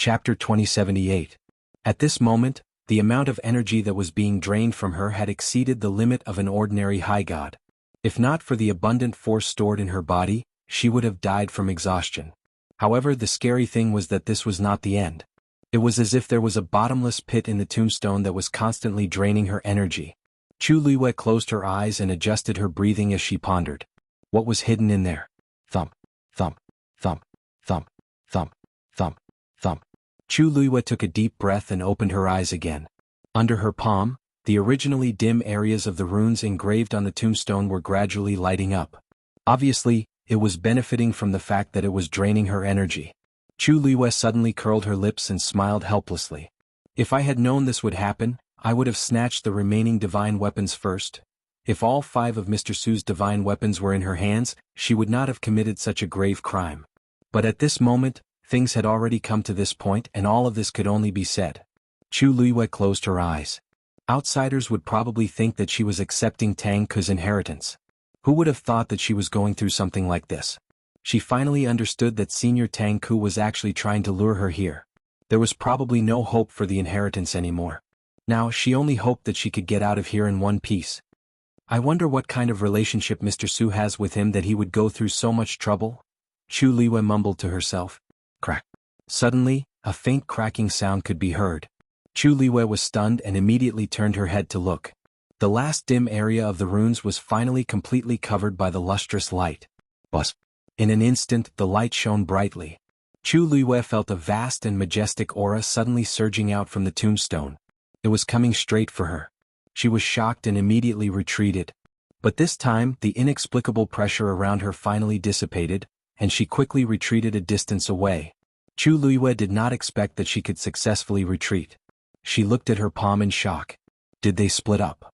Chapter 2078. At this moment, the amount of energy that was being drained from her had exceeded the limit of an ordinary high god. If not for the abundant force stored in her body, she would have died from exhaustion. However, the scary thing was that this was not the end. It was as if there was a bottomless pit in the tombstone that was constantly draining her energy. Chu Luiyue closed her eyes and adjusted her breathing as she pondered. What was hidden in there? Thump, thump, thump, thump, thump, thump, thump. Chu Luiyue took a deep breath and opened her eyes again. Under her palm, the originally dim areas of the runes engraved on the tombstone were gradually lighting up. Obviously, it was benefiting from the fact that it was draining her energy. Chu Luiyue suddenly curled her lips and smiled helplessly. If I had known this would happen, I would have snatched the remaining divine weapons first. If all 5 of Mr. Su's divine weapons were in her hands, she would not have committed such a grave crime. But at this moment, things had already come to this point and all of this could only be said. Chu Luiyue closed her eyes. Outsiders would probably think that she was accepting Tang Ke's inheritance. Who would have thought that she was going through something like this? She finally understood that Senior Tang Ke was actually trying to lure her here. There was probably no hope for the inheritance anymore. Now she only hoped that she could get out of here in one piece. I wonder what kind of relationship Mr. Su has with him that he would go through so much trouble? Chu Luiyue mumbled to herself. Crack. Suddenly, a faint cracking sound could be heard. Chu Luiyue was stunned and immediately turned her head to look. The last dim area of the runes was finally completely covered by the lustrous light. Buzz. In an instant, the light shone brightly. Chu Luiyue felt a vast and majestic aura suddenly surging out from the tombstone. It was coming straight for her. She was shocked and immediately retreated. But this time, the inexplicable pressure around her finally dissipated, and she quickly retreated a distance away. Chu Luiyue did not expect that she could successfully retreat. She looked at her palm in shock. Did they split up?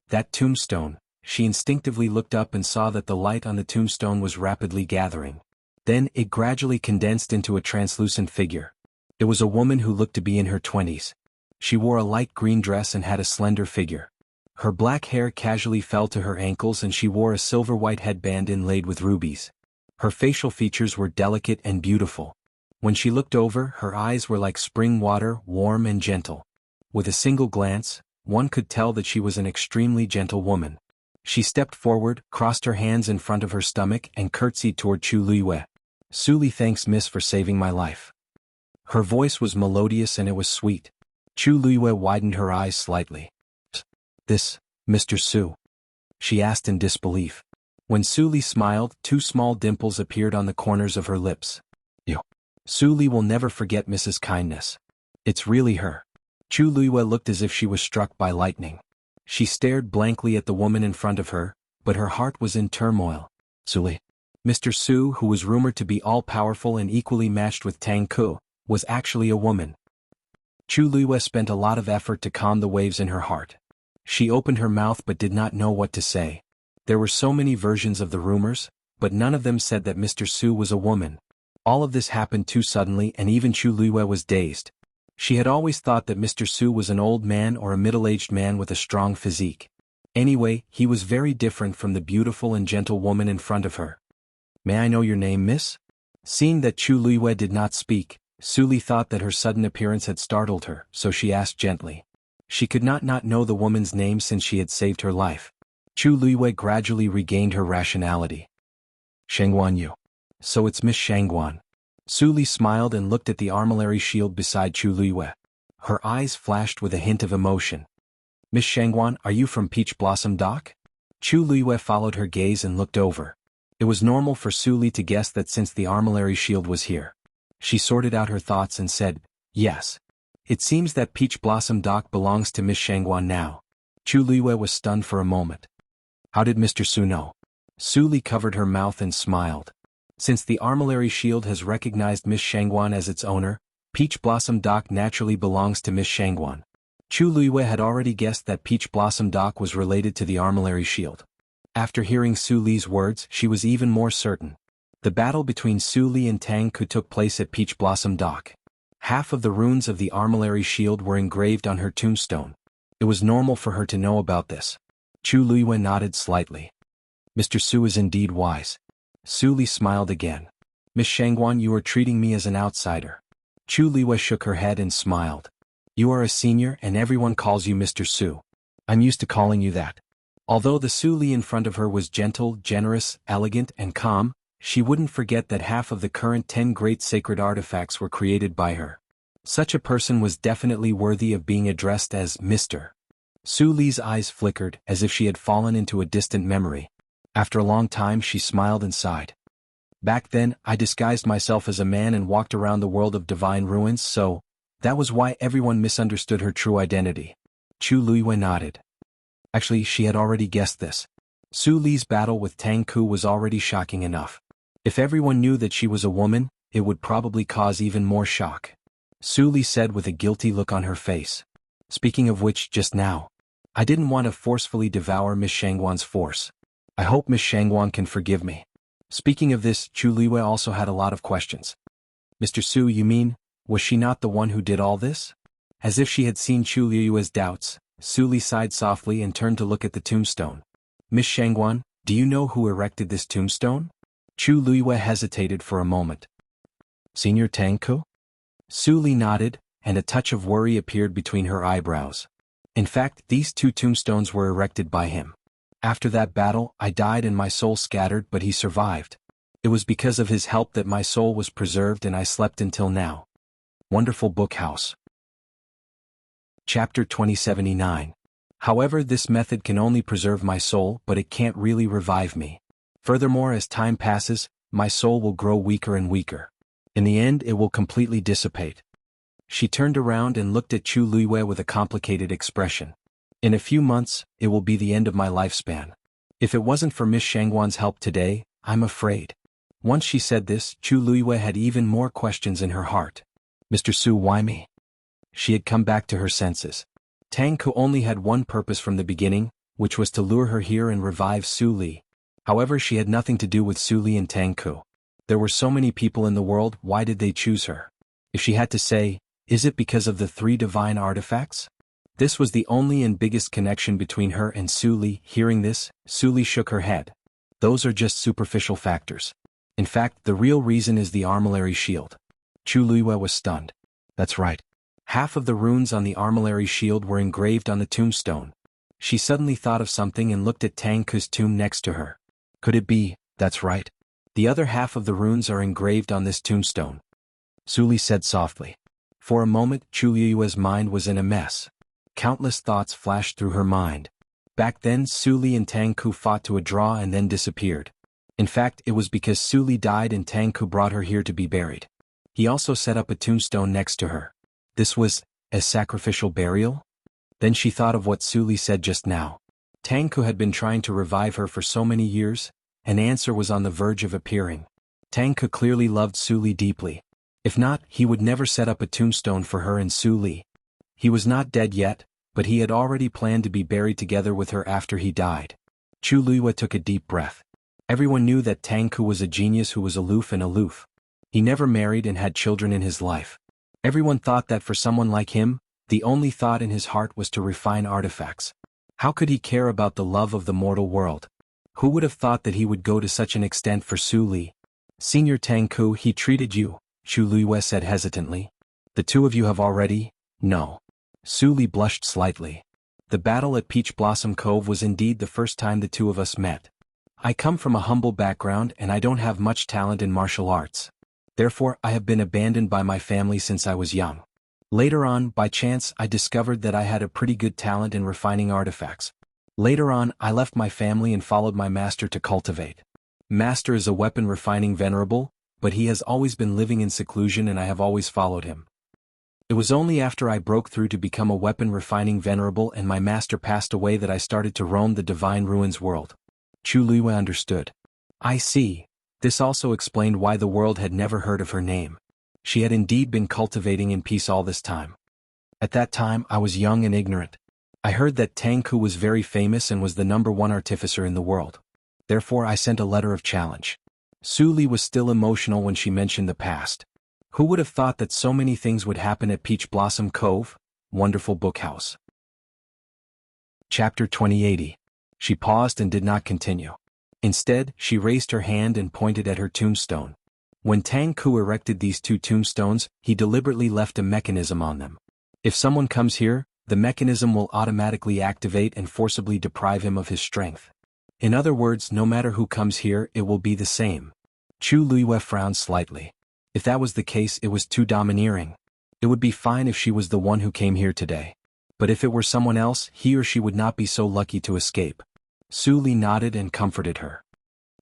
That tombstone. She instinctively looked up and saw that the light on the tombstone was rapidly gathering. Then it gradually condensed into a translucent figure. It was a woman who looked to be in her 20s. She wore a light green dress and had a slender figure. Her black hair casually fell to her ankles and she wore a silver-white headband inlaid with rubies. Her facial features were delicate and beautiful. When she looked over, her eyes were like spring water, warm and gentle. With a single glance, one could tell that she was an extremely gentle woman. She stepped forward, crossed her hands in front of her stomach and curtsied toward Chu Luiyue. Suli, thanks miss for saving my life. Her voice was melodious and it was sweet. Chu Luiyue widened her eyes slightly. This, Mr. Su? She asked in disbelief. When Suli smiled, 2 small dimples appeared on the corners of her lips. Yo. Suli will never forget Mrs. Kindness. It's really her. Chu Luiyue looked as if she was struck by lightning. She stared blankly at the woman in front of her, but her heart was in turmoil. Suli. Mr. Su, who was rumored to be all-powerful and equally matched with Tang Ke, was actually a woman. Chu Luiyue spent a lot of effort to calm the waves in her heart. She opened her mouth but did not know what to say. There were so many versions of the rumors, but none of them said that Mr. Su was a woman. All of this happened too suddenly and even Chu Luiyue was dazed. She had always thought that Mr. Su was an old man or a middle-aged man with a strong physique. Anyway, he was very different from the beautiful and gentle woman in front of her. May I know your name, miss? Seeing that Chu Luiyue did not speak, Suli thought that her sudden appearance had startled her, so she asked gently. She could not know the woman's name since she had saved her life. Chu Luiyue gradually regained her rationality. Shangguan Yu. So it's Miss Shangguan. Suli smiled and looked at the armillary shield beside Chu Luiyue. Her eyes flashed with a hint of emotion. Miss Shangguan, are you from Peach Blossom Dock? Chu Luiyue followed her gaze and looked over. It was normal for Suli to guess that since the armillary shield was here. She sorted out her thoughts and said, yes. It seems that Peach Blossom Dock belongs to Miss Shangguan now. Chu Luiyue was stunned for a moment. How did Mr. Su know? Suli covered her mouth and smiled. Since the armillary shield has recognized Miss Shangguan as its owner, Peach Blossom Dock naturally belongs to Miss Shangguan. Chu Luiyue had already guessed that Peach Blossom Dock was related to the armillary shield. After hearing Su Li's words, she was even more certain. The battle between Su Li and Tang Ke took place at Peach Blossom Dock. Half of the runes of the armillary shield were engraved on her tombstone. It was normal for her to know about this. Chu Luiyue nodded slightly. Mr. Su is indeed wise. Su Li smiled again. Miss Shangguan, you are treating me as an outsider. Chu Liwei shook her head and smiled. You are a senior and everyone calls you Mr. Su. I'm used to calling you that. Although the Su Li in front of her was gentle, generous, elegant, and calm, she wouldn't forget that half of the current 10 great sacred artifacts were created by her. Such a person was definitely worthy of being addressed as Mr. Su Li's eyes flickered as if she had fallen into a distant memory. After a long time she smiled and sighed. Back then, I disguised myself as a man and walked around the world of divine ruins, so that was why everyone misunderstood her true identity. Chu Liwei nodded. Actually, she had already guessed this. Su Li's battle with Tang Ku was already shocking enough. If everyone knew that she was a woman, it would probably cause even more shock. Su Li said with a guilty look on her face. Speaking of which, just now, I didn't want to forcefully devour Miss Shangwan's force. I hope Miss Shangwan can forgive me. Speaking of this, Chu Liwei also had a lot of questions. Mr. Su, you mean, was she not the one who did all this? As if she had seen Chu Liwei's doubts, Su Li sighed softly and turned to look at the tombstone. Miss Shangwan, do you know who erected this tombstone? Chu Liwei hesitated for a moment. Senior Tang Ku? Su Li nodded, and a touch of worry appeared between her eyebrows. In fact, these 2 tombstones were erected by him. After that battle, I died and my soul scattered, but he survived. It was because of his help that my soul was preserved and I slept until now. Wonderful book house. Chapter 2079. However, this method can only preserve my soul, but it can't really revive me. Furthermore, as time passes, my soul will grow weaker and weaker. In the end, it will completely dissipate. She turned around and looked at Chu Liwei with a complicated expression. In a few months, it will be the end of my lifespan. If it wasn't for Miss Shangwan's help today, I'm afraid. Once she said this, Chu Liwei had even more questions in her heart. Mr. Su, why me? She had come back to her senses. Tang Ku only had one purpose from the beginning, which was to lure her here and revive Su Li. However, she had nothing to do with Su Li and Tang Ku. There were so many people in the world, why did they choose her? If she had to say, is it because of the 3 divine artifacts? This was the only and biggest connection between her and Su Li. Hearing this, Su Li shook her head. Those are just superficial factors. In fact, the real reason is the armillary shield. Chu Liwei was stunned. That's right. Half of the runes on the armillary shield were engraved on the tombstone. She suddenly thought of something and looked at Tang Ku's tomb next to her. Could it be, that's right? The other half of the runes are engraved on this tombstone. Su Li said softly. For a moment, Chu Liwei's mind was in a mess. Countless thoughts flashed through her mind. Back then, Su Li and Tang Ku fought to a draw and then disappeared. In fact, it was because Su Li died and Tang Ku brought her here to be buried. He also set up a tombstone next to her. This was a sacrificial burial? Then she thought of what Su Li said just now. Tang Ku had been trying to revive her for so many years, an answer was on the verge of appearing. Tang Ku clearly loved Su Li deeply. If not, he would never set up a tombstone for her and Su Li. He was not dead yet, but he had already planned to be buried together with her after he died. Chu Liwei took a deep breath. Everyone knew that Tang Ku was a genius who was aloof. He never married and had children in his life. Everyone thought that for someone like him, the only thought in his heart was to refine artifacts. How could he care about the love of the mortal world? Who would have thought that he would go to such an extent for Su Li? Senior Tang Ku, he treated you, Chu Liwei said hesitantly. The 2 of you have already? No. Su Li blushed slightly. The battle at Peach Blossom Cove was indeed the first time the 2 of us met. I come from a humble background and I don't have much talent in martial arts. Therefore, I have been abandoned by my family since I was young. Later on, by chance, I discovered that I had a pretty good talent in refining artifacts. Later on, I left my family and followed my master to cultivate. Master is a weapon refining venerable, but he has always been living in seclusion and I have always followed him. It was only after I broke through to become a weapon refining venerable and my master passed away that I started to roam the divine ruins world. Chu Liwei understood. I see. This also explained why the world had never heard of her name. She had indeed been cultivating in peace all this time. At that time, I was young and ignorant. I heard that Tang Ku was very famous and was the #1 artificer in the world. Therefore, I sent a letter of challenge. Su Li was still emotional when she mentioned the past. Who would have thought that so many things would happen at Peach Blossom Cove? Wonderful book house. Chapter 2080. She paused and did not continue. Instead, she raised her hand and pointed at her tombstone. When Tang Ku erected these two tombstones, he deliberately left a mechanism on them. If someone comes here, the mechanism will automatically activate and forcibly deprive him of his strength. In other words, no matter who comes here, it will be the same. Chu Luiyue frowned slightly. If that was the case, it was too domineering. It would be fine if she was the one who came here today. But if it were someone else, he or she would not be so lucky to escape. Su Li nodded and comforted her.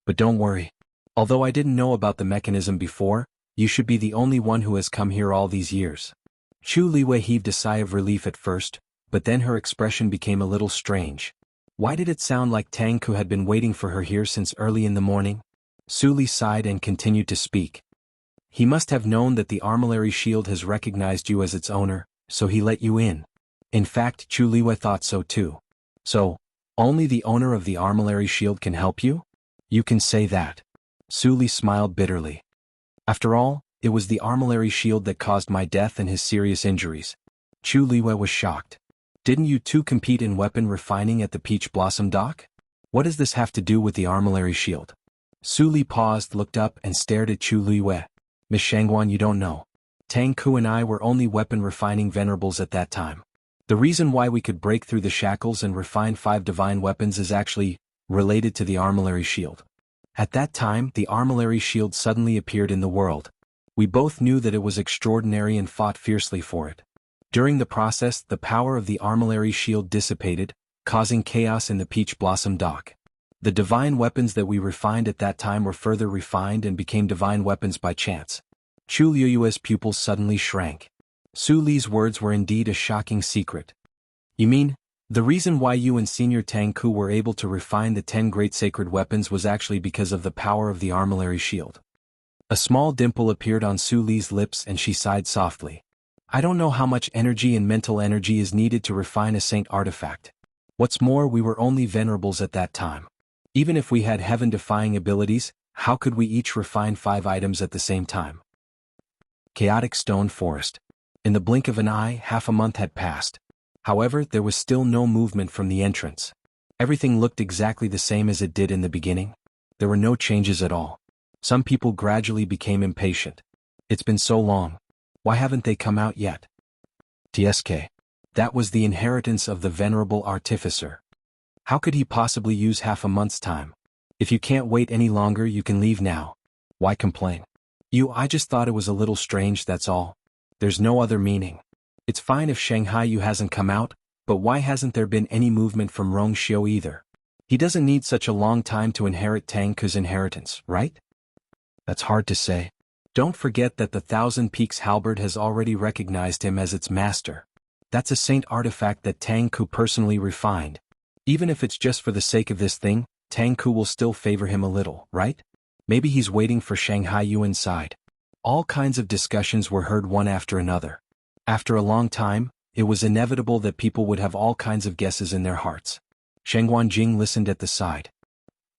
But don't worry. Although I didn't know about the mechanism before, you should be the only one who has come here all these years. Chu Liwei heaved a sigh of relief at first, but then her expression became a little strange. Why did it sound like Tang Ku had been waiting for her here since early in the morning? Su Li sighed and continued to speak. He must have known that the armillary shield has recognized you as its owner, so he let you in. In fact, Chu Liwei thought so too. So, only the owner of the armillary shield can help you? You can say that. Su Li smiled bitterly. After all, it was the armillary shield that caused my death and his serious injuries. Chu Liwei was shocked. Didn't you two compete in weapon refining at the Peach Blossom Dock? What does this have to do with the armillary shield? Su Li paused, looked up, and stared at Chu Liwei. Miss Shangguan, you don't know. Tang Ku and I were only weapon refining venerables at that time. The reason why we could break through the shackles and refine 5 divine weapons is actually related to the armillary shield. At that time, the armillary shield suddenly appeared in the world. We both knew that it was extraordinary and fought fiercely for it. During the process, the power of the armillary shield dissipated, causing chaos in the Peach Blossom Dock. The divine weapons that we refined at that time were further refined and became divine weapons by chance. Chu Liuyue's pupils suddenly shrank. Su Li's words were indeed a shocking secret. You mean, the reason why you and Senior Tang Ku were able to refine the 10 great sacred weapons was actually because of the power of the armillary shield? A small dimple appeared on Su Li's lips and she sighed softly. I don't know how much energy and mental energy is needed to refine a saint artifact. What's more, we were only venerables at that time. Even if we had heaven-defying abilities, how could we each refine 5 items at the same time? Chaotic Stone Forest. In the blink of an eye, half a month had passed. However, there was still no movement from the entrance. Everything looked exactly the same as it did in the beginning. There were no changes at all. Some people gradually became impatient. It's been so long. Why haven't they come out yet? TSK. That was the inheritance of the venerable artificer. How could he possibly use half a month's time? If you can't wait any longer, you can leave now. Why complain? I just thought it was a little strange, that's all. There's no other meaning. It's fine if Shanghai Yu hasn't come out, but why hasn't there been any movement from Rong Xiu either? He doesn't need such a long time to inherit Tang Ku's inheritance, right? That's hard to say. Don't forget that the Thousand Peaks halberd has already recognized him as its master. That's a saint artifact that Tang Ku personally refined. Even if it's just for the sake of this thing, Tang Ku will still favor him a little, right? Maybe he's waiting for Shanghai Yu inside. All kinds of discussions were heard one after another. After a long time, it was inevitable that people would have all kinds of guesses in their hearts. Shengguan Jing listened at the side.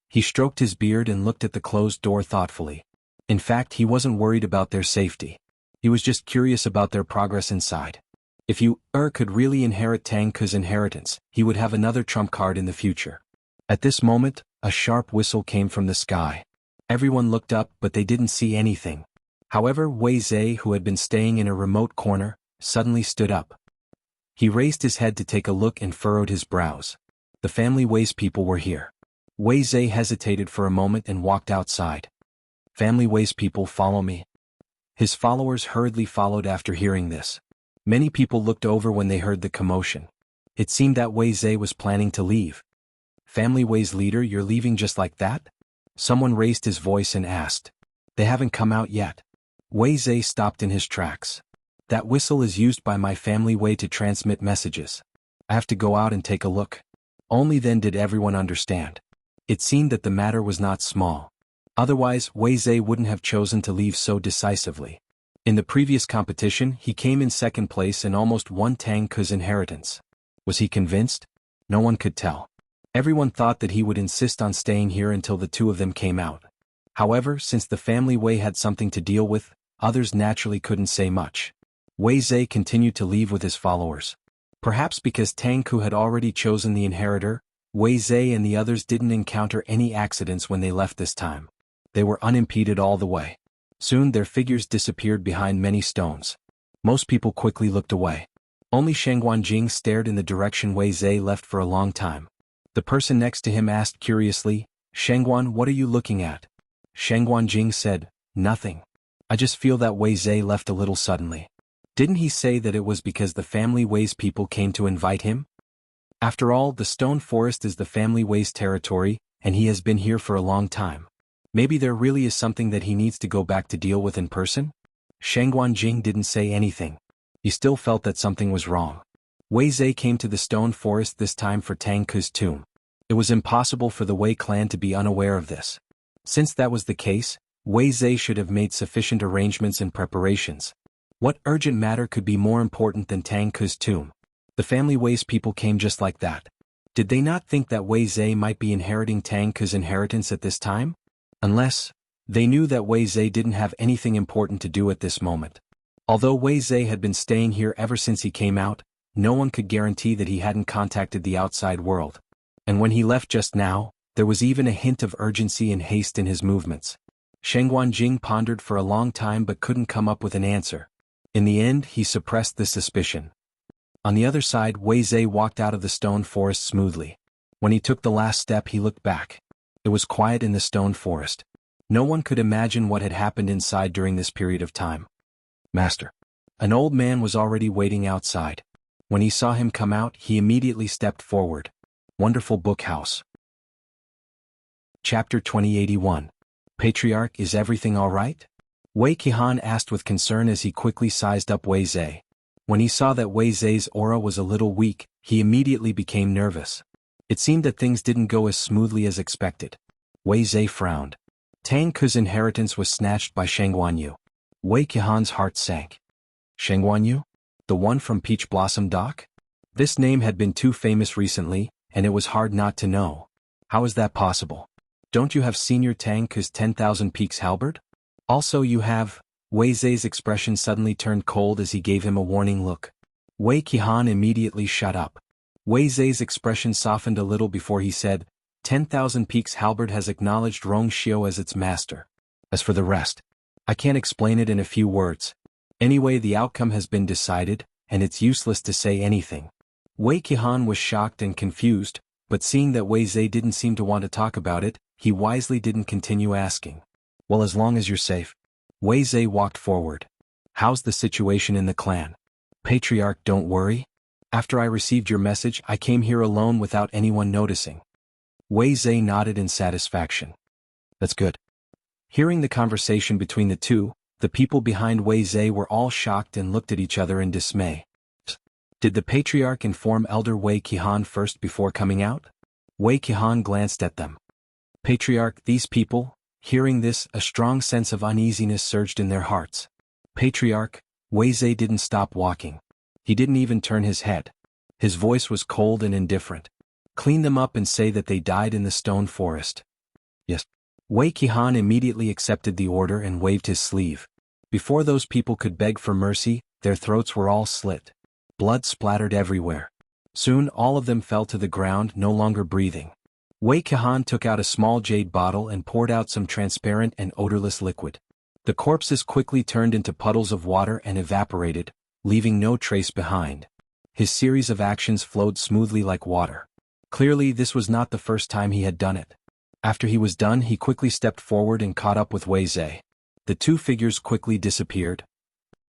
He stroked his beard and looked at the closed door thoughtfully. In fact, he wasn't worried about their safety. He was just curious about their progress inside. If could really inherit Tang Ku's inheritance, he would have another trump card in the future. At this moment, a sharp whistle came from the sky. Everyone looked up, but they didn't see anything. However, Wei Zhe, who had been staying in a remote corner, suddenly stood up. He raised his head to take a look and furrowed his brows. The family Wei's people were here. Wei Zhe hesitated for a moment and walked outside. Family Wei's people, follow me. His followers hurriedly followed after hearing this. Many people looked over when they heard the commotion. It seemed that Wei Zhe was planning to leave. Family Wei's leader, you're leaving just like that? Someone raised his voice and asked. They haven't come out yet. Wei Zhe stopped in his tracks. That whistle is used by my family Wei to transmit messages. I have to go out and take a look. Only then did everyone understand. It seemed that the matter was not small. Otherwise, Wei Zhe wouldn't have chosen to leave so decisively. In the previous competition, he came in second place and almost won Tang Ku's inheritance. Was he convinced? No one could tell. Everyone thought that he would insist on staying here until the two of them came out. However, since the family Wei had something to deal with, others naturally couldn't say much. Wei Zhe continued to leave with his followers. Perhaps because Tang Ku had already chosen the inheritor, Wei Zhe and the others didn't encounter any accidents when they left this time. They were unimpeded all the way. Soon their figures disappeared behind many stones. Most people quickly looked away. Only Shangguanjing stared in the direction Wei Zhe left for a long time. The person next to him asked curiously, "Shangguan, what are you looking at?" Shangguanjing said, "Nothing. I just feel that Wei Zhe left a little suddenly. Didn't he say that it was because the family Wei's people came to invite him? After all, the stone forest is the family Wei's territory, and he has been here for a long time. Maybe there really is something that he needs to go back to deal with in person?" Shangguanjing didn't say anything. He still felt that something was wrong. Wei Zhe came to the stone forest this time for Tang Ke's tomb. It was impossible for the Wei clan to be unaware of this. Since that was the case, Wei Zhe should have made sufficient arrangements and preparations. What urgent matter could be more important than Tang Ke's tomb? The family Wei's people came just like that. Did they not think that Wei Zhe might be inheriting Tang Ke's inheritance at this time? Unless, they knew that Wei Zhe didn't have anything important to do at this moment. Although Wei Zhe had been staying here ever since he came out, no one could guarantee that he hadn't contacted the outside world. And when he left just now, there was even a hint of urgency and haste in his movements. Shangguanjing pondered for a long time but couldn't come up with an answer. In the end, he suppressed the suspicion. On the other side, Wei Zhe walked out of the stone forest smoothly. When he took the last step, he looked back. It was quiet in the stone forest. No one could imagine what had happened inside during this period of time. "Master." An old man was already waiting outside. When he saw him come out, he immediately stepped forward. Wonderful book house. Chapter 2081. Patriarch, is everything all right? Wei Qihan asked with concern as he quickly sized up Wei Zhe. When he saw that Wei Zhe's aura was a little weak, he immediately became nervous. It seemed that things didn't go as smoothly as expected. Wei Zhe frowned. Tang Ke's inheritance was snatched by Shangguanyu. Wei Qihan's heart sank. Shangguanyu? The one from Peach Blossom Dock? This name had been too famous recently, and it was hard not to know. How is that possible? Don't you have Senior Tang Ke's 10,000 Peaks halberd? Also you have... Wei Zhe's expression suddenly turned cold as he gave him a warning look. Wei Qihan immediately shut up. Wei Zhe's expression softened a little before he said, 10,000 Peaks halberd has acknowledged Rong Xiu as its master. As for the rest, I can't explain it in a few words. Anyway, the outcome has been decided, and it's useless to say anything. Wei Qihan was shocked and confused, but seeing that Wei Zhe didn't seem to want to talk about it, he wisely didn't continue asking. Well, as long as you're safe. Wei Zhe walked forward. How's the situation in the clan? Patriarch, don't worry. After I received your message, I came here alone without anyone noticing. Wei Zhe nodded in satisfaction. That's good. Hearing the conversation between the two, the people behind Wei Zhe were all shocked and looked at each other in dismay. Did the Patriarch inform Elder Wei Qihan first before coming out? Wei Qihan glanced at them. Patriarch, these people... Hearing this, a strong sense of uneasiness surged in their hearts. Patriarch, Wei Zhe didn't stop walking. He didn't even turn his head. His voice was cold and indifferent. Clean them up and say that they died in the stone forest. Yes. Wei Qihan immediately accepted the order and waved his sleeve. Before those people could beg for mercy, their throats were all slit. Blood splattered everywhere. Soon all of them fell to the ground, no longer breathing. Wei Qihan took out a small jade bottle and poured out some transparent and odorless liquid. The corpses quickly turned into puddles of water and evaporated, leaving no trace behind. His series of actions flowed smoothly like water. Clearly, this was not the first time he had done it. After he was done, he quickly stepped forward and caught up with Wei Zhe. The two figures quickly disappeared.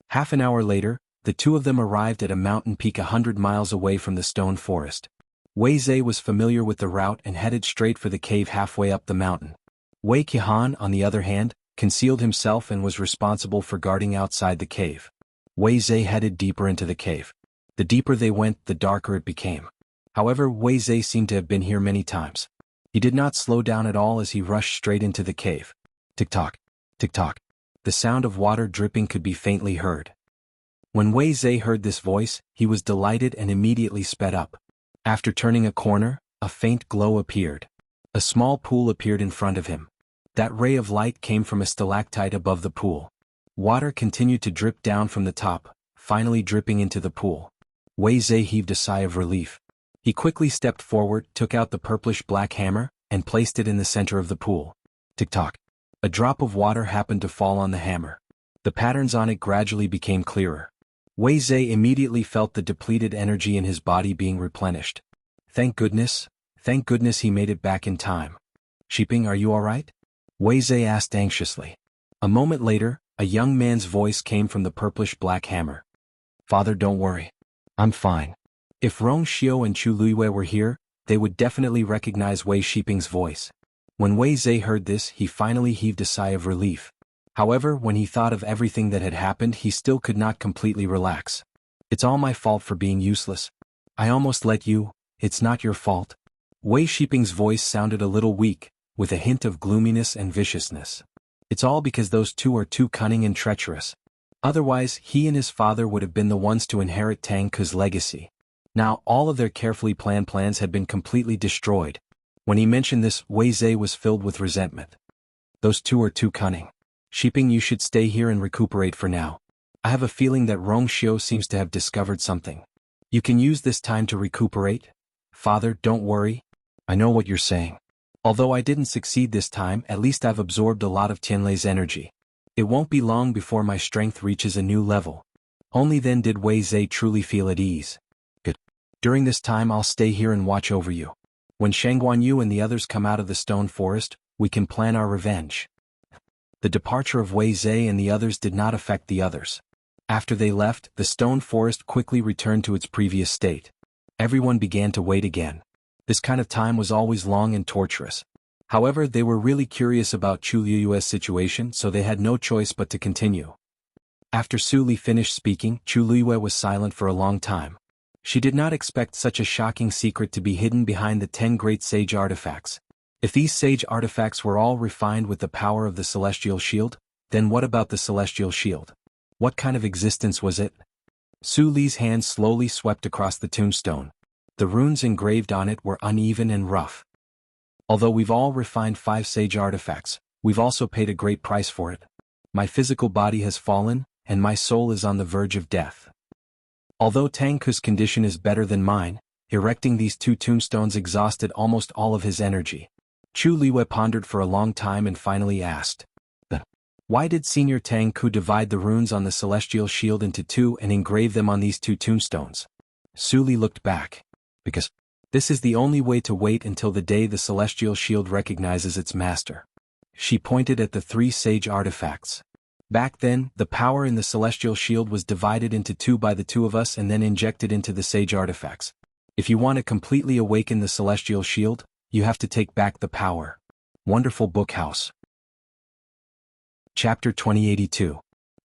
Half an hour later, the two of them arrived at a mountain peak 100 miles away from the stone forest. Wei Zhe was familiar with the route and headed straight for the cave halfway up the mountain. Wei Qihan, on the other hand, concealed himself and was responsible for guarding outside the cave. Wei Zhe headed deeper into the cave. The deeper they went, the darker it became. However, Wei Zhe seemed to have been here many times. He did not slow down at all as he rushed straight into the cave. Tick-tock, tick-tock. The sound of water dripping could be faintly heard. When Wei Zhe heard this voice, he was delighted and immediately sped up. After turning a corner, a faint glow appeared. A small pool appeared in front of him. That ray of light came from a stalactite above the pool. Water continued to drip down from the top, finally dripping into the pool. Wei Zhe heaved a sigh of relief. He quickly stepped forward, took out the purplish-black hammer, and placed it in the center of the pool. Tick-tock. A drop of water happened to fall on the hammer. The patterns on it gradually became clearer. Wei Zhe immediately felt the depleted energy in his body being replenished. Thank goodness he made it back in time. Shiping, are you alright? Wei Zhe asked anxiously. A moment later, a young man's voice came from the purplish-black hammer. Father, don't worry. I'm fine. If Rong Xiao and Chu Luiyue were here, they would definitely recognize Wei Shiping's voice. When Wei Zhe heard this, he finally heaved a sigh of relief. However, when he thought of everything that had happened, he still could not completely relax. It's all my fault for being useless. I almost let you. It's not your fault. Wei Shiping's voice sounded a little weak, with a hint of gloominess and viciousness. It's all because those two are too cunning and treacherous. Otherwise, he and his father would have been the ones to inherit Tang Ke's legacy. Now, all of their carefully planned plans had been completely destroyed. When he mentioned this, Wei Zhe was filled with resentment. Those two are too cunning. Shiping, you should stay here and recuperate for now. I have a feeling that Rong Xiao seems to have discovered something. You can use this time to recuperate. Father, don't worry. I know what you're saying. Although I didn't succeed this time, at least I've absorbed a lot of Tianlei's energy. It won't be long before my strength reaches a new level. Only then did Wei Zhe truly feel at ease. Good. During this time I'll stay here and watch over you. When Shangguan Yu and the others come out of the stone forest, we can plan our revenge. The departure of Wei Zhe and the others did not affect the others. After they left, the stone forest quickly returned to its previous state. Everyone began to wait again. This kind of time was always long and torturous. However, they were really curious about Chu Liyue's situation, so they had no choice but to continue. After Su Li finished speaking, Chu Liyue was silent for a long time. She did not expect such a shocking secret to be hidden behind the 10 great sage artifacts. If these sage artifacts were all refined with the power of the celestial shield, then what about the celestial shield? What kind of existence was it? Su Li's hand slowly swept across the tombstone. The runes engraved on it were uneven and rough. Although we've all refined 5 sage artifacts, we've also paid a great price for it. My physical body has fallen, and my soul is on the verge of death. Although Tang Ke's condition is better than mine, erecting these 2 tombstones exhausted almost all of his energy. Chu Liyue pondered for a long time and finally asked, why did Senior Tang Ke divide the runes on the celestial shield into 2 and engrave them on these 2 tombstones? Su Li looked back. Because this is the only way to wait until the day the celestial shield recognizes its master. She pointed at the 3 sage artifacts. Back then, the power in the celestial shield was divided into 2 by the 2 of us and then injected into the sage artifacts. If you want to completely awaken the celestial shield, you have to take back the power. Wonderful book house. Chapter 2082.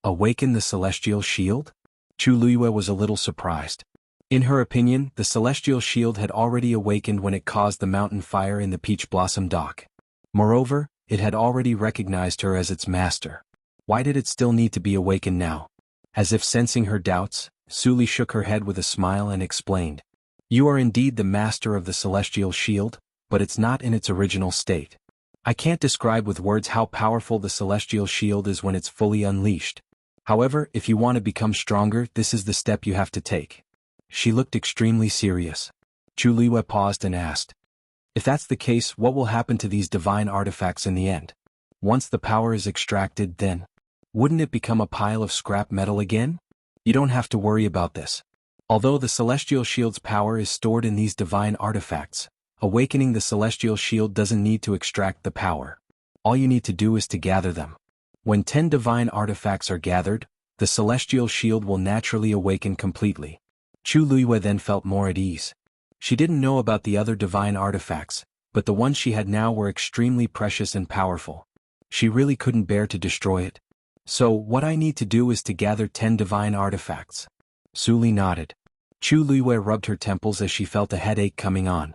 Awaken the celestial shield? Chu Liyue was a little surprised. In her opinion, the celestial shield had already awakened when it caused the mountain fire in the Peach Blossom Dock. Moreover, it had already recognized her as its master. Why did it still need to be awakened now? As if sensing her doubts, Su Li shook her head with a smile and explained. You are indeed the master of the celestial shield, but it's not in its original state. I can't describe with words how powerful the celestial shield is when it's fully unleashed. However, if you want to become stronger, this is the step you have to take. She looked extremely serious. Chu Liyue paused and asked, if that's the case, what will happen to these divine artifacts in the end? Once the power is extracted, then, wouldn't it become a pile of scrap metal again? You don't have to worry about this. Although the celestial shield's power is stored in these divine artifacts, awakening the celestial shield doesn't need to extract the power. All you need to do is to gather them. When 10 divine artifacts are gathered, the celestial shield will naturally awaken completely. Chu Liyue then felt more at ease. She didn't know about the other divine artifacts, but the ones she had now were extremely precious and powerful. She really couldn't bear to destroy it. So, what I need to do is to gather 10 divine artifacts. Su Li nodded. Chu Liyue rubbed her temples as she felt a headache coming on.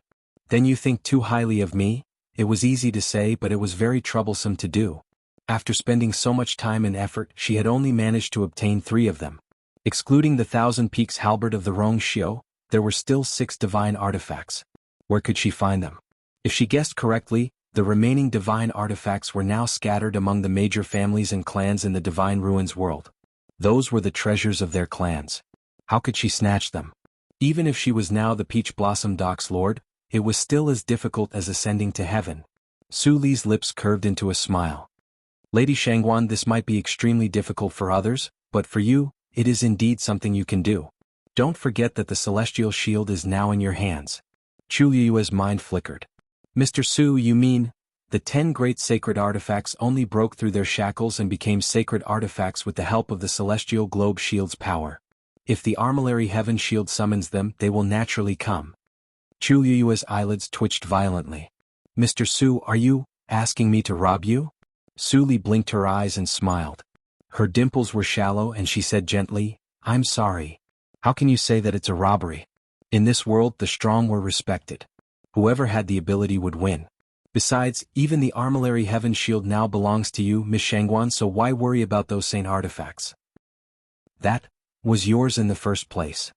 Then you think too highly of me? It was easy to say, but it was very troublesome to do. After spending so much time and effort, she had only managed to obtain 3 of them. Excluding the Thousand Peaks halberd of the Rong Xiao, there were still 6 divine artifacts. Where could she find them? If she guessed correctly, the remaining divine artifacts were now scattered among the major families and clans in the Divine Ruins world. Those were the treasures of their clans. How could she snatch them? Even if she was now the Peach Blossom Dock's lord, it was still as difficult as ascending to heaven. Su Li's lips curved into a smile. Lady Shangguan, this might be extremely difficult for others, but for you, it is indeed something you can do. Don't forget that the celestial shield is now in your hands. Chu Liyue's mind flickered. Mr. Su, you mean, the 10 great sacred artifacts only broke through their shackles and became sacred artifacts with the help of the celestial globe shield's power. If the armillary heaven shield summons them, they will naturally come. Chu Liyue's eyelids twitched violently. Mr. Su, are you asking me to rob you? Su Li blinked her eyes and smiled. Her dimples were shallow and she said gently, I'm sorry. How can you say that it's a robbery? In this world the strong were respected. Whoever had the ability would win. Besides, even the armillary heaven shield now belongs to you, Miss Shangguan, so why worry about those saint artifacts? That was yours in the first place.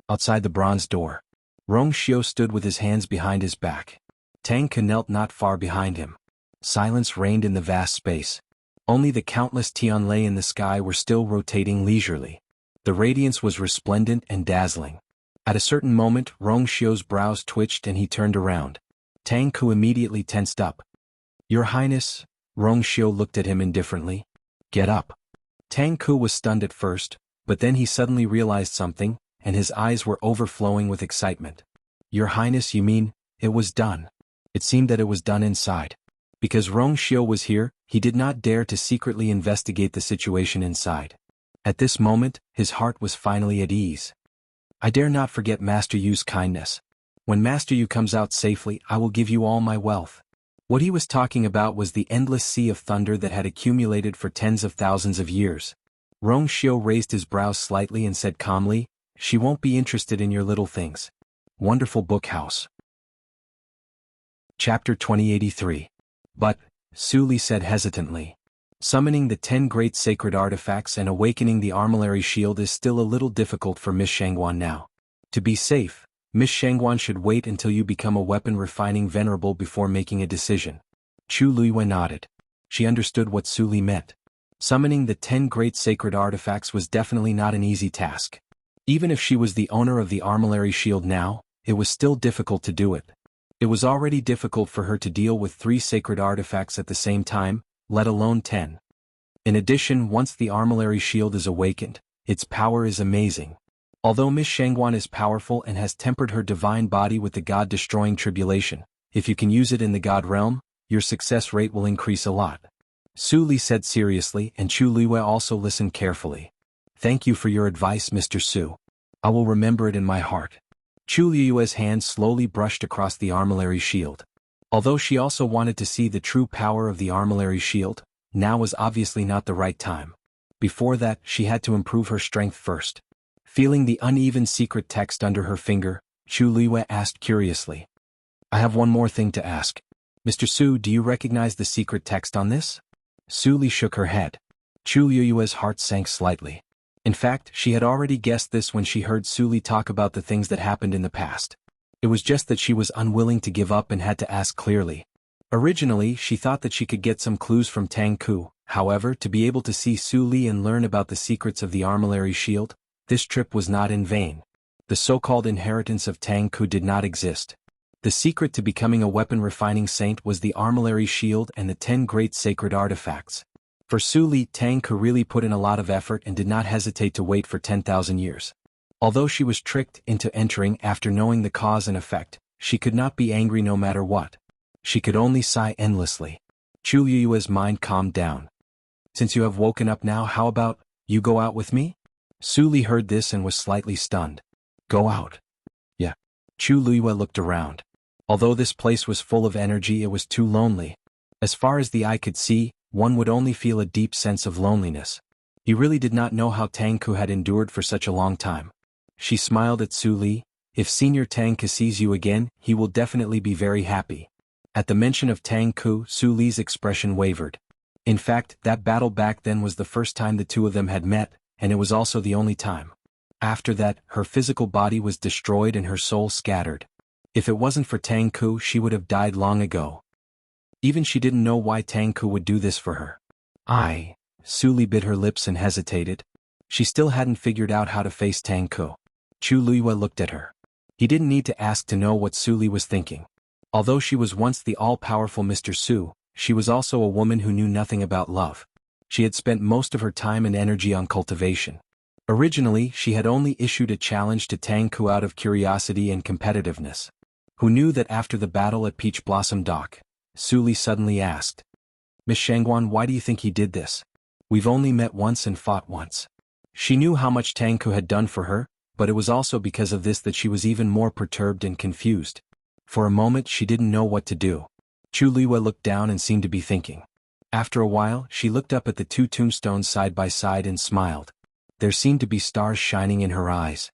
Outside the bronze door, Rong Xiu stood with his hands behind his back. Tang Ke knelt not far behind him. Silence reigned in the vast space. Only the countless Tianlei in the sky were still rotating leisurely. The radiance was resplendent and dazzling. At a certain moment, Rong Xiu's brows twitched and he turned around. Tang Ke immediately tensed up. Your Highness, Rong Xiu looked at him indifferently. Get up. Tang Ke was stunned at first, but then he suddenly realized something, and his eyes were overflowing with excitement. Your Highness, you mean, it was done. It seemed that it was done inside. Because Rong Xiu was here, he did not dare to secretly investigate the situation inside. At this moment, his heart was finally at ease. I dare not forget Master Yu's kindness. When Master Yu comes out safely, I will give you all my wealth. What he was talking about was the endless sea of thunder that had accumulated for tens of thousands of years. Rong Xiu raised his brows slightly and said calmly, she won't be interested in your little things. Wonderful book house. Chapter 2083. But, Su Li said hesitantly, summoning the 10 great sacred artifacts and awakening the armillary shield is still a little difficult for Miss Shangguan now. To be safe, Miss Shangguan should wait until you become a weapon-refining venerable before making a decision. Chu Liyue nodded. She understood what Su Li meant. Summoning the 10 great sacred artifacts was definitely not an easy task. Even if she was the owner of the armillary shield now, it was still difficult to do it. It was already difficult for her to deal with 3 sacred artifacts at the same time, let alone 10. In addition, once the armillary shield is awakened, its power is amazing. Although Miss Shangguan is powerful and has tempered her divine body with the god-destroying tribulation, if you can use it in the god realm, your success rate will increase a lot. Su Li said seriously, and Chu Liyue also listened carefully. Thank you for your advice, Mr. Su. I will remember it in my heart. Chu Liyue's hand slowly brushed across the armillary shield. Although she also wanted to see the true power of the armillary shield, now was obviously not the right time. Before that, she had to improve her strength first. Feeling the uneven secret text under her finger, Chu Liyue asked curiously. I have one more thing to ask. Mr. Su, do you recognize the secret text on this? Su Li shook her head. Chu Liyue's heart sank slightly. In fact, she had already guessed this when she heard Su Li talk about the things that happened in the past. It was just that she was unwilling to give up and had to ask clearly. Originally, she thought that she could get some clues from Tang Ke, however, to be able to see Su Li and learn about the secrets of the armillary shield, this trip was not in vain. The so-called inheritance of Tang Ke did not exist. The secret to becoming a weapon-refining saint was the armillary shield and the 10 great sacred artifacts. For Su Li, Tang Ke really put in a lot of effort and did not hesitate to wait for 10,000 years. Although she was tricked into entering after knowing the cause and effect, she could not be angry no matter what. She could only sigh endlessly. Chu Liyue's mind calmed down. Since you have woken up now, how about, you go out with me? Su Li heard this and was slightly stunned. Go out? Yeah. Chu Liyue looked around. Although this place was full of energy, it was too lonely. As far as the eye could see, one would only feel a deep sense of loneliness. He really did not know how Tang Ke had endured for such a long time. She smiled at Su Li. If Senior Tang Ke sees you again, he will definitely be very happy. At the mention of Tang Ke, Su Li's expression wavered. In fact, that battle back then was the first time the two of them had met, and it was also the only time. After that, her physical body was destroyed and her soul scattered. If it wasn't for Tang Ke, she would have died long ago. Even she didn't know why Tang Ke would do this for her. Su Li bit her lips and hesitated. She still hadn't figured out how to face Tang Ke. Chu Liyue looked at her. He didn't need to ask to know what Su Li was thinking. Although she was once the all-powerful Mr. Su, she was also a woman who knew nothing about love. She had spent most of her time and energy on cultivation. Originally, she had only issued a challenge to Tang Ku out of curiosity and competitiveness. Who knew that after the battle at Peach Blossom Dock, Su Li suddenly asked, "Miss Shangguan, why do you think he did this? We've only met once and fought once." She knew how much Tang Ku had done for her, but it was also because of this that she was even more perturbed and confused. For a moment she didn't know what to do. Chu Liwei looked down and seemed to be thinking. After a while, she looked up at the two tombstones side by side and smiled. There seemed to be stars shining in her eyes.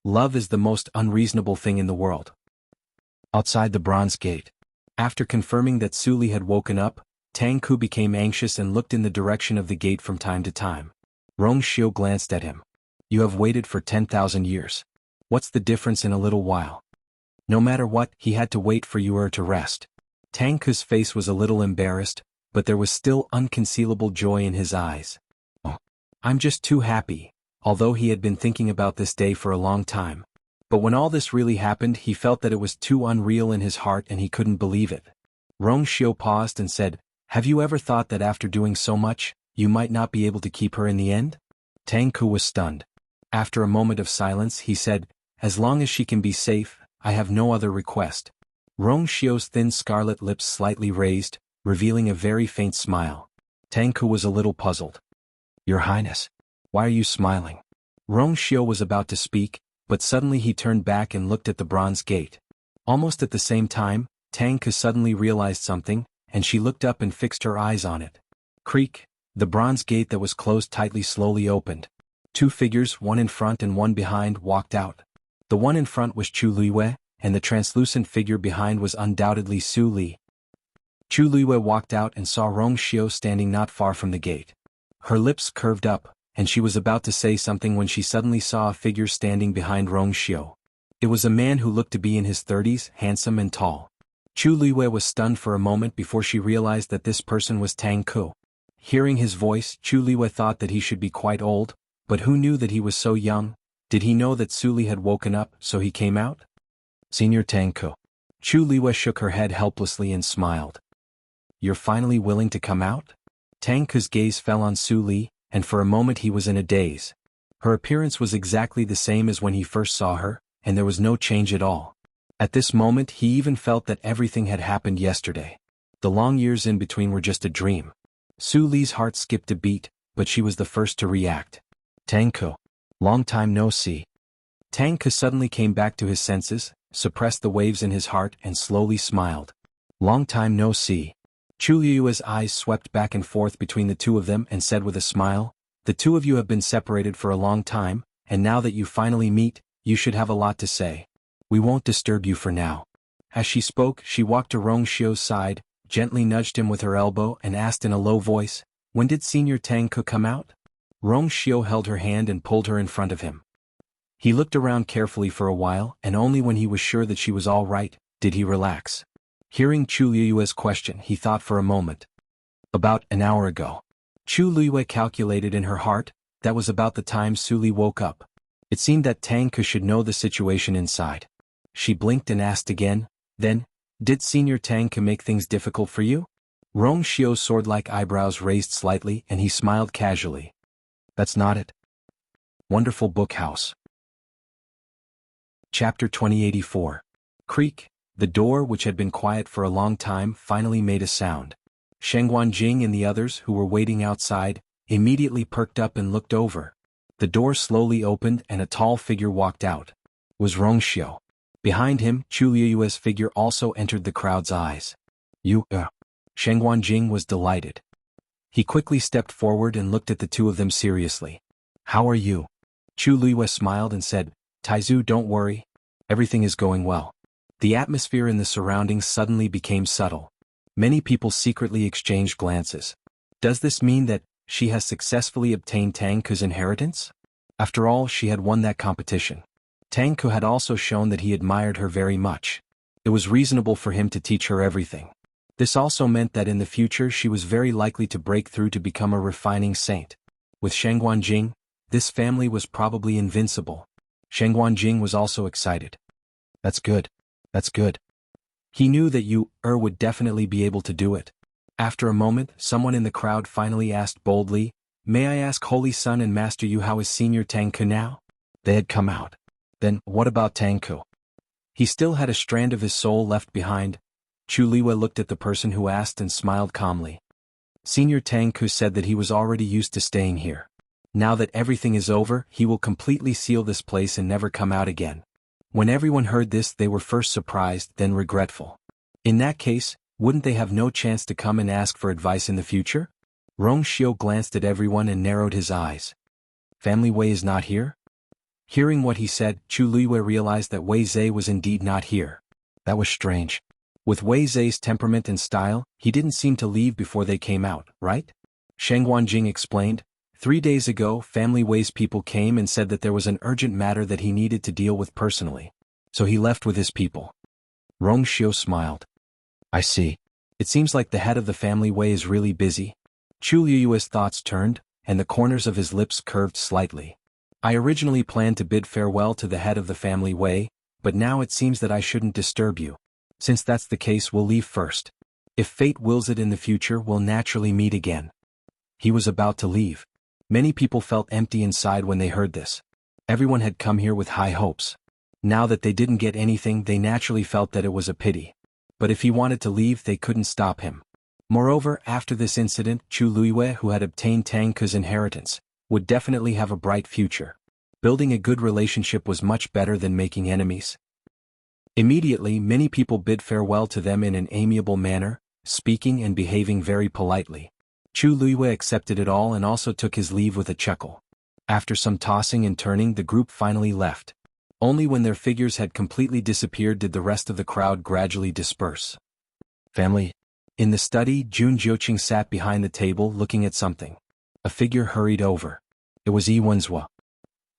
Love is the most unreasonable thing in the world. Outside the bronze gate. After confirming that Su Li had woken up, Tang Ku became anxious and looked in the direction of the gate from time to time. Rong Xiu glanced at him. "You have waited for 10,000 years. What's the difference in a little while?" No matter what, he had to wait for you to rest. Tang Ku's face was a little embarrassed, but there was still unconcealable joy in his eyes. "Oh, I'm just too happy," although he had been thinking about this day for a long time. But when all this really happened, he felt that it was too unreal in his heart and he couldn't believe it. Rong Xiu paused and said, "Have you ever thought that after doing so much, you might not be able to keep her in the end?" Tang Ku was stunned. After a moment of silence, he said, "As long as she can be safe, I have no other request." Rong Xiu's thin scarlet lips slightly raised, revealing a very faint smile. Tang Ku was a little puzzled. "Your Highness, why are you smiling?" Rong Xiu was about to speak, but suddenly he turned back and looked at the bronze gate. Almost at the same time, Tang Ku suddenly realized something, and she looked up and fixed her eyes on it. Creak, the bronze gate that was closed tightly slowly opened. Two figures, one in front and one behind, walked out. The one in front was Chu Liwei, and the translucent figure behind was undoubtedly Su Li. Chu Liwei walked out and saw Rong Xiu standing not far from the gate. Her lips curved up, and she was about to say something when she suddenly saw a figure standing behind Rong Xiu. It was a man who looked to be in his 30s, handsome and tall. Chu Liwei was stunned for a moment before she realized that this person was Tang Ku. Hearing his voice, Chu Liwei thought that he should be quite old, but who knew that he was so young? Did he know that Su Li had woken up, so he came out? "Senior Tang Ku." Chu Liwei shook her head helplessly and smiled. "You're finally willing to come out?" Tang Ku's gaze fell on Su Li, and for a moment he was in a daze. Her appearance was exactly the same as when he first saw her, and there was no change at all. At this moment he even felt that everything had happened yesterday. The long years in between were just a dream. Su Li's heart skipped a beat, but she was the first to react. "Tang Ku. Long time no see." Tang Ku suddenly came back to his senses, suppressed the waves in his heart and slowly smiled. "Long time no see." Chu Liu's eyes swept back and forth between the two of them and said with a smile, "The two of you have been separated for a long time, and now that you finally meet, you should have a lot to say. We won't disturb you for now." As she spoke, she walked to Rong Xiu's side, gently nudged him with her elbow and asked in a low voice, "When did Senior Tang Ku come out?" Rong Xiu held her hand and pulled her in front of him. He looked around carefully for a while, and only when he was sure that she was all right, did he relax. Hearing Chu Liu's question, he thought for a moment. "About an hour ago." Chu Liu calculated in her heart, that was about the time Su Li woke up. It seemed that Tang Ku should know the situation inside. She blinked and asked again, "Then, did Senior Tang Ku make things difficult for you?" Rong Xiu's sword-like eyebrows raised slightly and he smiled casually. "That's not it." Wonderful Book House. Chapter 2084. Creak. The door, which had been quiet for a long time, finally made a sound. Shengguan Jing and the others, who were waiting outside, immediately perked up and looked over. The door slowly opened and a tall figure walked out. It was Rong Xiu. Behind him, Chu Liu's figure also entered the crowd's eyes. "You, Shengguan Jing was delighted. He quickly stepped forward and looked at the two of them seriously. "How are you?" Chu Liu smiled and said, "Taizu, don't worry. Everything is going well." The atmosphere in the surroundings suddenly became subtle. Many people secretly exchanged glances. Does this mean that she has successfully obtained Tang Ku's inheritance? After all, she had won that competition. Tang Ku had also shown that he admired her very much. It was reasonable for him to teach her everything. This also meant that in the future she was very likely to break through to become a refining saint. With Shengguan Jing, this family was probably invincible. Shengguan Jing was also excited. That's good. That's good. He knew that you, would definitely be able to do it. After a moment, someone in the crowd finally asked boldly, "May I ask Holy Son and Master Yu how is Senior Tangku now?" They had come out. Then, what about Tangku? He still had a strand of his soul left behind. Chu Liwei looked at the person who asked and smiled calmly. Senior Tangku said that he was already used to staying here. Now that everything is over, he will completely seal this place and never come out again. When everyone heard this, they were first surprised, then regretful. In that case, wouldn't they have no chance to come and ask for advice in the future? Rong Xiu glanced at everyone and narrowed his eyes. Family Wei is not here? Hearing what he said, Chu Liwei realized that Wei Zhe was indeed not here. That was strange. With Wei Zhe's temperament and style, he didn't seem to leave before they came out, right? Sheng Wanjing explained, 3 days ago Family Wei's people came and said that there was an urgent matter that he needed to deal with personally. So he left with his people. Rong Xiu smiled. I see. It seems like the head of the Family Wei is really busy. Chu Liu's thoughts turned, and the corners of his lips curved slightly. I originally planned to bid farewell to the head of the Family Wei, but now it seems that I shouldn't disturb you. Since that's the case, we'll leave first. If fate wills it in the future, we'll naturally meet again. He was about to leave. Many people felt empty inside when they heard this. Everyone had come here with high hopes. Now that they didn't get anything, they naturally felt that it was a pity. But if he wanted to leave, they couldn't stop him. Moreover, after this incident, Chu Liwei, who had obtained Tangku's inheritance, would definitely have a bright future. Building a good relationship was much better than making enemies. Immediately, many people bid farewell to them in an amiable manner, speaking and behaving very politely. Chu Liwei accepted it all and also took his leave with a chuckle. After some tossing and turning, the group finally left. Only when their figures had completely disappeared did the rest of the crowd gradually disperse. Family. In the study, Jun Jiuqing sat behind the table looking at something. A figure hurried over. It was Yi Wenzhua.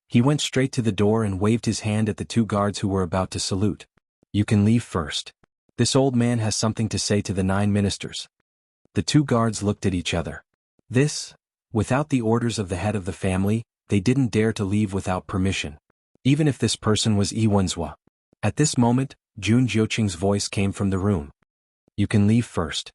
He went straight to the door and waved his hand at the 2 guards who were about to salute. You can leave first. This old man has something to say to the 9 ministers. The 2 guards looked at each other. Without the orders of the head of the family, they didn't dare to leave without permission. Even if this person was Yi Wenzhua. At this moment, Jun Jiuqing's voice came from the room. You can leave first.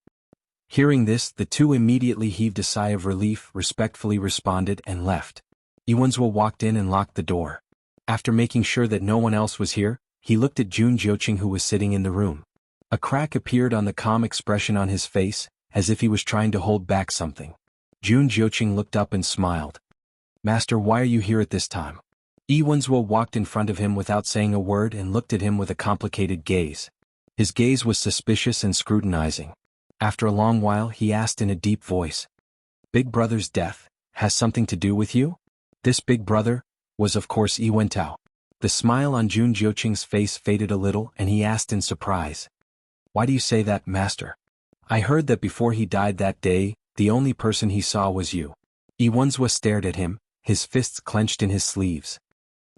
Hearing this, the 2 immediately heaved a sigh of relief, respectfully responded, and left. Yi Wenzhua walked in and locked the door. After making sure that no one else was here, he looked at Jun Jiuqing, who was sitting in the room. A crack appeared on the calm expression on his face, as if he was trying to hold back something. Jun Jiuqing looked up and smiled. Master, why are you here at this time? Yi Wenzhua walked in front of him without saying a word and looked at him with a complicated gaze. His gaze was suspicious and scrutinizing. After a long while, he asked in a deep voice. Big brother's death has something to do with you? This big brother was of course Yi Wentao. The smile on Jun Jiuqing's face faded a little and he asked in surprise. Why do you say that, master? I heard that before he died that day, the only person he saw was you. Yi Wenzhua stared at him, his fists clenched in his sleeves.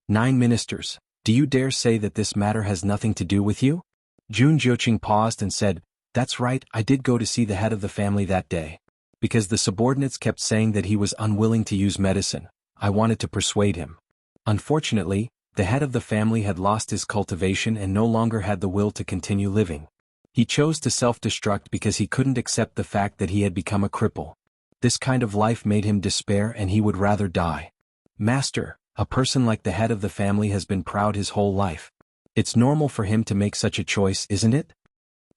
9 ministers, do you dare say that this matter has nothing to do with you? Jun Jiuqing paused and said, That's right, I did go to see the head of the family that day. Because the subordinates kept saying that he was unwilling to use medicine, I wanted to persuade him. Unfortunately, the head of the family had lost his cultivation and no longer had the will to continue living. He chose to self-destruct because he couldn't accept the fact that he had become a cripple. This kind of life made him despair and he would rather die. Master, a person like the head of the family has been proud his whole life. It's normal for him to make such a choice, isn't it?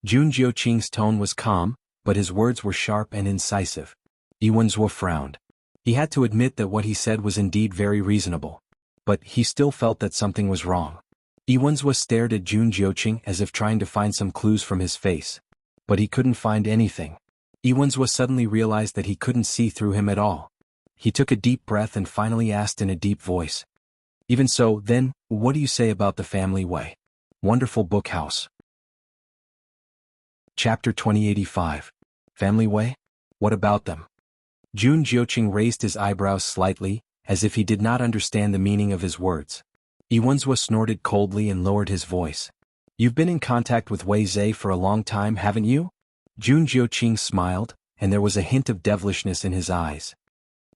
Jun Jiuqing's tone was calm, but his words were sharp and incisive. Yi Wenzhua frowned. He had to admit that what he said was indeed very reasonable. But he still felt that something was wrong. Yi Wenzhua stared at Jun Jiuqing as if trying to find some clues from his face. But he couldn't find anything. Yi Wenzhua suddenly realized that he couldn't see through him at all. He took a deep breath and finally asked in a deep voice. Even so, then, what do you say about the Family Wei? Wonderful book house. Chapter 2085. Family Wei? What about them? Jun Jiuqing raised his eyebrows slightly, as if he did not understand the meaning of his words. Yi Wenzhua snorted coldly and lowered his voice. You've been in contact with Wei Zhe for a long time, haven't you? Jun Jiuqing smiled, and there was a hint of devilishness in his eyes.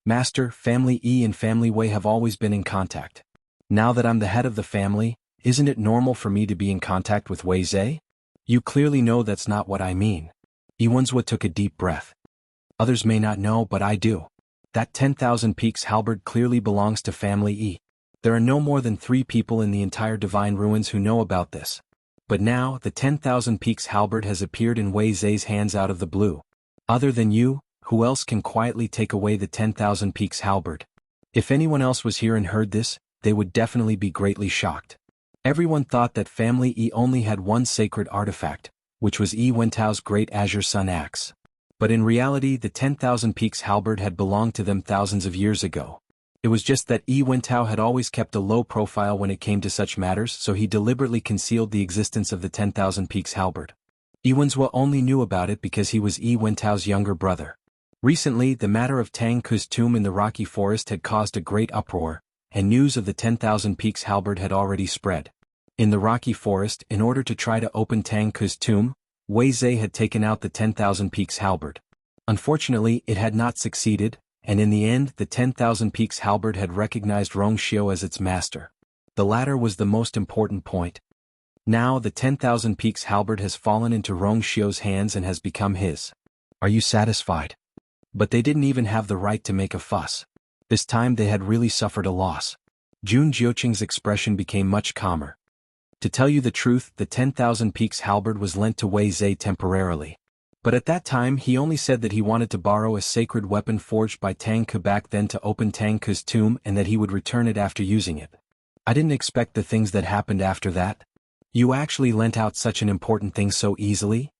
Master, Family Yi and Family Wei have always been in contact. Now that I'm the head of the family, isn't it normal for me to be in contact with Wei Zhe? You clearly know that's not what I mean. Iwenzwa took a deep breath. Others may not know, but I do. That 10,000 Peaks halberd clearly belongs to Family E. There are no more than 3 people in the entire Divine Ruins who know about this. But now, the 10,000 Peaks halberd has appeared in Wei Zhe's hands out of the blue. Other than you, who else can quietly take away the 10,000 Peaks halberd? If anyone else was here and heard this, they would definitely be greatly shocked. Everyone thought that Family E only had one sacred artifact, which was Yi Wentao's great Azure Sun Axe. But in reality, the 10,000 Peaks halberd had belonged to them thousands of years ago. It was just that Yi Wentao had always kept a low profile when it came to such matters, so he deliberately concealed the existence of the 10,000 Peaks halberd. Iwenzwa only knew about it because he was Yi Wentao's younger brother. Recently, the matter of Tang Ke's tomb in the rocky forest had caused a great uproar, and news of the 10,000 Peaks halberd had already spread. In the rocky forest, in order to try to open Tang Ke's tomb, Wei Zhe had taken out the 10,000 Peaks halberd. Unfortunately, it had not succeeded, and in the end the 10,000 Peaks halberd had recognized Rong Xiu as its master. The latter was the most important point. Now the 10,000 Peaks halberd has fallen into Rong Xiu's hands and has become his. Are you satisfied? But they didn't even have the right to make a fuss. This time they had really suffered a loss. Jun Jiuqing's expression became much calmer. To tell you the truth, the 10,000 Peaks halberd was lent to Wei Zhe temporarily. But at that time he only said that he wanted to borrow a sacred weapon forged by Tang Ke back then to open Tang Ke's tomb and that he would return it after using it. I didn't expect the things that happened after that. You actually lent out such an important thing so easily?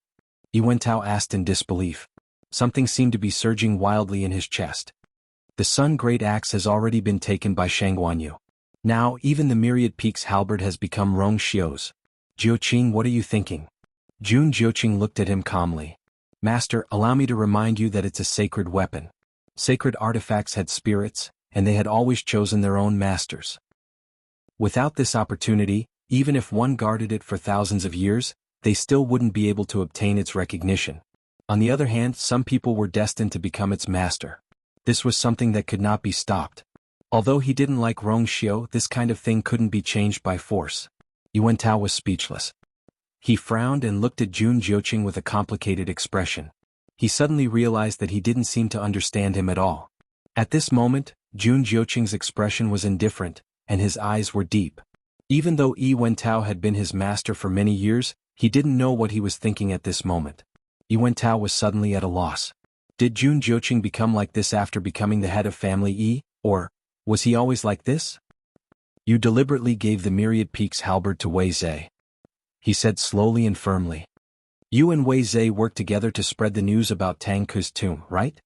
Yi Wentao asked in disbelief. Something seemed to be surging wildly in his chest. The Sun Great Axe has already been taken by Shangguanyu. Now even the Myriad Peaks halberd has become Rong Xiu's. Jiuqing, what are you thinking? Jun Jiuqing looked at him calmly. Master, allow me to remind you that it's a sacred weapon. Sacred artifacts had spirits, and they had always chosen their own masters. Without this opportunity, even if one guarded it for thousands of years, they still wouldn't be able to obtain its recognition. On the other hand, some people were destined to become its master. This was something that could not be stopped. Although he didn't like Rong Xiu, this kind of thing couldn't be changed by force. Yi Wentao was speechless. He frowned and looked at Jun Jiuqing with a complicated expression. He suddenly realized that he didn't seem to understand him at all. At this moment, Jun Jiuqing's expression was indifferent, and his eyes were deep. Even though Yi Wentao had been his master for many years, he didn't know what he was thinking at this moment. Yi Wentao was suddenly at a loss. Did Jun Jiuqing become like this after becoming the head of Family Yi, or was he always like this? You deliberately gave the Myriad Peaks halberd to Wei Zhe, he said slowly and firmly. You and Wei Zhe worked together to spread the news about Tang Ke's tomb, right?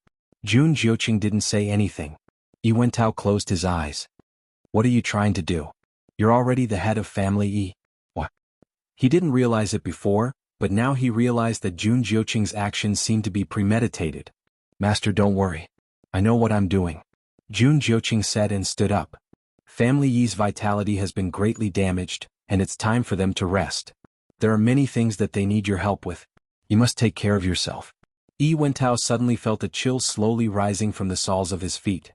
Jun Jiuqing didn't say anything. Yi Wentao closed his eyes. What are you trying to do? You're already the head of Family Yi. What? He didn't realize it before, but now he realized that Jun Jiuqing's actions seemed to be premeditated. Master, don't worry. I know what I'm doing. Jun Jiuqing said and stood up. Family Yi's vitality has been greatly damaged, and it's time for them to rest. There are many things that they need your help with. You must take care of yourself. Yi Wentao suddenly felt a chill slowly rising from the soles of his feet.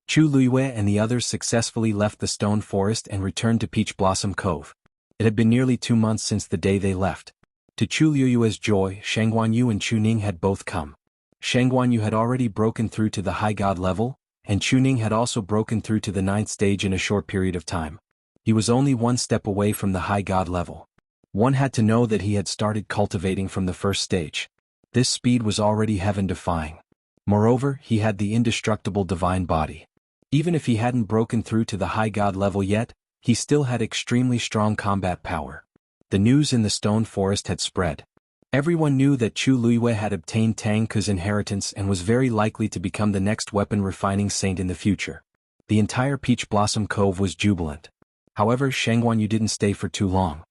Chu Luiyue and the others successfully left the stone forest and returned to Peach Blossom Cove. It had been nearly 2 months since the day they left. To Chu Luiyue's joy, Shangguanyu and Chu Ning had both come. Shangguanyu had already broken through to the high god level, and Chu Ning had also broken through to the 9th stage in a short period of time. He was only 1 step away from the high god level. One had to know that he had started cultivating from the 1st stage. This speed was already heaven-defying. Moreover, he had the indestructible divine body. Even if he hadn't broken through to the high god level yet, he still had extremely strong combat power. The news in the stone forest had spread. Everyone knew that Chu Luiyue had obtained Tang Ke's inheritance and was very likely to become the next weapon refining saint in the future. The entire Peach Blossom Cove was jubilant. However, Shangguanyu didn't stay for too long.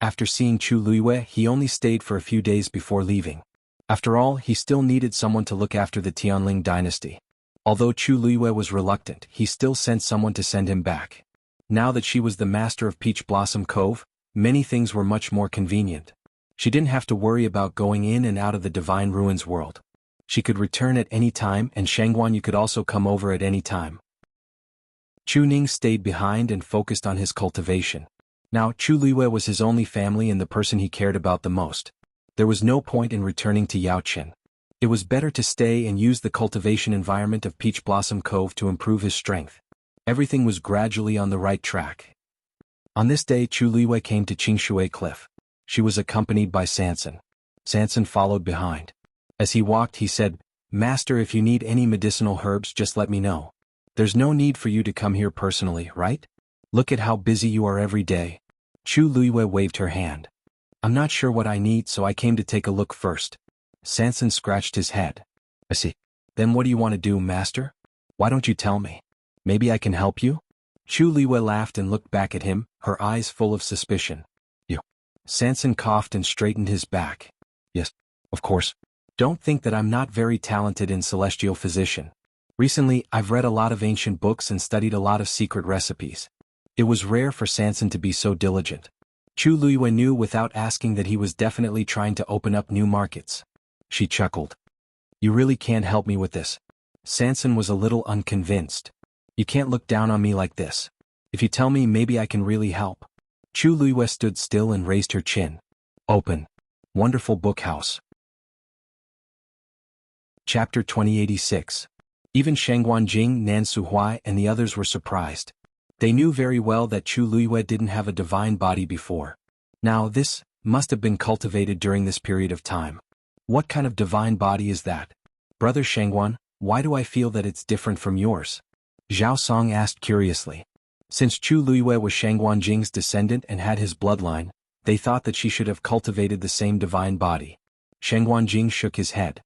After seeing Chu Luiyue, he only stayed for a few days before leaving. After all, he still needed someone to look after the Tianling dynasty. Although Chu Luiyue was reluctant, he still sent someone to send him back. Now that she was the master of Peach Blossom Cove, many things were much more convenient. She didn't have to worry about going in and out of the Divine Ruins world. She could return at any time, and Shangguanyu could also come over at any time. Chu Ning stayed behind and focused on his cultivation. Now Chu Luiyue was his only family and the person he cared about the most. There was no point in returning to Yaochen. It was better to stay and use the cultivation environment of Peach Blossom Cove to improve his strength. Everything was gradually on the right track. On this day Chu Liwei came to Qingshui Cliff. She was accompanied by Sanson. Sanson followed behind. As he walked he said, "Master, if you need any medicinal herbs just let me know. There's no need for you to come here personally, right? Look at how busy you are every day." Chu Liwei waved her hand. "I'm not sure what I need, so I came to take a look first." Sanson scratched his head. "I see. Then what do you want to do, master? Why don't you tell me? Maybe I can help you?" Chu Liwei laughed and looked back at him, her eyes full of suspicion. "You?" Sanson coughed and straightened his back. "Yes, of course. Don't think that I'm not very talented in celestial physician. Recently, I've read a lot of ancient books and studied a lot of secret recipes." It was rare for Sanson to be so diligent. Chu Liwei knew without asking that he was definitely trying to open up new markets. She chuckled. "You really can't help me with this." Sanson was a little unconvinced. "You can't look down on me like this. If you tell me, maybe I can really help." Chu Liwei stood still and raised her chin. "Open. Wonderful book house." Chapter 2086. Even Shangguan Jing, Nan Suhuai, and the others were surprised. They knew very well that Chu Liwei didn't have a divine body before. Now this must have been cultivated during this period of time. What kind of divine body is that? Brother Shangguan, why do I feel that it's different from yours? Zhao Song asked curiously. Since Chu Liwei was Shangguan Jing's descendant and had his bloodline, they thought that she should have cultivated the same divine body. Shangguan Jing shook his head.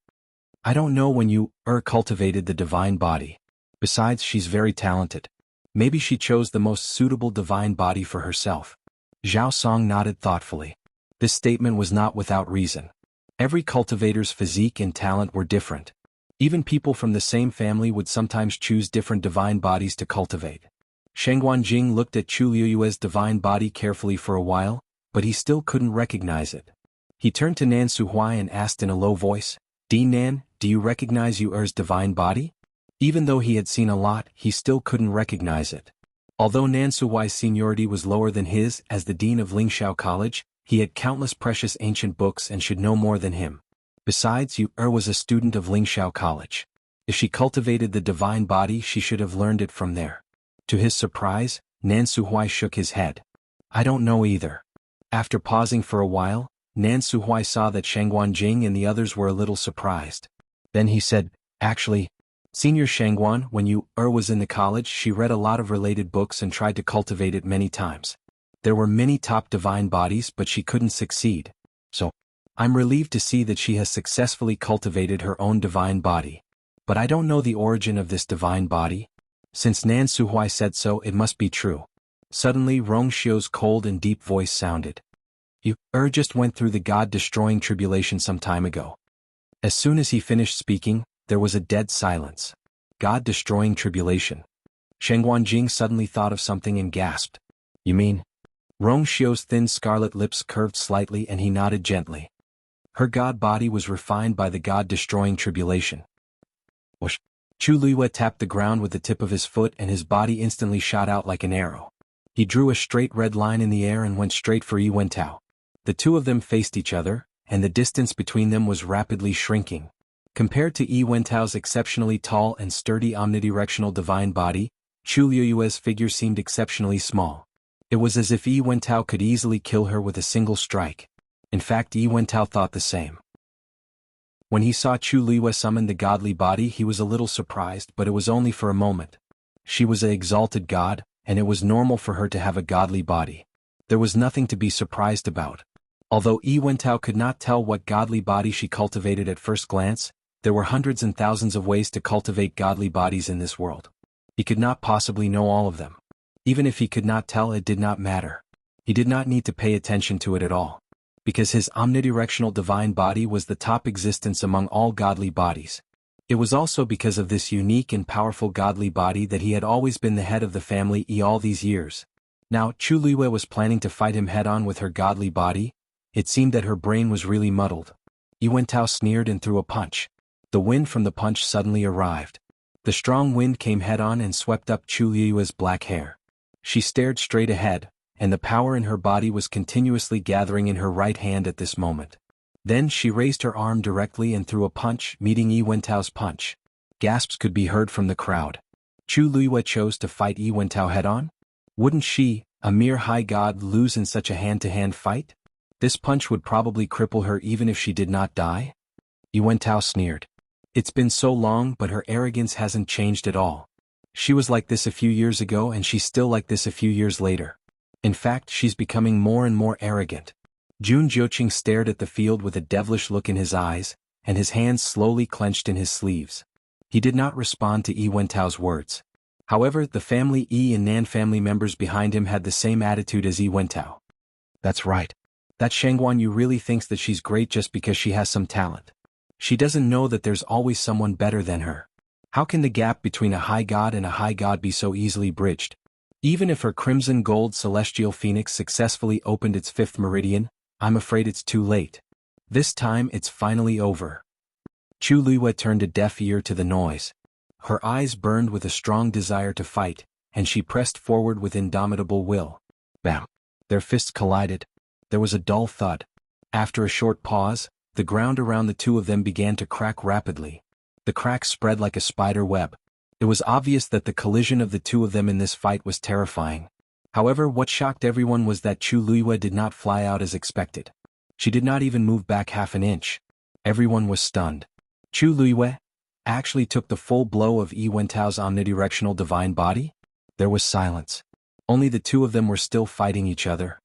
"I don't know when you cultivated the divine body. Besides, she's very talented. Maybe she chose the most suitable divine body for herself." Zhao Song nodded thoughtfully. This statement was not without reason. Every cultivator's physique and talent were different. Even people from the same family would sometimes choose different divine bodies to cultivate. Shangguan Jing looked at Chu Liu's divine body carefully for a while, but he still couldn't recognize it. He turned to Nan Suhuai and asked in a low voice, Nan, do you recognize Yuer's divine body?" Even though he had seen a lot, he still couldn't recognize it. Although Nan Suhuai's seniority was lower than his as the dean of Lingxiao College, he had countless precious ancient books and should know more than him. Besides, Yuer was a student of Lingxiao College. If she cultivated the divine body, she should have learned it from there. To his surprise, Nan Suhuai shook his head. "I don't know either." After pausing for a while, Nan Suhuai saw that Shangguan Jing and the others were a little surprised. Then he said, "Actually, Senior Shangguan, when Yuer was in the college, she read a lot of related books and tried to cultivate it many times. There were many top divine bodies, but she couldn't succeed. So, I'm relieved to see that she has successfully cultivated her own divine body. But I don't know the origin of this divine body. Since Nan Suhuai said so, it must be true." Suddenly Rong Xiu's cold and deep voice sounded. "Yuer just went through the God-destroying tribulation some time ago." As soon as he finished speaking, there was a dead silence. God-destroying tribulation. Shangguan Jing suddenly thought of something and gasped. "You mean?" Rong Xiu's thin scarlet lips curved slightly and he nodded gently. "Her god body was refined by the God-destroying tribulation." Whoosh! Chu Liwei tapped the ground with the tip of his foot and his body instantly shot out like an arrow. He drew a straight red line in the air and went straight for Yi Wentao. The two of them faced each other, and the distance between them was rapidly shrinking. Compared to Yi Wentao's exceptionally tall and sturdy omnidirectional divine body, Chu Liu's figure seemed exceptionally small. It was as if Yi Wentao could easily kill her with a single strike. In fact, Yi Wentao thought the same. When he saw Chu Liu summon the godly body, he was a little surprised, but it was only for a moment. She was an exalted god, and it was normal for her to have a godly body. There was nothing to be surprised about. Although Yi Wentao could not tell what godly body she cultivated at first glance, there were hundreds and thousands of ways to cultivate godly bodies in this world. He could not possibly know all of them. Even if he could not tell, it did not matter. He did not need to pay attention to it at all. Because his omnidirectional divine body was the top existence among all godly bodies. It was also because of this unique and powerful godly body that he had always been the head of the family all these years. Now, Chu Liwei was planning to fight him head-on with her godly body. It seemed that her brain was really muddled. Yi Wentao sneered and threw a punch. The wind from the punch suddenly arrived. The strong wind came head-on and swept up Chu Liu's black hair. She stared straight ahead, and the power in her body was continuously gathering in her right hand at this moment. Then she raised her arm directly and threw a punch, meeting Yi Wentao's punch. Gasps could be heard from the crowd. Chu Luiyue chose to fight Yi Wentao head-on? Wouldn't she, a mere high god, lose in such a hand-to-hand fight? This punch would probably cripple her even if she did not die? Yi Wentao sneered. It's been so long, but her arrogance hasn't changed at all. She was like this a few years ago and she's still like this a few years later. In fact, she's becoming more and more arrogant. Jun Jiuqing stared at the field with a devilish look in his eyes, and his hands slowly clenched in his sleeves. He did not respond to Yi Wentao's words. However, the family Yi and Nan family members behind him had the same attitude as Yi Wentao. That's right. That Shangguan Yu really thinks that she's great just because she has some talent. She doesn't know that there's always someone better than her. How can the gap between a high god and a high god be so easily bridged? Even if her crimson gold celestial phoenix successfully opened its 5th meridian, I'm afraid it's too late. This time it's finally over. Chu Luiyue turned a deaf ear to the noise. Her eyes burned with a strong desire to fight, and she pressed forward with indomitable will. Bam! Their fists collided. There was a dull thud. After a short pause, the ground around the two of them began to crack rapidly. The cracks spread like a spider web. It was obvious that the collision of the two of them in this fight was terrifying. However, what shocked everyone was that Chu Luiyue did not fly out as expected. She did not even move back half an inch. Everyone was stunned. Chu Luiyue actually took the full blow of Yi Wentao's omnidirectional divine body? There was silence. Only the two of them were still fighting each other.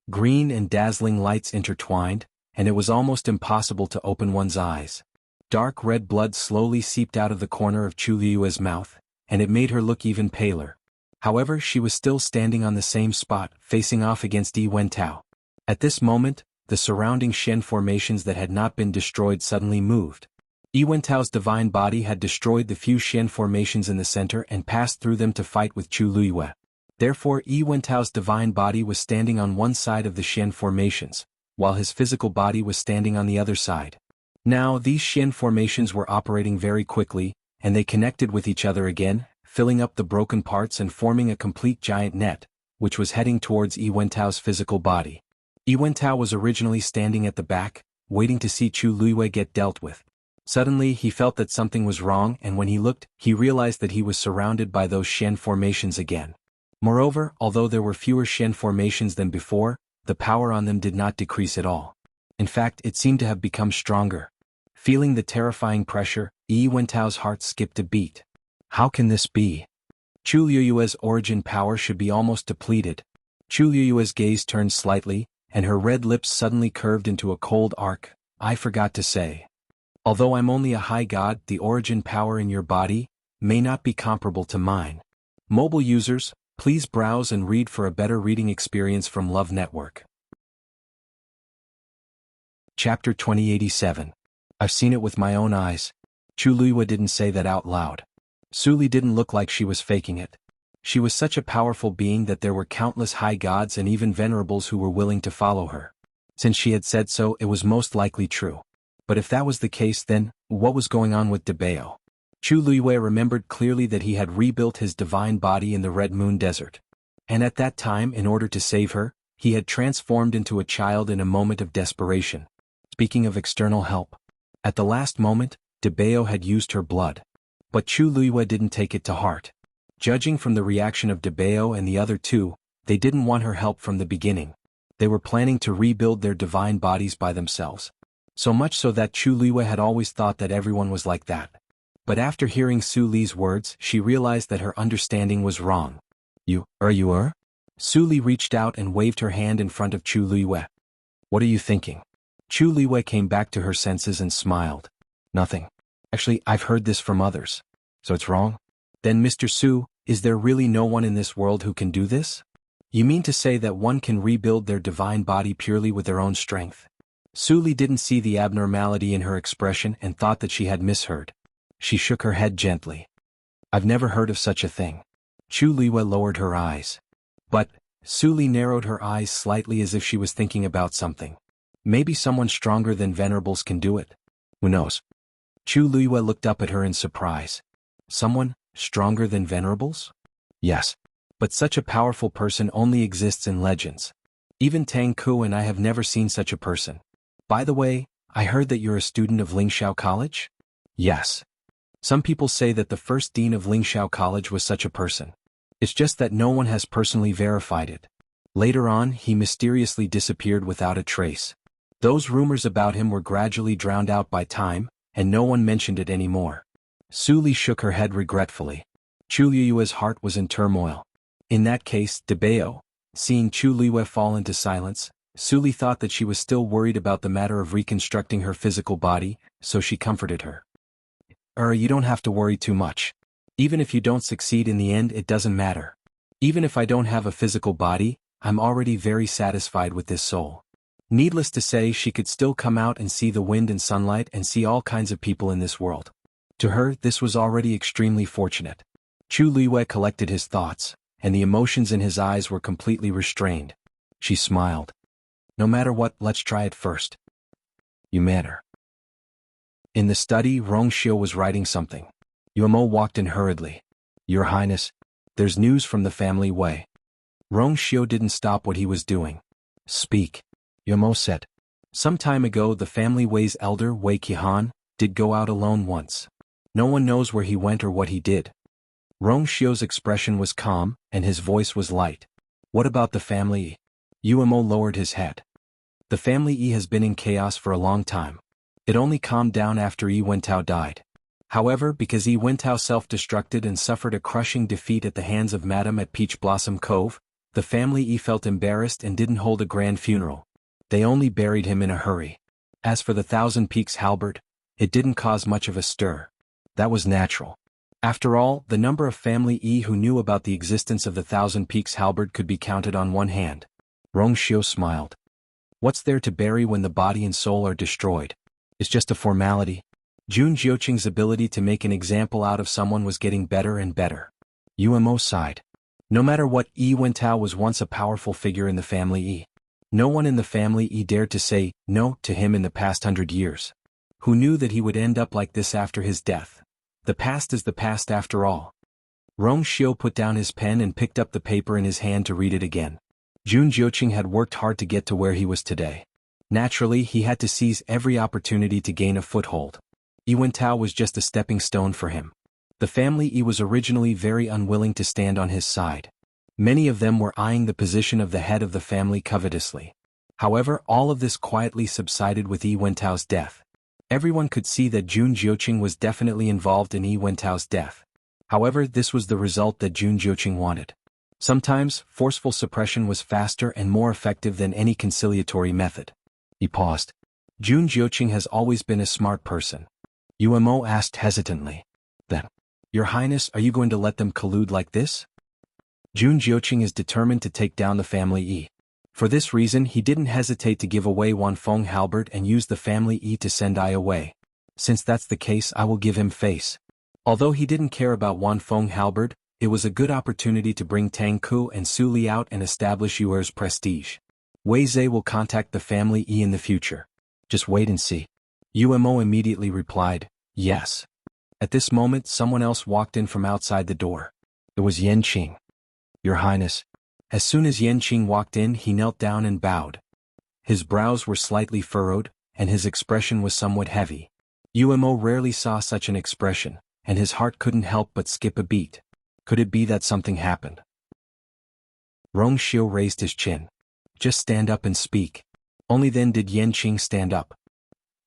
Green and dazzling lights intertwined, and it was almost impossible to open one's eyes. Dark red blood slowly seeped out of the corner of Chu Luiyue's mouth, and it made her look even paler. However, she was still standing on the same spot, facing off against Yi Wentao. At this moment, the surrounding Shen formations that had not been destroyed suddenly moved. Yi Wentao's divine body had destroyed the few Shen formations in the center and passed through them to fight with Chu Luiyue. Therefore, Yi Wentao's divine body was standing on one side of the Shen formations, while his physical body was standing on the other side. Now, these Shen formations were operating very quickly, and they connected with each other again, filling up the broken parts and forming a complete giant net, which was heading towards Yi Wentao's physical body. Yi Wentao was originally standing at the back, waiting to see Chu Luiyue get dealt with. Suddenly, he felt that something was wrong, and when he looked, he realized that he was surrounded by those Shen formations again. Moreover, although there were fewer Shen formations than before, the power on them did not decrease at all. In fact, it seemed to have become stronger. Feeling the terrifying pressure, Yi Wentao's heart skipped a beat. How can this be? Chu Luiyue's origin power should be almost depleted. Chu Luiyue's gaze turned slightly, and her red lips suddenly curved into a cold arc. I forgot to say. Although I'm only a high god, the origin power in your body may not be comparable to mine. Mobile users, please browse and read for a better reading experience from Love Network. Chapter 2087. I've seen it with my own eyes. Chu Luiyue didn't say that out loud. Su Li didn't look like she was faking it. She was such a powerful being that there were countless high gods and even venerables who were willing to follow her. Since she had said so, it was most likely true. But if that was the case, then, what was going on with Debao? Chu Luiyue remembered clearly that he had rebuilt his divine body in the Red Moon Desert. And at that time, in order to save her, he had transformed into a child in a moment of desperation. Speaking of external help. At the last moment, Debao had used her blood. But Chu Luiyue didn't take it to heart. Judging from the reaction of Debao and the other two, they didn't want her help from the beginning. They were planning to rebuild their divine bodies by themselves. So much so that Chu Luiyue had always thought that everyone was like that. But after hearing Su Li's words, she realized that her understanding was wrong. You are? Su Li reached out and waved her hand in front of Chu Luiyue. What are you thinking? Chu Luiyue came back to her senses and smiled. Nothing. Actually, I've heard this from others. So it's wrong? Then Mr. Su, is there really no one in this world who can do this? You mean to say that one can rebuild their divine body purely with their own strength? Su Li didn't see the abnormality in her expression and thought that she had misheard. She shook her head gently. I've never heard of such a thing. Chu Luiyue lowered her eyes. But, Su Li narrowed her eyes slightly as if she was thinking about something. Maybe someone stronger than venerables can do it. Who knows? Chu Luiyue looked up at her in surprise. Someone stronger than venerables? Yes. But such a powerful person only exists in legends. Even Tang Ku and I have never seen such a person. By the way, I heard that you're a student of Lingxiao College? Yes. Some people say that the first dean of Lingxiao College was such a person. It's just that no one has personally verified it. Later on, he mysteriously disappeared without a trace. Those rumors about him were gradually drowned out by time, and no one mentioned it anymore. Su Li shook her head regretfully. Chu Liyue's heart was in turmoil. In that case, Debao, seeing Chu Liyue fall into silence, Su Li thought that she was still worried about the matter of reconstructing her physical body, so she comforted her. You don't have to worry too much. Even if you don't succeed in the end, it doesn't matter. Even if I don't have a physical body, I'm already very satisfied with this soul. Needless to say, she could still come out and see the wind and sunlight and see all kinds of people in this world. To her, this was already extremely fortunate. Chu Liyue collected his thoughts, and the emotions in his eyes were completely restrained. She smiled. No matter what, let's try it first. You matter. In the study, Rongxiu was writing something. Yuemo walked in hurriedly. Your Highness, there's news from the family Wei. Rongxiu didn't stop what he was doing. Speak. Yuemo said. Some time ago the family Wei's elder, Wei Qihan, did go out alone once. No one knows where he went or what he did. Rongxiu's expression was calm, and his voice was light. What about the family? Yuemo lowered his head. The family Yi has been in chaos for a long time. It only calmed down after Yi Wentao died. However, because Yi Wentao self-destructed and suffered a crushing defeat at the hands of Madame at Peach Blossom Cove, the family Yi felt embarrassed and didn't hold a grand funeral. They only buried him in a hurry. As for the Thousand Peaks halberd, it didn't cause much of a stir. That was natural. After all, the number of family Yi who knew about the existence of the Thousand Peaks halberd could be counted on one hand. Rongxiu smiled. What's there to bury when the body and soul are destroyed? It's just a formality. Jun Jiuqing's ability to make an example out of someone was getting better and better. Yuemo sighed. No matter what, Yi Wentao was once a powerful figure in the family Yi. No one in the family Yi dared to say no to him in the past 100 years. Who knew that he would end up like this after his death? The past is the past after all. Rongxiu put down his pen and picked up the paper in his hand to read it again. Jun Jiuqing had worked hard to get to where he was today. Naturally, he had to seize every opportunity to gain a foothold. Yi Wentao was just a stepping stone for him. The family Yi was originally very unwilling to stand on his side. Many of them were eyeing the position of the head of the family covetously. However, all of this quietly subsided with Yi Wentao's death. Everyone could see that Jun Jiuqing was definitely involved in Yi Wentao's death. However, this was the result that Jun Jiuqing wanted. Sometimes, forceful suppression was faster and more effective than any conciliatory method. He paused. Jun Jiuqing has always been a smart person. Yuemo asked hesitantly. Then, Your Highness, are you going to let them collude like this? Jun Jiuqing is determined to take down the family Yi. For this reason, he didn't hesitate to give away Wanfeng halberd and use the family Yi to send I away. Since that's the case, I will give him face. Although he didn't care about Wanfeng halberd, it was a good opportunity to bring Tang Ku and Su Li out and establish Yuer's prestige. Wei Zhe will contact the family Yi in the future. Just wait and see. Yuemo immediately replied, yes. At this moment, someone else walked in from outside the door. It was Yanqing. Your Highness. As soon as Yanqing walked in, he knelt down and bowed. His brows were slightly furrowed, and his expression was somewhat heavy. Yuemo rarely saw such an expression, and his heart couldn't help but skip a beat. Could it be that something happened? Rongxiu raised his chin. Just stand up and speak. Only then did Yanqing stand up.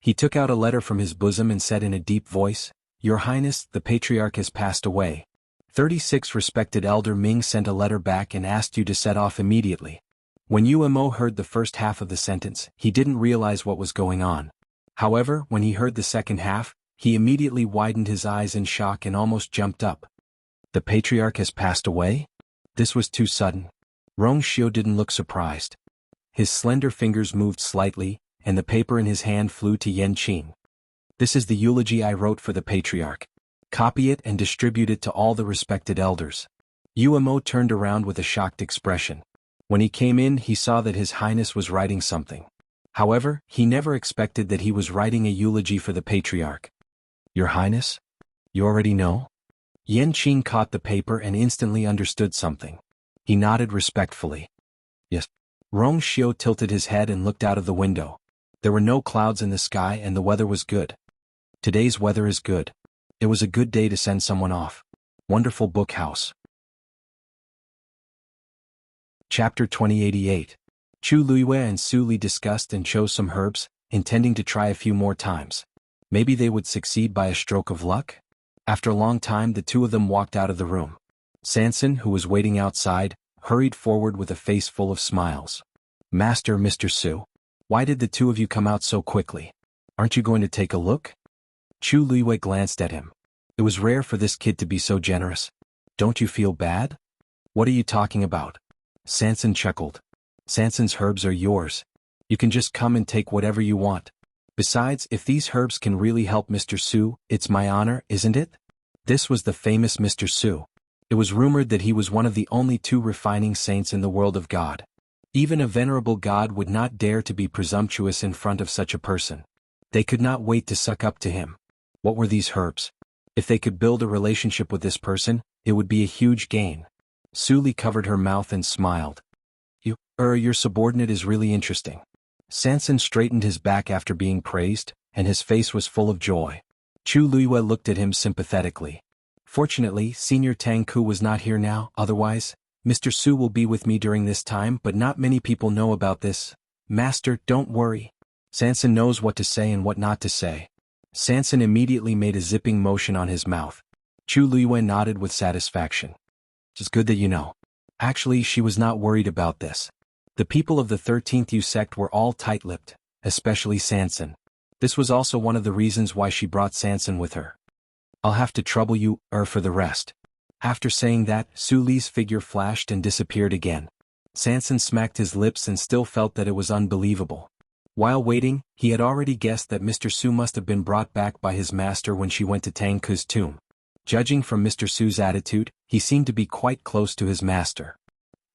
He took out a letter from his bosom and said in a deep voice, Your Highness, the Patriarch has passed away. 36 respected Elder Ming sent a letter back and asked you to set off immediately. When Yuemo heard the first half of the sentence, he didn't realize what was going on. However, when he heard the second half, he immediately widened his eyes in shock and almost jumped up. The Patriarch has passed away? This was too sudden. Rongxiu didn't look surprised. His slender fingers moved slightly, and the paper in his hand flew to Yanqing. This is the eulogy I wrote for the Patriarch. Copy it and distribute it to all the respected elders. Yuemo turned around with a shocked expression. When he came in, he saw that His Highness was writing something. However, he never expected that he was writing a eulogy for the Patriarch. Your Highness? You already know? Yanqing caught the paper and instantly understood something. He nodded respectfully. Yes. Rongxiu tilted his head and looked out of the window. There were no clouds in the sky and the weather was good. Today's weather is good. It was a good day to send someone off. Wonderful book house. Chapter 2088. Chu Luiyue and Su Li discussed and chose some herbs, intending to try a few more times. Maybe they would succeed by a stroke of luck? After a long time the two of them walked out of the room. Sanson, who was waiting outside, hurried forward with a face full of smiles. Master, Mr. Su. Why did the two of you come out so quickly? Aren't you going to take a look? Chu Luiyue glanced at him. It was rare for this kid to be so generous. Don't you feel bad? What are you talking about? Sanson chuckled. Sanson's herbs are yours. You can just come and take whatever you want. Besides, if these herbs can really help Mr. Su, it's my honor, isn't it? This was the famous Mr. Su. It was rumored that he was one of the only two refining saints in the world of God. Even a venerable god would not dare to be presumptuous in front of such a person. They could not wait to suck up to him. What were these herbs? If they could build a relationship with this person, it would be a huge gain. Su Li covered her mouth and smiled. Your subordinate is really interesting. Sanson straightened his back after being praised, and his face was full of joy. Chu Luiyue looked at him sympathetically. Fortunately, Senior Tang Ku was not here now, otherwise, Mr. Su will be with me during this time, but not many people know about this. Master, don't worry. Sanson knows what to say and what not to say. Sanson immediately made a zipping motion on his mouth. Chu Luiyue nodded with satisfaction. It's good that you know. Actually, she was not worried about this. The people of the 13th U sect were all tight-lipped, especially Sanson. This was also one of the reasons why she brought Sanson with her. I'll have to trouble you, for the rest. After saying that, Su Li's figure flashed and disappeared again. Sanson smacked his lips and still felt that it was unbelievable. While waiting, he had already guessed that Mr. Su must have been brought back by his master when she went to Tang Ku's tomb. Judging from Mr. Su's attitude, he seemed to be quite close to his master.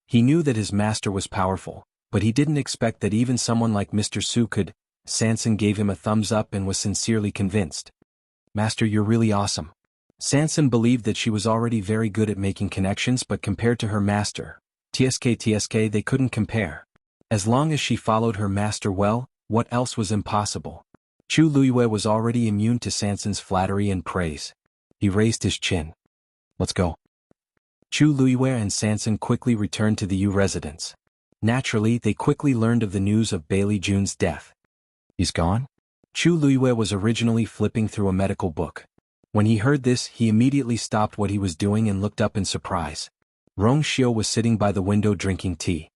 He knew that his master was powerful, but he didn't expect that even someone like Mr. Su could. Sanson gave him a thumbs up and was sincerely convinced. Master, you're really awesome. Sanson believed that she was already very good at making connections, but compared to her master, TSK they couldn't compare. As long as she followed her master well, what else was impossible? Chu Luiyue was already immune to Sanson's flattery and praise. He raised his chin. Let's go. Chu Luiyue and Sanson quickly returned to the U residence. Naturally, they quickly learned of the news of Bailey Jun's death. He's gone? Chu Luiyue was originally flipping through a medical book. When he heard this, he immediately stopped what he was doing and looked up in surprise. Rong Xiu was sitting by the window drinking tea.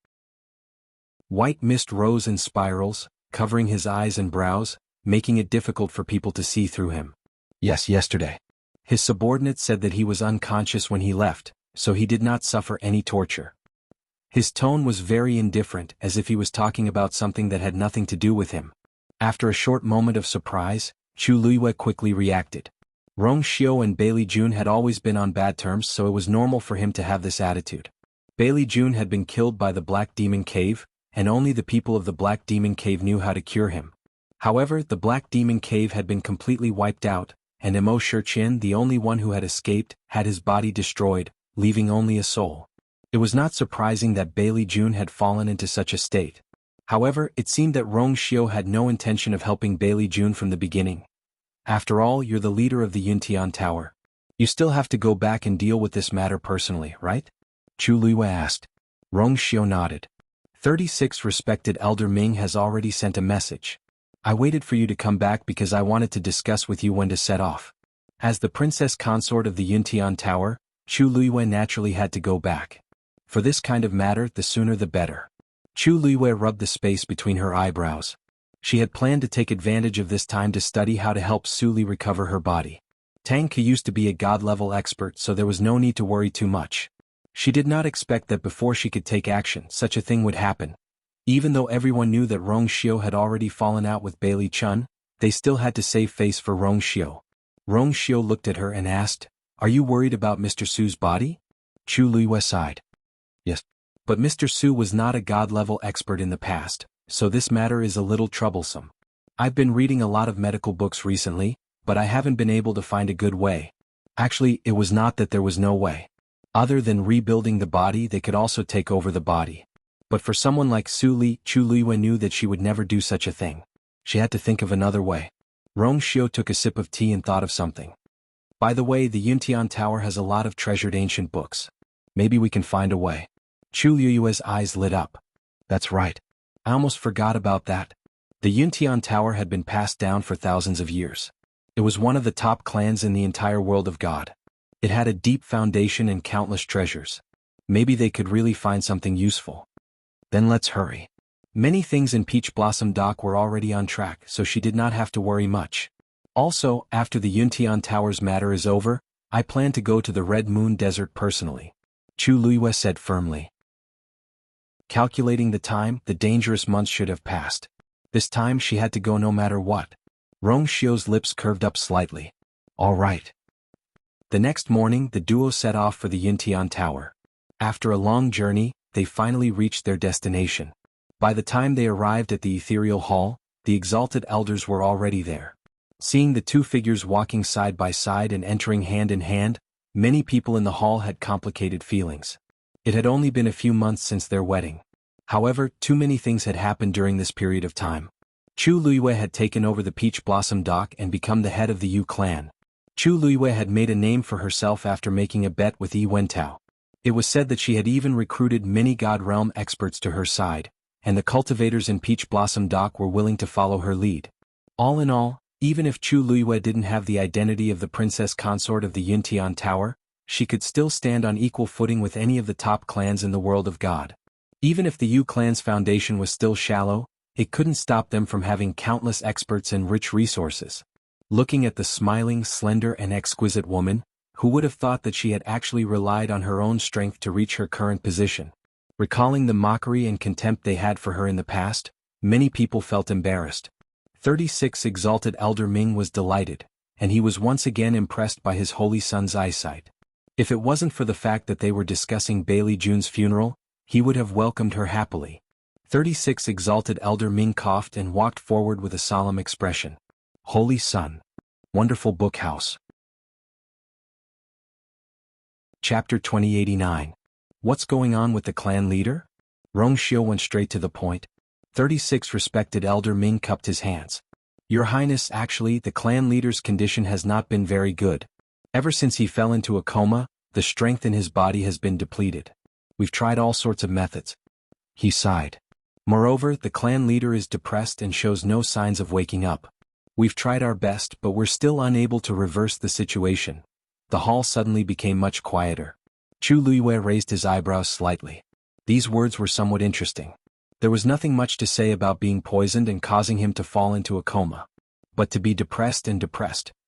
White mist rose in spirals, covering his eyes and brows, making it difficult for people to see through him. Yes, yesterday. His subordinate said that he was unconscious when he left, so he did not suffer any torture. His tone was very indifferent, as if he was talking about something that had nothing to do with him. After a short moment of surprise, Chu Luiyue quickly reacted. Rong Xiu and Bailey Jun had always been on bad terms, so it was normal for him to have this attitude. Bailey Jun had been killed by the Black Demon Cave, and only the people of the Black Demon Cave knew how to cure him. However, the Black Demon Cave had been completely wiped out, and Mo Shiqin, the only one who had escaped, had his body destroyed, leaving only a soul. It was not surprising that Bailey Jun had fallen into such a state. However, it seemed that Rong Xiu had no intention of helping Bailey Jun from the beginning. After all, you're the leader of the Yuntian Tower. You still have to go back and deal with this matter personally, right? Chu Luiyue asked. Rong Xiu nodded. 36 Respected Elder Ming has already sent a message. I waited for you to come back because I wanted to discuss with you when to set off. As the princess consort of the Yuntian Tower, Chu Luiyue naturally had to go back. For this kind of matter, the sooner the better. Chu Luiyue rubbed the space between her eyebrows. She had planned to take advantage of this time to study how to help Su Li recover her body. Tang Ke used to be a god-level expert, so there was no need to worry too much. She did not expect that before she could take action, such a thing would happen. Even though everyone knew that Rong Xiu had already fallen out with Bailey Chun, they still had to save face for Rong Xiu. Rong Xiu looked at her and asked, "Are you worried about Mr. Su's body?" Chu Luiyue sighed. Yes. But Mr. Su was not a god-level expert in the past, so this matter is a little troublesome. I've been reading a lot of medical books recently, but I haven't been able to find a good way. Actually, it was not that there was no way. Other than rebuilding the body, they could also take over the body. But for someone like Su Li, Chu Luiyue knew that she would never do such a thing. She had to think of another way. Rong Xiao took a sip of tea and thought of something. By the way, the Yuntian Tower has a lot of treasured ancient books. Maybe we can find a way. Chu Liyue's eyes lit up. That's right. I almost forgot about that. The Yuntian Tower had been passed down for thousands of years. It was one of the top clans in the entire world of God. It had a deep foundation and countless treasures. Maybe they could really find something useful. Then let's hurry. Many things in Peach Blossom Dock were already on track, so she did not have to worry much. Also, after the Yuntian Tower's matter is over, I plan to go to the Red Moon Desert personally. Chu Liyue said firmly. Calculating the time, the dangerous months should have passed. This time she had to go no matter what. Rong Xiao's lips curved up slightly. All right. The next morning, the duo set off for the Yuntian Tower. After a long journey, they finally reached their destination. By the time they arrived at the ethereal hall, the exalted elders were already there. Seeing the two figures walking side by side and entering hand in hand, many people in the hall had complicated feelings. It had only been a few months since their wedding. However, too many things had happened during this period of time. Chu Liyue had taken over the Peach Blossom Dock and become the head of the Yu clan. Chu Liyue had made a name for herself after making a bet with Yi Wentao. It was said that she had even recruited many God Realm experts to her side, and the cultivators in Peach Blossom Dock were willing to follow her lead. All in all, even if Chu Liyue didn't have the identity of the princess consort of the Yuntian Tower, she could still stand on equal footing with any of the top clans in the world of God. Even if the Yu clan's foundation was still shallow, it couldn't stop them from having countless experts and rich resources. Looking at the smiling, slender and exquisite woman, who would have thought that she had actually relied on her own strength to reach her current position? Recalling the mockery and contempt they had for her in the past, many people felt embarrassed. 36 Exalted Elder Ming was delighted, and he was once again impressed by his holy son's eyesight. If it wasn't for the fact that they were discussing Bailey June's funeral, he would have welcomed her happily. 36 Exalted Elder Ming coughed and walked forward with a solemn expression. Holy Son. Wonderful book house. Chapter 2089. What's going on with the clan leader? Rong Xiao went straight to the point. 36 Respected Elder Ming cupped his hands. Your Highness, actually, the clan leader's condition has not been very good. Ever since he fell into a coma, the strength in his body has been depleted. We've tried all sorts of methods. He sighed. Moreover, the clan leader is depressed and shows no signs of waking up. We've tried our best, but we're still unable to reverse the situation. The hall suddenly became much quieter. Chu Liyue raised his eyebrows slightly. These words were somewhat interesting. There was nothing much to say about being poisoned and causing him to fall into a coma. But to be depressed,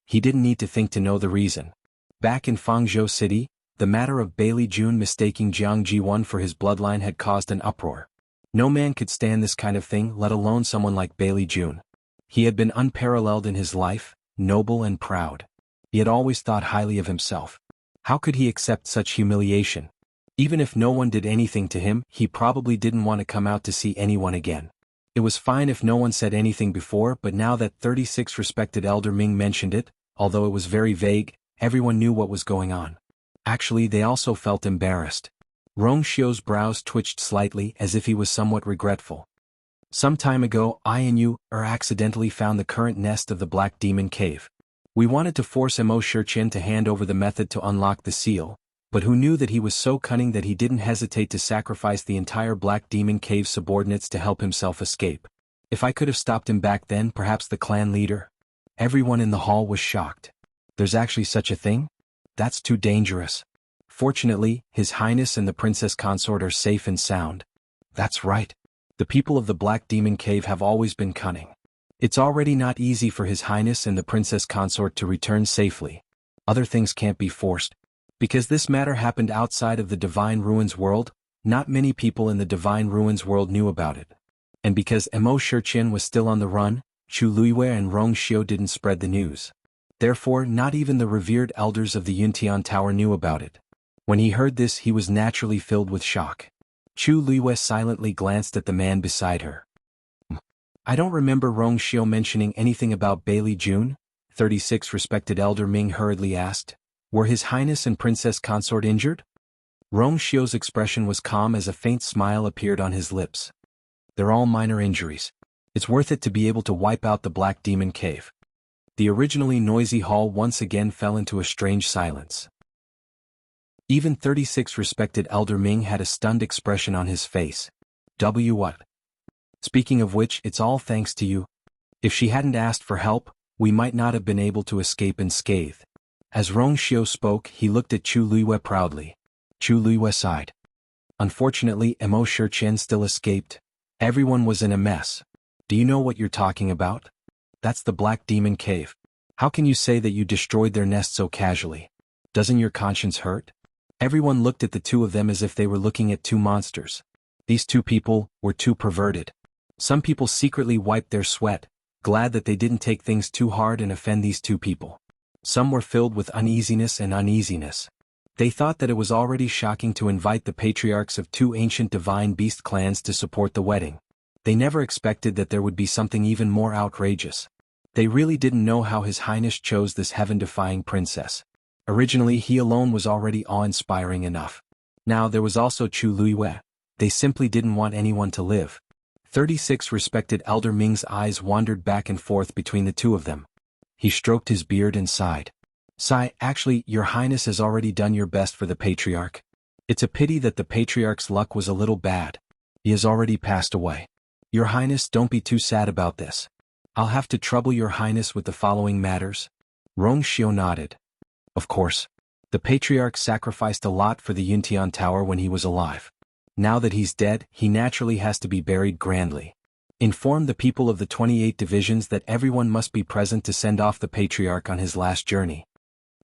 he didn't need to think to know the reason. Back in Fangzhou City, the matter of Bailey Jun mistaking Jiang Jiwan for his bloodline had caused an uproar. No man could stand this kind of thing, let alone someone like Bailey Jun. He had been unparalleled in his life, noble and proud. He had always thought highly of himself. How could he accept such humiliation? Even if no one did anything to him, he probably didn't want to come out to see anyone again. It was fine if no one said anything before, but now that 36 Respected Elder Ming mentioned it, although it was very vague, everyone knew what was going on. Actually, they also felt embarrassed. Rong Xiao's brows twitched slightly as if he was somewhat regretful. Some time ago, I and you accidentally found the current nest of the Black Demon Cave. We wanted to force Mo Shurchin to hand over the method to unlock the seal, but who knew that he was so cunning that he didn't hesitate to sacrifice the entire Black Demon Cave subordinates to help himself escape. If I could have stopped him back then, perhaps the clan leader. Everyone in the hall was shocked. There's actually such a thing? That's too dangerous. Fortunately, His Highness and the Princess Consort are safe and sound. That's right. The people of the Black Demon Cave have always been cunning. It's already not easy for His Highness and the Princess Consort to return safely. Other things can't be forced. Because this matter happened outside of the Divine Ruins world, not many people in the Divine Ruins world knew about it. And because Mo Shurchin was still on the run, Chu Liyue and Rong Xiao didn't spread the news. Therefore, not even the revered elders of the Yuntian Tower knew about it. When he heard this, he was naturally filled with shock. Chu Liyue silently glanced at the man beside her. I don't remember Rong Xiao mentioning anything about Bailey Jun, 36 Respected Elder Ming hurriedly asked. Were His Highness and Princess Consort injured? Rong Xiao's expression was calm as a faint smile appeared on his lips. They're all minor injuries. It's worth it to be able to wipe out the Black Demon Cave. The originally noisy hall once again fell into a strange silence. Even 36 respected Elder Ming had a stunned expression on his face. What? Speaking of which, it's all thanks to you. If she hadn't asked for help, we might not have been able to escape unscathed. As Rong Xiu spoke, he looked at Chu Luiyue proudly. Chu Luiyue sighed. Unfortunately, Mo Shichen still escaped. Everyone was in a mess. Do you know what you're talking about? That's the Black Demon Cave. How can you say that you destroyed their nest so casually? Doesn't your conscience hurt? Everyone looked at the two of them as if they were looking at two monsters. These two people were too perverted. Some people secretly wiped their sweat, glad that they didn't take things too hard and offend these two people. Some were filled with uneasiness. They thought that it was already shocking to invite the patriarchs of two ancient divine beast clans to support the wedding. They never expected that there would be something even more outrageous. They really didn't know how His Highness chose this heaven-defying princess. Originally he alone was already awe-inspiring enough. Now there was also Chu Luiyue. They simply didn't want anyone to live. 36 respected Elder Ming's eyes wandered back and forth between the two of them. He stroked his beard and sighed. Actually, Your Highness has already done your best for the Patriarch. It's a pity that the Patriarch's luck was a little bad. He has already passed away. Your Highness, don't be too sad about this. I'll have to trouble Your Highness with the following matters. Rong Xiu nodded. Of course. The Patriarch sacrificed a lot for the Yuntian Tower when he was alive. Now that he's dead, he naturally has to be buried grandly. Inform the people of the 28 divisions that everyone must be present to send off the Patriarch on his last journey.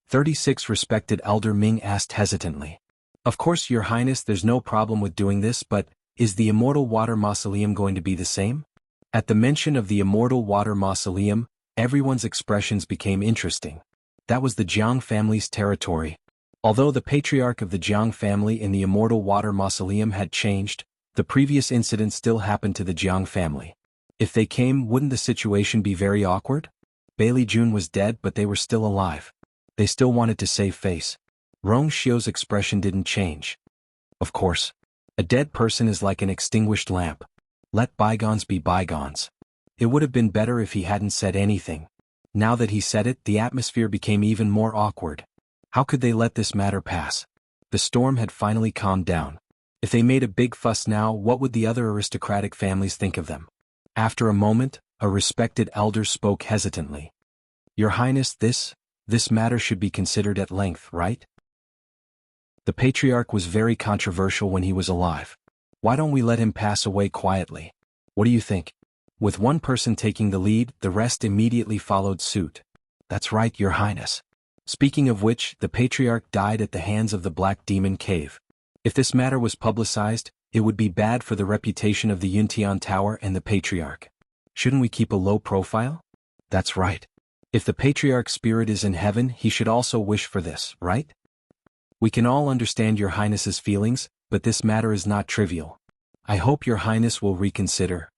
36 respected Elder Ming asked hesitantly. Of course, Your Highness, there's no problem with doing this, but is the Immortal Water Mausoleum going to be the same? At the mention of the Immortal Water Mausoleum, everyone's expressions became interesting. That was the Jiang family's territory. Although the patriarch of the Jiang family in the Immortal Water Mausoleum had changed, the previous incident still happened to the Jiang family. If they came, wouldn't the situation be very awkward? Bailey Jun was dead, but they were still alive. They still wanted to save face. Rong Xiu's expression didn't change. Of course. A dead person is like an extinguished lamp. Let bygones be bygones. It would have been better if he hadn't said anything. Now that he said it, the atmosphere became even more awkward. How could they let this matter pass? The storm had finally calmed down. If they made a big fuss now, what would the other aristocratic families think of them? After a moment, a respected elder spoke hesitantly. Your Highness, this matter should be considered at length, right? The Patriarch was very controversial when he was alive. Why don't we let him pass away quietly? What do you think? With one person taking the lead, the rest immediately followed suit. That's right, Your Highness. Speaking of which, the Patriarch died at the hands of the Black Demon Cave. If this matter was publicized, it would be bad for the reputation of the Yuntian Tower and the Patriarch. Shouldn't we keep a low profile? That's right. If the Patriarch's spirit is in heaven, he should also wish for this, right? We can all understand Your Highness's feelings, but this matter is not trivial. I hope Your Highness will reconsider.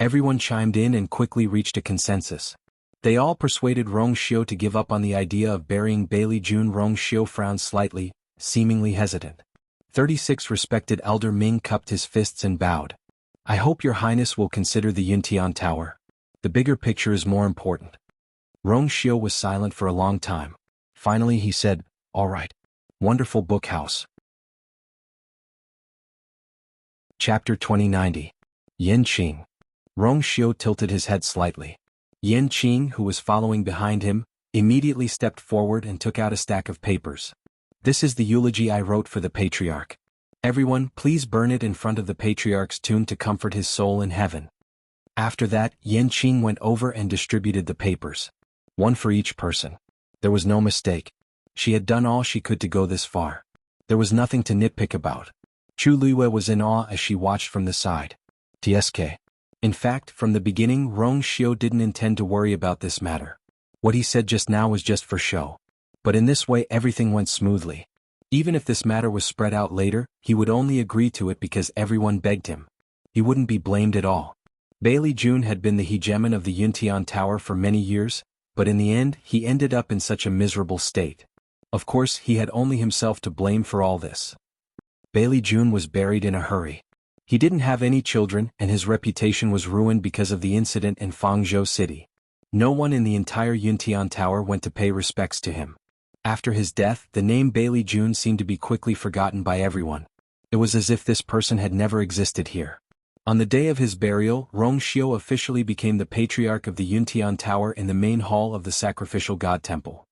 Everyone chimed in and quickly reached a consensus. They all persuaded Rong Xiu to give up on the idea of burying Bailey Jun. Rong Xiu frowned slightly, seemingly hesitant. 36 respected Elder Ming cupped his fists and bowed. I hope Your Highness will consider the Yuntian Tower. The bigger picture is more important. Rong Xiu was silent for a long time. Finally he said, all right. Wonderful book house. Chapter 2090. Yin Qing. Rong Xiu tilted his head slightly. Yin Qing, who was following behind him, immediately stepped forward and took out a stack of papers. This is the eulogy I wrote for the Patriarch. Everyone, please burn it in front of the Patriarch's tomb to comfort his soul in heaven. After that, Yin Qing went over and distributed the papers. One for each person. There was no mistake. She had done all she could to go this far. There was nothing to nitpick about. Chu Luiyue was in awe as she watched from the side. TSK. In fact, from the beginning, Rong Xiu didn't intend to worry about this matter. What he said just now was just for show. But in this way everything went smoothly. Even if this matter was spread out later, he would only agree to it because everyone begged him. He wouldn't be blamed at all. Bailey Jun had been the hegemon of the Yuntian Tower for many years, but in the end he ended up in such a miserable state. Of course, he had only himself to blame for all this. Bailey Jun was buried in a hurry. He didn't have any children and his reputation was ruined because of the incident in Fangzhou City. No one in the entire Yuntian Tower went to pay respects to him. After his death, the name Bailey Jun seemed to be quickly forgotten by everyone. It was as if this person had never existed here. On the day of his burial, Rong Xiu officially became the patriarch of the Yuntian Tower in the main hall of the sacrificial god temple.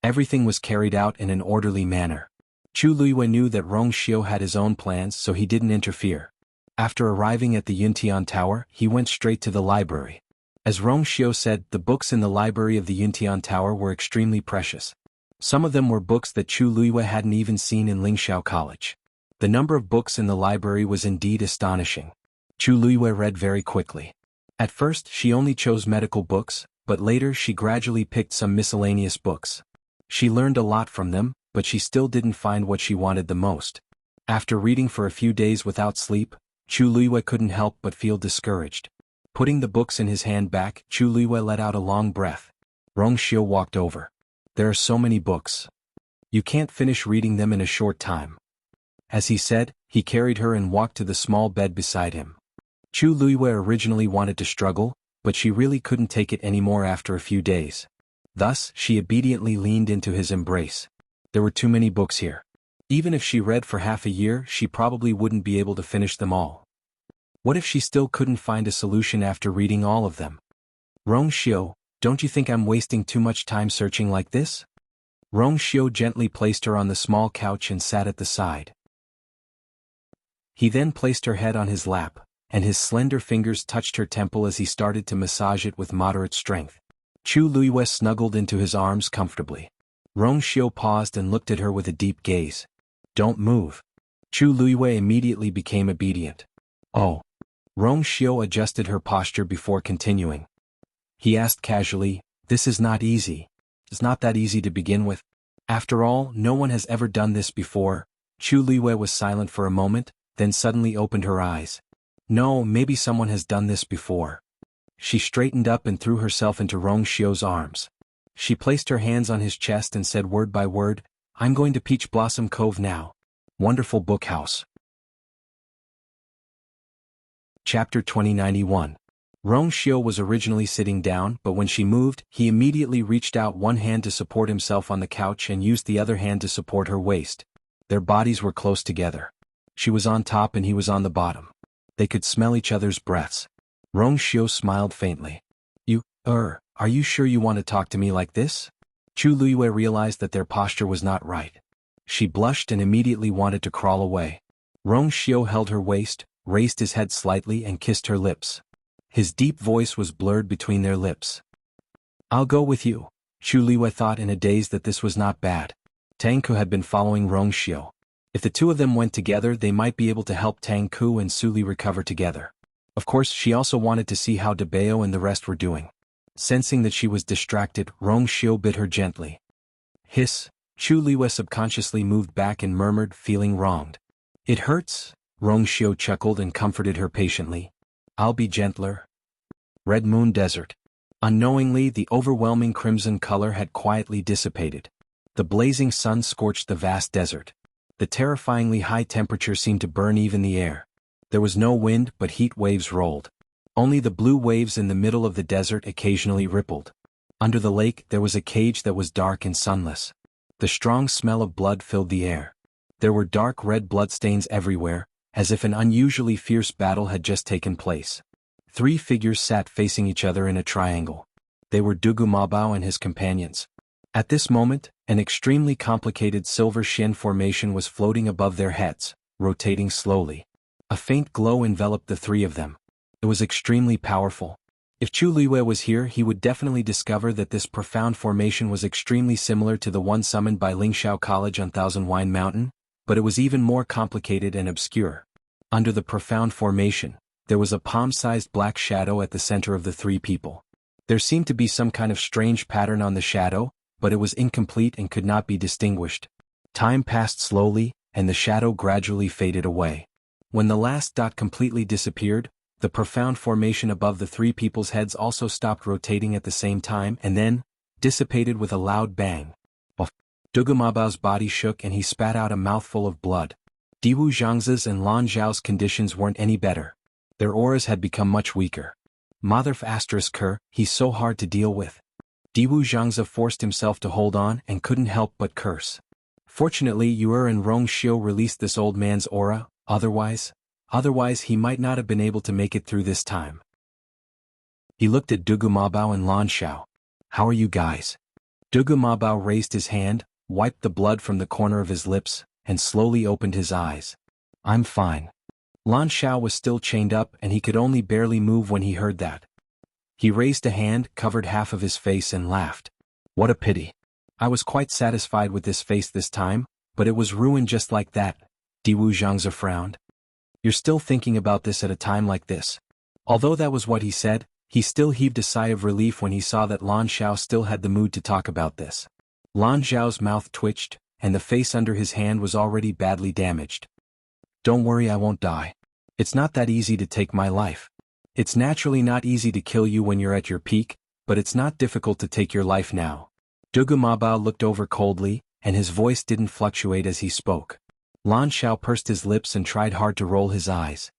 Everything was carried out in an orderly manner. Chu Luiyue knew that Rong Xiu had his own plans, so he didn't interfere. After arriving at the Yuntian Tower, he went straight to the library. As Rong Xiu said, the books in the library of the Yuntian Tower were extremely precious. Some of them were books that Chu Luiyue hadn't even seen in Lingxiao College. The number of books in the library was indeed astonishing. Chu Luiyue read very quickly. At first, she only chose medical books, but later she gradually picked some miscellaneous books. She learned a lot from them, but she still didn't find what she wanted the most. After reading for a few days without sleep, Chu Luiyue couldn't help but feel discouraged. Putting the books in his hand back, Chu Luiyue let out a long breath. Rong Xiu walked over. There are so many books. You can't finish reading them in a short time. As he said, he carried her and walked to the small bed beside him. Chu Luiyue originally wanted to struggle, but she really couldn't take it anymore after a few days. Thus, she obediently leaned into his embrace. There were too many books here. Even if she read for half a year, she probably wouldn't be able to finish them all. What if she still couldn't find a solution after reading all of them? Rong Xiu, don't you think I'm wasting too much time searching like this? Rong Xiu gently placed her on the small couch and sat at the side. He then placed her head on his lap, and his slender fingers touched her temple as he started to massage it with moderate strength. Chu Luiyue snuggled into his arms comfortably. Rong Xiu paused and looked at her with a deep gaze. Don't move. Chu Luiyue immediately became obedient. Oh. Rong Xiu adjusted her posture before continuing. He asked casually, this is not easy. It's not that easy to begin with. After all, no one has ever done this before. Chu Luiyue was silent for a moment, then suddenly opened her eyes. No, maybe someone has done this before. She straightened up and threw herself into Rong Xiu's arms. She placed her hands on his chest and said word by word, I'm going to Peach Blossom Cove now. Wonderful book house. Chapter 2091. Rong Xiu was originally sitting down, but when she moved, he immediately reached out one hand to support himself on the couch and used the other hand to support her waist. Their bodies were close together. She was on top and he was on the bottom. They could smell each other's breaths. Rong Xiu smiled faintly. Are you sure you want to talk to me like this? Chu Luiyue realized that their posture was not right. She blushed and immediately wanted to crawl away. Rong Xiu held her waist, raised his head slightly and kissed her lips. His deep voice was blurred between their lips. I'll go with you. Chu Luiyue thought in a daze that this was not bad. Tang Ku had been following Rong Xiu. If the two of them went together, they might be able to help Tang Ku and Su Li recover together. Of course, she also wanted to see how De Bao and the rest were doing. Sensing that she was distracted, Rong Xiu bit her gently. Hiss. Chu Luiyue subconsciously moved back and murmured, feeling wronged. It hurts? Rong Xiu chuckled and comforted her patiently. I'll be gentler. Red Moon Desert. Unknowingly, the overwhelming crimson color had quietly dissipated. The blazing sun scorched the vast desert. The terrifyingly high temperature seemed to burn even the air. There was no wind, but heat waves rolled. Only the blue waves in the middle of the desert occasionally rippled. Under the lake, there was a cage that was dark and sunless. The strong smell of blood filled the air. There were dark red bloodstains everywhere, as if an unusually fierce battle had just taken place. 3 figures sat facing each other in a triangle. They were Dugu Mabao and his companions. At this moment, an extremely complicated silver Shen formation was floating above their heads, rotating slowly. A faint glow enveloped the 3 of them. It was extremely powerful. If Chu Luiyue was here, he would definitely discover that this profound formation was extremely similar to the one summoned by Lingxiao College on Thousand Wine Mountain, but it was even more complicated and obscure. Under the profound formation, there was a palm-sized black shadow at the center of the 3 people. There seemed to be some kind of strange pattern on the shadow, but it was incomplete and could not be distinguished. Time passed slowly, and the shadow gradually faded away. When the last dot completely disappeared, the profound formation above the 3 people's heads also stopped rotating at the same time and then dissipated with a loud bang. Dugu Mabao's body shook and he spat out a mouthful of blood. Diwu Zhangze's and Lan Zhao's conditions weren't any better. Their auras had become much weaker. Motherf asterisk her, he's so hard to deal with. Diwu Zhangze forced himself to hold on and couldn't help but curse. Fortunately Yu'er and Rong Xiu released this old man's aura, otherwise he might not have been able to make it through this time. He looked at Dugu Mabao and Lan Xiao. How are you guys? Dugu Mabao raised his hand, wiped the blood from the corner of his lips, and slowly opened his eyes. I'm fine. Lan Xiao was still chained up and he could only barely move when he heard that. He raised a hand, covered half of his face and laughed. What a pity. I was quite satisfied with this face this time, but it was ruined just like that. Diwu Zhangze frowned. You're still thinking about this at a time like this. Although that was what he said, he still heaved a sigh of relief when he saw that Lan Xiao still had the mood to talk about this. Lan Zhao's mouth twitched, and the face under his hand was already badly damaged. Don't worry, I won't die. It's not that easy to take my life. It's naturally not easy to kill you when you're at your peak, but it's not difficult to take your life now. Dugu Mabao looked over coldly, and his voice didn't fluctuate as he spoke. Lan Xiao pursed his lips and tried hard to roll his eyes.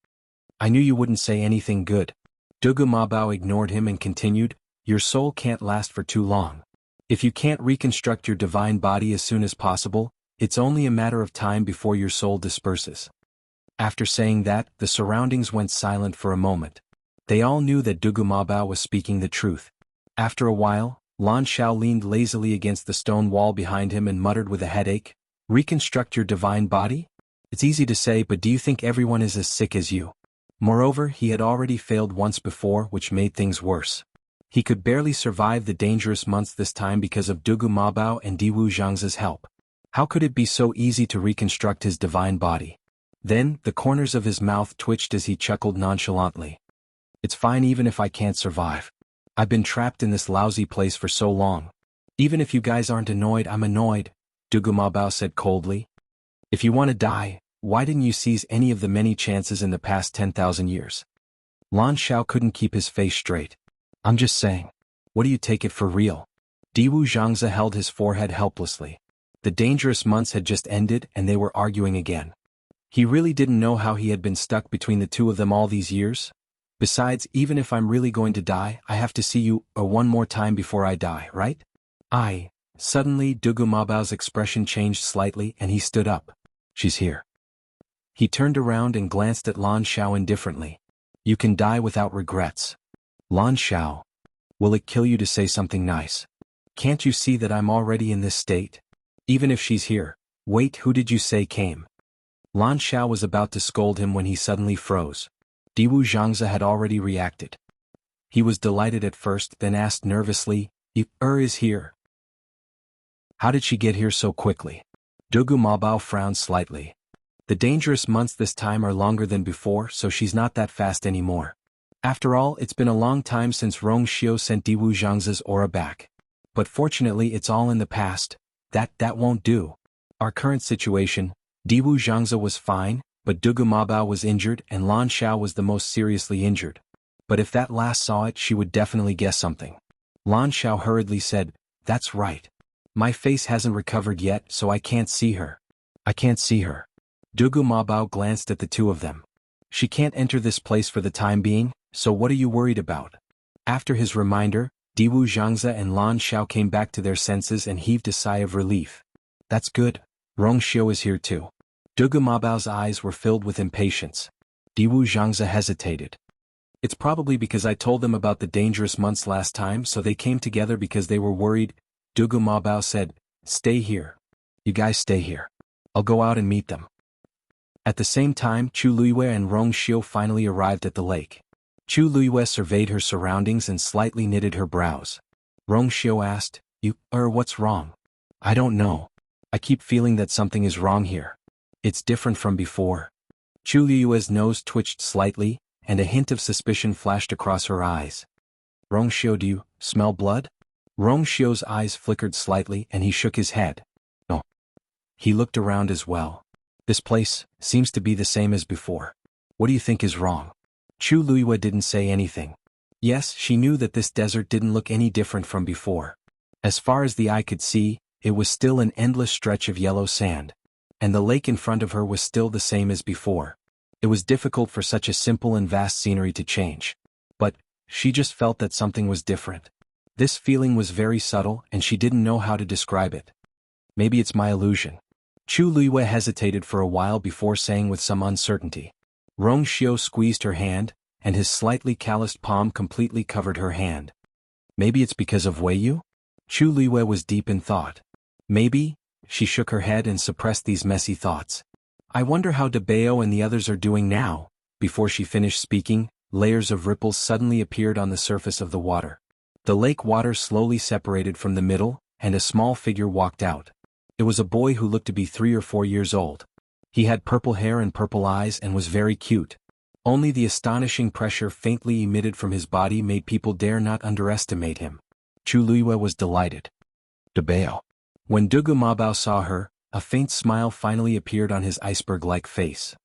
I knew you wouldn't say anything good. Dugu Mabao ignored him and continued, your soul can't last for too long. If you can't reconstruct your divine body as soon as possible, it's only a matter of time before your soul disperses. After saying that, the surroundings went silent for a moment. They all knew that Dugu Mabao was speaking the truth. After a while, Lan Xiao leaned lazily against the stone wall behind him and muttered with a headache, reconstruct your divine body? It's easy to say, but do you think everyone is as sick as you? Moreover, he had already failed once before, which made things worse. He could barely survive the dangerous months this time because of Dugu Mabao and Diwu Zhangze's help. How could it be so easy to reconstruct his divine body? Then, the corners of his mouth twitched as he chuckled nonchalantly. It's fine even if I can't survive. I've been trapped in this lousy place for so long. Even if you guys aren't annoyed, I'm annoyed, Dugu Mabao said coldly. If you want to die, why didn't you seize any of the many chances in the past 10,000 years? Lan Xiao couldn't keep his face straight. I'm just saying. What do you take it for real? Diwu Zhangze held his forehead helplessly. The dangerous months had just ended and they were arguing again. He really didn't know how he had been stuck between the two of them all these years. Besides, even if I'm really going to die, I have to see you one more time before I die, right? Suddenly Dugu Mabao's expression changed slightly and he stood up. She's here. He turned around and glanced at Lan Xiao indifferently. You can die without regrets. Lan Xiao. Will it kill you to say something nice? Can't you see that I'm already in this state? Even if she's here. Wait, who did you say came? Lan Xiao was about to scold him when he suddenly froze. Diwu Zhangze had already reacted. He was delighted at first, then asked nervously, is here. How did she get here so quickly? Dugu Mabao frowned slightly. The dangerous months this time are longer than before, so she's not that fast anymore. After all, it's been a long time since Rong Xiu sent Diwu Zhangze's aura back. But fortunately it's all in the past. That won't do. Our current situation, Diwu Zhangze was fine, but Dugu Mabao was injured and Lan Xiao was the most seriously injured. But if that last saw it, she would definitely guess something. Lan Xiao hurriedly said, that's right. My face hasn't recovered yet, so I can't see her. I can't see her. Dugu Mabao glanced at the two of them. She can't enter this place for the time being, so what are you worried about? After his reminder, Diwu Zhangze and Lan Xiao came back to their senses and heaved a sigh of relief. That's good. Rong Xiu is here too. Dugu Mabao's eyes were filled with impatience. Diwu Zhangze hesitated. It's probably because I told them about the dangerous months last time, so they came together because they were worried. Dugu Mabao said, stay here. You guys stay here. I'll go out and meet them. At the same time, Chu Luiyue and Rong Xiu finally arrived at the lake. Chu Luiyue surveyed her surroundings and slightly knitted her brows. Rong Xiu asked, what's wrong? I don't know. I keep feeling that something is wrong here. It's different from before. Chu Luiyue's nose twitched slightly, and a hint of suspicion flashed across her eyes. Rong Xiu, do you smell blood? Rong Xiu's eyes flickered slightly and he shook his head. No. He looked around as well. This place seems to be the same as before. What do you think is wrong? Chu Luiyue didn't say anything. Yes, she knew that this desert didn't look any different from before. As far as the eye could see, it was still an endless stretch of yellow sand. and the lake in front of her was still the same as before. It was difficult for such a simple and vast scenery to change. But she just felt that something was different. This feeling was very subtle and she didn't know how to describe it. Maybe it's my illusion. Chu Luiyue hesitated for a while before saying with some uncertainty. Rong Xiu squeezed her hand, and his slightly calloused palm completely covered her hand. Maybe it's because of Wei Yu? Chu Luiyue was deep in thought. Maybe. She shook her head and suppressed these messy thoughts. I wonder how De Bao and the others are doing now. Before she finished speaking, layers of ripples suddenly appeared on the surface of the water. The lake water slowly separated from the middle, and a small figure walked out. It was a boy who looked to be 3 or 4 years old. He had purple hair and purple eyes and was very cute. Only the astonishing pressure faintly emitted from his body made people dare not underestimate him. Chu Luiyue was delighted. De Bao. When Dugu Mabao saw her, a faint smile finally appeared on his iceberg-like face.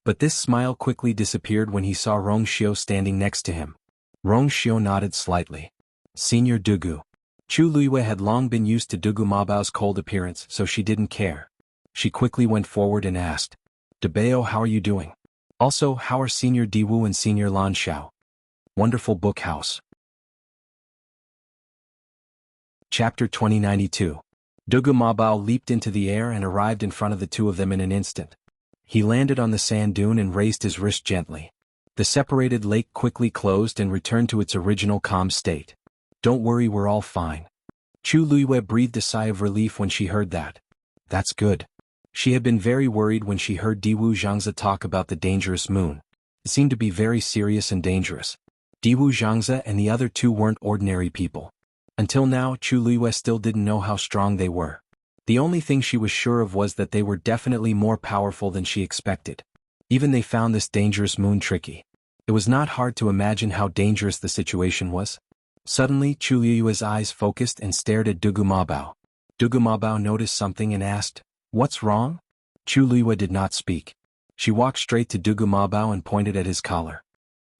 But this smile quickly disappeared when he saw Rong Xiu standing next to him. Rong Xiu nodded slightly. Senior Dugu. Chu Luiyue had long been used to Dugu Mabao's cold appearance, so she didn't care. She quickly went forward and asked, De Bao, how are you doing? Also, how are Senior Diwu and Senior Lan Xiao? Wonderful book house. Chapter 2092. Dugu Mabao leaped into the air and arrived in front of the two of them in an instant. He landed on the sand dune and raised his wrist gently. The separated lake quickly closed and returned to its original calm state. Don't worry, we're all fine. Chu Luiyue breathed a sigh of relief when she heard that. That's good. She had been very worried when she heard Diwu Zhangze talk about the dangerous moon. It seemed to be very serious and dangerous. Diwu Zhangze and the other two weren't ordinary people. Until now, Chu Luiyue still didn't know how strong they were. The only thing she was sure of was that they were definitely more powerful than she expected. Even they found this dangerous moon tricky. It was not hard to imagine how dangerous the situation was. Suddenly, Chu Luiyue's eyes focused and stared at Dugu Mabao. Dugu Mabao noticed something and asked, "What's wrong?" Chu Luiyue did not speak. She walked straight to Dugu Mabao and pointed at his collar.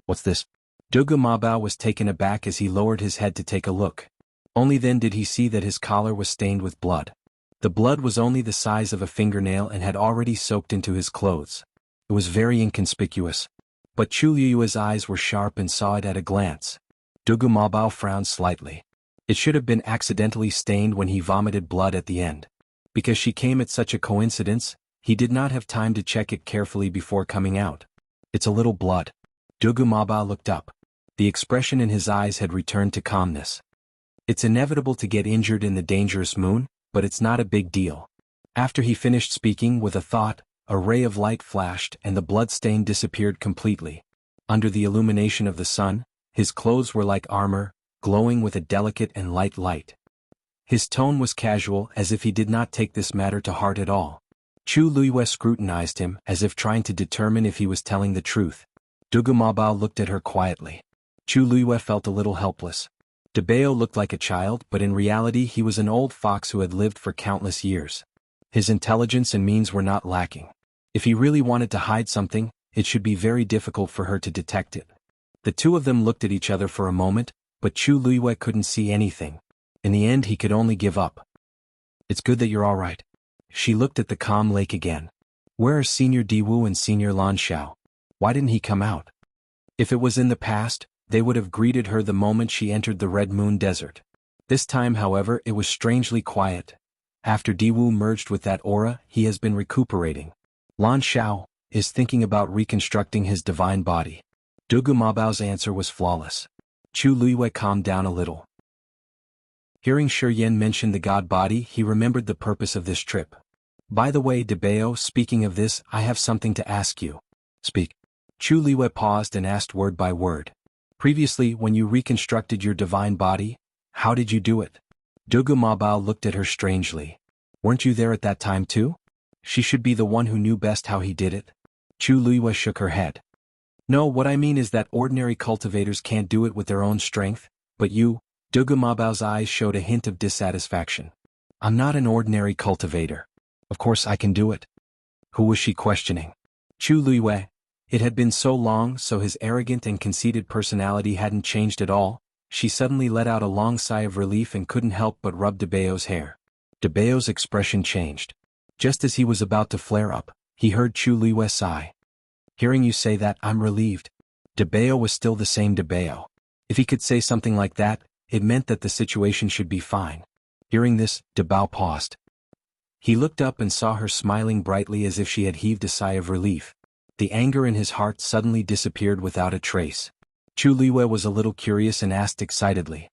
"What's this?" Dugu Mabao was taken aback as he lowered his head to take a look. Only then did he see that his collar was stained with blood. The blood was only the size of a fingernail and had already soaked into his clothes. It was very inconspicuous. But Chu Luiyue's eyes were sharp and saw it at a glance. Dugu Mabao frowned slightly. It should have been accidentally stained when he vomited blood at the end. Because she came at such a coincidence, he did not have time to check it carefully before coming out. It's a little blood. Dugu Mabao looked up. The expression in his eyes had returned to calmness. It's inevitable to get injured in the dangerous moon, but it's not a big deal. After he finished speaking with a thought, a ray of light flashed and the blood stain disappeared completely. Under the illumination of the sun, his clothes were like armor, glowing with a delicate and light light. His tone was casual, as if he did not take this matter to heart at all. Chu Luiyue scrutinized him, as if trying to determine if he was telling the truth. Dugu Mabao looked at her quietly. Chu Luiyue felt a little helpless. De Bao looked like a child, but in reality he was an old fox who had lived for countless years. His intelligence and means were not lacking. If he really wanted to hide something, it should be very difficult for her to detect it. The two of them looked at each other for a moment, but Chu Luiyue couldn't see anything. In the end he could only give up. It's good that you're all right. She looked at the calm lake again. Where are Senior Diwu and Senior Lan Xiao? Why didn't he come out? If it was in the past, they would have greeted her the moment she entered the Red Moon Desert. This time, however, it was strangely quiet. After Diwu merged with that aura, he has been recuperating. Lan Xiao is thinking about reconstructing his divine body. Dugu Mabao's answer was flawless. Chu Luiyue calmed down a little. Hearing Shi Yan mention the god body, he remembered the purpose of this trip. By the way, De Bao, speaking of this, I have something to ask you. Speak. Chu Luiyue paused and asked word by word. Previously, when you reconstructed your divine body, how did you do it? Dugu Mabao looked at her strangely. Weren't you there at that time too? She should be the one who knew best how he did it. Chu Luiyue shook her head. No, what I mean is that ordinary cultivators can't do it with their own strength, but you. Dugu Mabao's eyes showed a hint of dissatisfaction. I'm not an ordinary cultivator. Of course I can do it. Who was she questioning? Chu Luiyue. It had been so long, so his arrogant and conceited personality hadn't changed at all. She suddenly let out a long sigh of relief and couldn't help but rub De Bao's hair. De Bao's expression changed. Just as he was about to flare up, he heard Chu Liwei sigh. Hearing you say that, I'm relieved. Debao was still the same Debao. If he could say something like that, it meant that the situation should be fine. Hearing this, Debao paused. He looked up and saw her smiling brightly as if she had heaved a sigh of relief. The anger in his heart suddenly disappeared without a trace. Chu Liwei was a little curious and asked excitedly.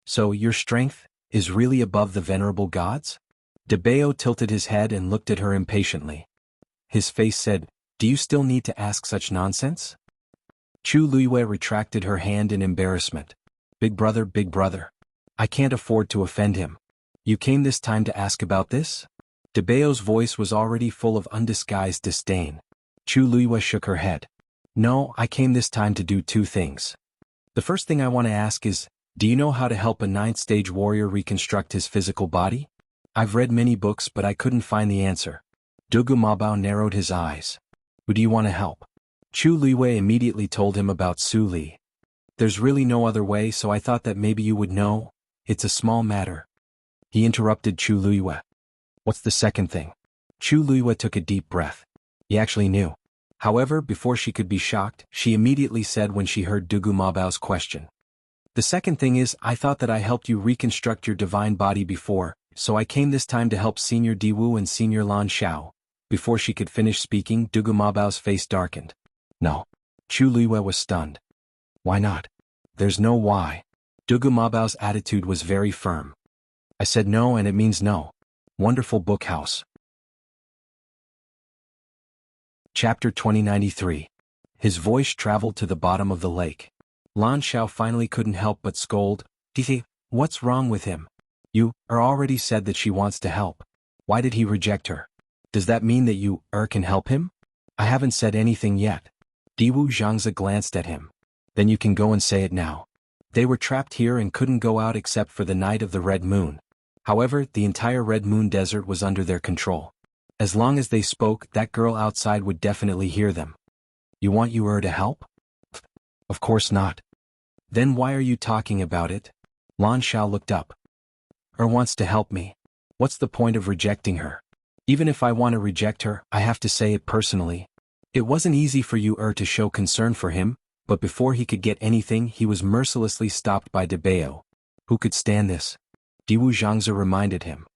So, your strength is really above the venerable gods? Debao tilted his head and looked at her impatiently. His face said, Do you still need to ask such nonsense? Chu Liwei retracted her hand in embarrassment. Big brother, I can't afford to offend him. You came this time to ask about this? Debao's voice was already full of undisguised disdain. Chu Liwei shook her head. No, I came this time to do two things. The first thing I want to ask is, do you know how to help a 9th-stage warrior reconstruct his physical body? I've read many books but I couldn't find the answer. Dugu Mabao narrowed his eyes. Who do you want to help? Chu Liwei immediately told him about Su Li. There's really no other way, so I thought that maybe you would know. It's a small matter. He interrupted Chu Liwei. What's the second thing? Chu Liwei took a deep breath. He actually knew. However, before she could be shocked, she immediately said when she heard Dugu Mabao's question. The second thing is, I thought that I helped you reconstruct your divine body before, so I came this time to help Senior Diwu and Senior Lan Xiao. Before she could finish speaking, Dugu Mabao's face darkened. No. Chu Liwei was stunned. Why not? There's no why. Dugu Mabao's attitude was very firm. I said no and it means no. Wonderful book house. Chapter 2093. His voice traveled to the bottom of the lake. Lan Xiao finally couldn't help but scold. Dithi, what's wrong with him? You already said that she wants to help. Why did he reject her? Does that mean that you can help him? I haven't said anything yet. Diwu Zhangzi glanced at him. Then you can go and say it now. They were trapped here and couldn't go out except for the night of the Red Moon. However, the entire Red Moon Desert was under their control. As long as they spoke, that girl outside would definitely hear them. You want you to help? Of course not. Then why are you talking about it? Lan Xiao looked up. Wants to help me. What's the point of rejecting her? Even if I want to reject her, I have to say it personally. It wasn't easy for you to show concern for him, but before he could get anything he was mercilessly stopped by Debao. Who could stand this? Diwu Zhangzi reminded him.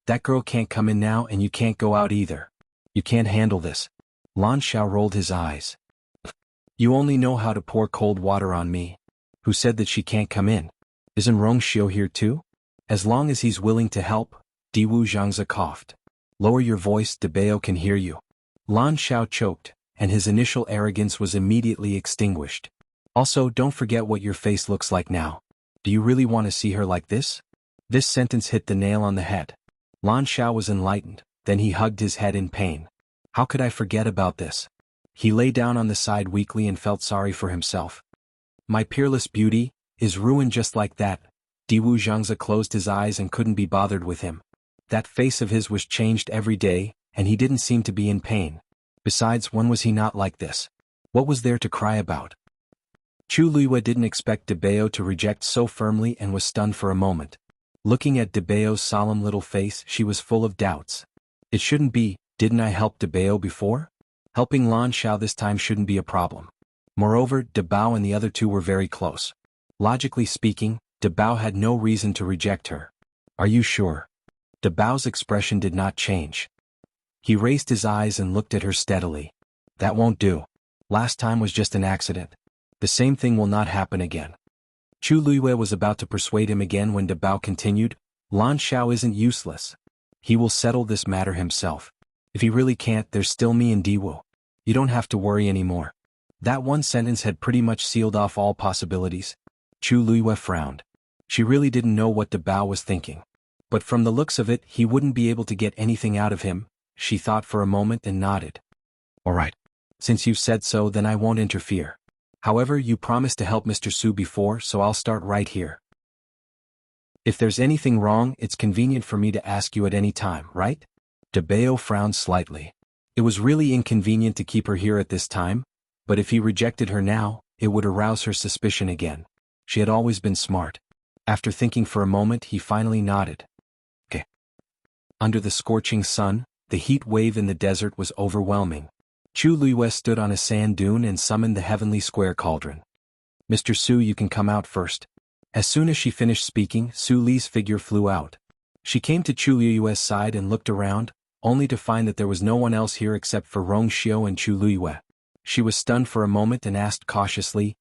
That girl can't come in now and you can't go out either. You can't handle this. Lan Xiao rolled his eyes. You only know how to pour cold water on me. Who said that she can't come in? Isn't Rong Xiu here too? As long as he's willing to help, Diwu Zhangzi coughed. Lower your voice, Debao can hear you. Lan Xiao choked, and his initial arrogance was immediately extinguished. Also, don't forget what your face looks like now. Do you really want to see her like this? This sentence hit the nail on the head. Lan Xiao was enlightened, then he hugged his head in pain. How could I forget about this? He lay down on the side weakly and felt sorry for himself. My peerless beauty is ruined just like that. Diwu Zhangzi closed his eyes and couldn't be bothered with him. That face of his was changed every day, and he didn't seem to be in pain. Besides, when was he not like this? What was there to cry about? Chu Liwei didn't expect Debao to reject so firmly and was stunned for a moment. Looking at Debao's solemn little face, she was full of doubts. It shouldn't be, didn't I help Debao before? Helping Lan Xiao this time shouldn't be a problem. Moreover, Debao and the other two were very close. Logically speaking, Debao had no reason to reject her. Are you sure? Debao's expression did not change. He raised his eyes and looked at her steadily. That won't do. Last time was just an accident. The same thing will not happen again. Chu Liwei was about to persuade him again when Debao continued, Lan Xiao isn't useless. He will settle this matter himself. If he really can't, there's still me and Diwu. You don't have to worry anymore. That one sentence had pretty much sealed off all possibilities. Chu Liwei frowned. She really didn't know what Debao was thinking. But from the looks of it, he wouldn't be able to get anything out of him. She thought for a moment and nodded. All right. Since you've said so, then I won't interfere. However, you promised to help Mr. Su before, so I'll start right here. If there's anything wrong, it's convenient for me to ask you at any time, right? Debao frowned slightly. It was really inconvenient to keep her here at this time, but if he rejected her now, it would arouse her suspicion again. She had always been smart. After thinking for a moment, he finally nodded. Okay. Under the scorching sun, the heat wave in the desert was overwhelming. Chu Luiyue stood on a sand dune and summoned the heavenly square cauldron. "Mr. Su, you can come out first." As soon as she finished speaking, Su Li's figure flew out. She came to Chu Luiyue's side and looked around, only to find that there was no one else here except for Rong Xiu and Chu Luiyue. She was stunned for a moment and asked cautiously,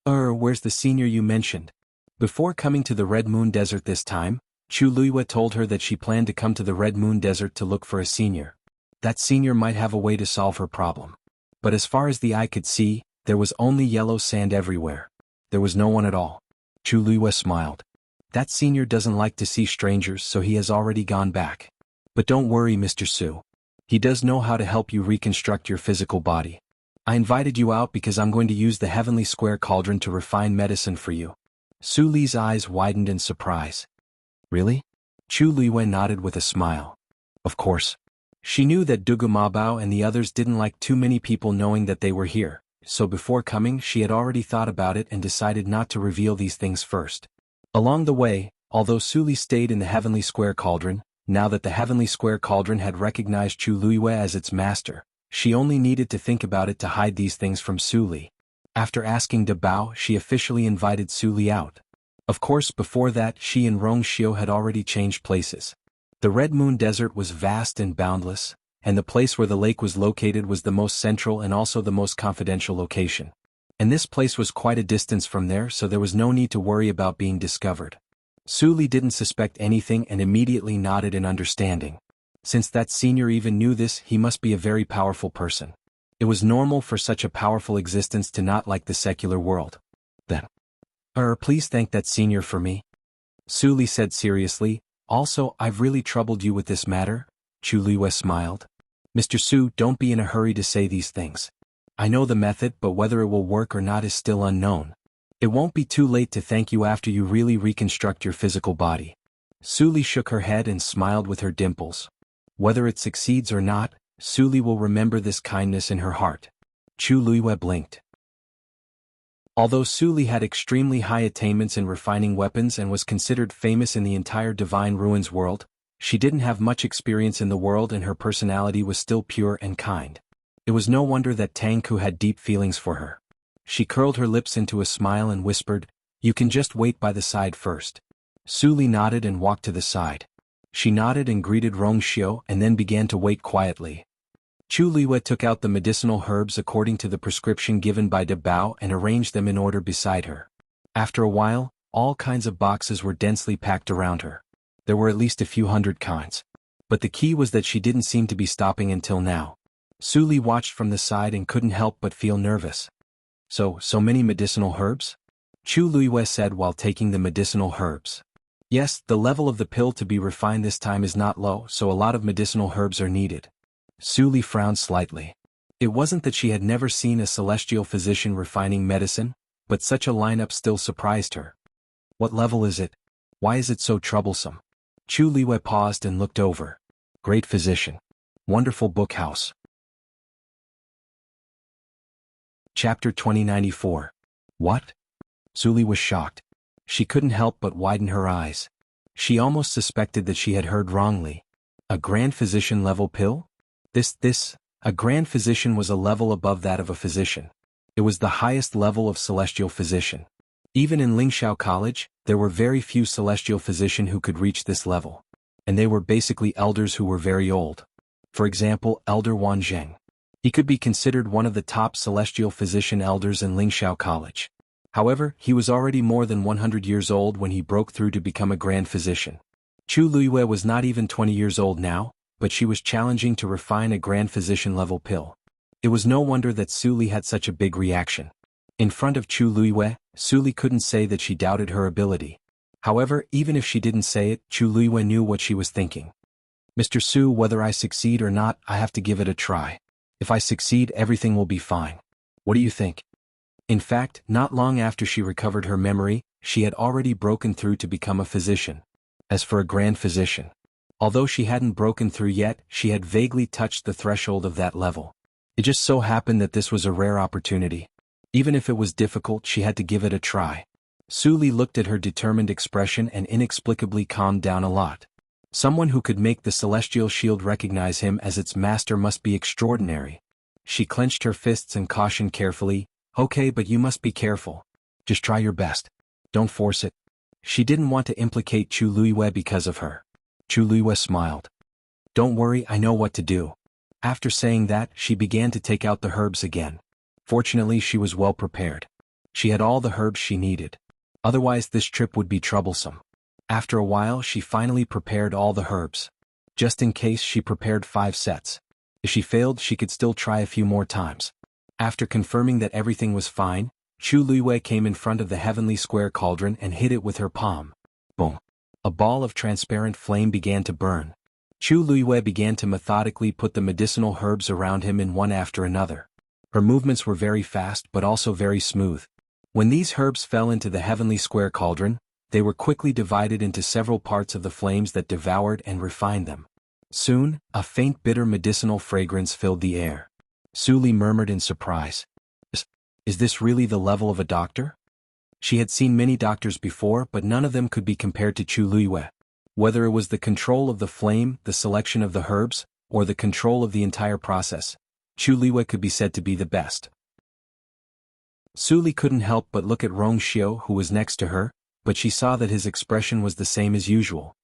Where's the senior you mentioned?" Before coming to the Red Moon Desert this time, Chu Luiyue told her that she planned to come to the Red Moon Desert to look for a senior. That senior might have a way to solve her problem. But as far as the eye could see, there was only yellow sand everywhere. There was no one at all. Chu Luiyue smiled. "That senior doesn't like to see strangers, so he has already gone back. But don't worry, Mr. Su. He does know how to help you reconstruct your physical body. I invited you out because I'm going to use the heavenly square cauldron to refine medicine for you." Su Li's eyes widened in surprise. "Really?" Chu Luiyue nodded with a smile. Of course. She knew that Dugu Mabao and the others didn't like too many people knowing that they were here, so before coming she had already thought about it and decided not to reveal these things first. Along the way, although Su Li stayed in the heavenly square cauldron, now that the heavenly square cauldron had recognized Chu Luiyue as its master, she only needed to think about it to hide these things from Su Li. After asking De Bao, she officially invited Su Li out. Of course, before that she and Rong Xiu had already changed places. The Red Moon Desert was vast and boundless, and the place where the lake was located was the most central and also the most confidential location. And this place was quite a distance from there, so there was no need to worry about being discovered. Su Li didn't suspect anything and immediately nodded in understanding. Since that senior even knew this, he must be a very powerful person. It was normal for such a powerful existence to not like the secular world. Then, please thank that senior for me," Su Li said seriously. "Also, I've really troubled you with this matter." Chu Luiyue smiled. "Mr. Su, don't be in a hurry to say these things. I know the method, but whether it will work or not is still unknown. It won't be too late to thank you after you really reconstruct your physical body." Su Li shook her head and smiled with her dimples. Whether it succeeds or not, Su Li will remember this kindness in her heart. Chu Luiyue blinked. Although Su Li had extremely high attainments in refining weapons and was considered famous in the entire Divine Ruins world, she didn't have much experience in the world and her personality was still pure and kind. It was no wonder that Tang Ku had deep feelings for her. She curled her lips into a smile and whispered, "You can just wait by the side first." Su Li nodded and walked to the side. She nodded and greeted Rong Xiu and then began to wait quietly. Chu Luiyue took out the medicinal herbs according to the prescription given by De Bao and arranged them in order beside her. After a while, all kinds of boxes were densely packed around her. There were at least a few hundred kinds. But the key was that she didn't seem to be stopping until now. Su Li watched from the side and couldn't help but feel nervous. So many medicinal herbs?" Chu Luiyue said while taking the medicinal herbs. "Yes, the level of the pill to be refined this time is not low, so a lot of medicinal herbs are needed." Su Li frowned slightly. It wasn't that she had never seen a celestial physician refining medicine, but such a lineup still surprised her. "What level is it? Why is it so troublesome?" Chu Luiyue paused and looked over. "Great physician. Wonderful book house." Chapter 2094. What? Su Li was shocked. She couldn't help but widen her eyes. She almost suspected that she had heard wrongly. A Grand Physician level pill? A Grand Physician was a level above that of a physician. It was the highest level of Celestial Physician. Even in Lingxiao College, there were very few Celestial Physician who could reach this level. And they were basically elders who were very old. For example, Elder Wan Zheng. He could be considered one of the top Celestial Physician elders in Lingxiao College. However, he was already more than 100 years old when he broke through to become a Grand Physician. Chu Luiyue was not even 20 years old now, but she was challenging to refine a Grand Physician level pill. It was no wonder that Su Li had such a big reaction. In front of Chu Luiyue, Su Li couldn't say that she doubted her ability. However, even if she didn't say it, Chu Luiyue knew what she was thinking. "Mr. Su, whether I succeed or not, I have to give it a try. If I succeed, everything will be fine. What do you think?" In fact, not long after she recovered her memory, she had already broken through to become a physician. As for a Grand Physician, although she hadn't broken through yet, she had vaguely touched the threshold of that level. It just so happened that this was a rare opportunity. Even if it was difficult, she had to give it a try. Su Li looked at her determined expression and inexplicably calmed down a lot. Someone who could make the celestial shield recognize him as its master must be extraordinary. She clenched her fists and cautioned carefully, "Okay, but you must be careful. Just try your best. Don't force it." She didn't want to implicate Chu Luiyue because of her. Chu Luiyue smiled. "Don't worry, I know what to do." After saying that, she began to take out the herbs again. Fortunately, she was well prepared. She had all the herbs she needed. Otherwise, this trip would be troublesome. After a while, she finally prepared all the herbs. Just in case, she prepared 5 sets. If she failed, she could still try a few more times. After confirming that everything was fine, Chu Luiyue came in front of the heavenly square cauldron and hit it with her palm. Boom! A ball of transparent flame began to burn. Chu Luiyue began to methodically put the medicinal herbs around him in one after another. Her movements were very fast but also very smooth. When these herbs fell into the heavenly square cauldron, they were quickly divided into several parts of the flames that devoured and refined them. Soon, a faint bitter medicinal fragrance filled the air. Su Li murmured in surprise. Is this really the level of a doctor? She had seen many doctors before, but none of them could be compared to Chu Luiyue. Whether it was the control of the flame, the selection of the herbs, or the control of the entire process, Chu Luiyue could be said to be the best. Su Li couldn't help but look at Rong Xiu, who was next to her, but she saw that his expression was the same as usual.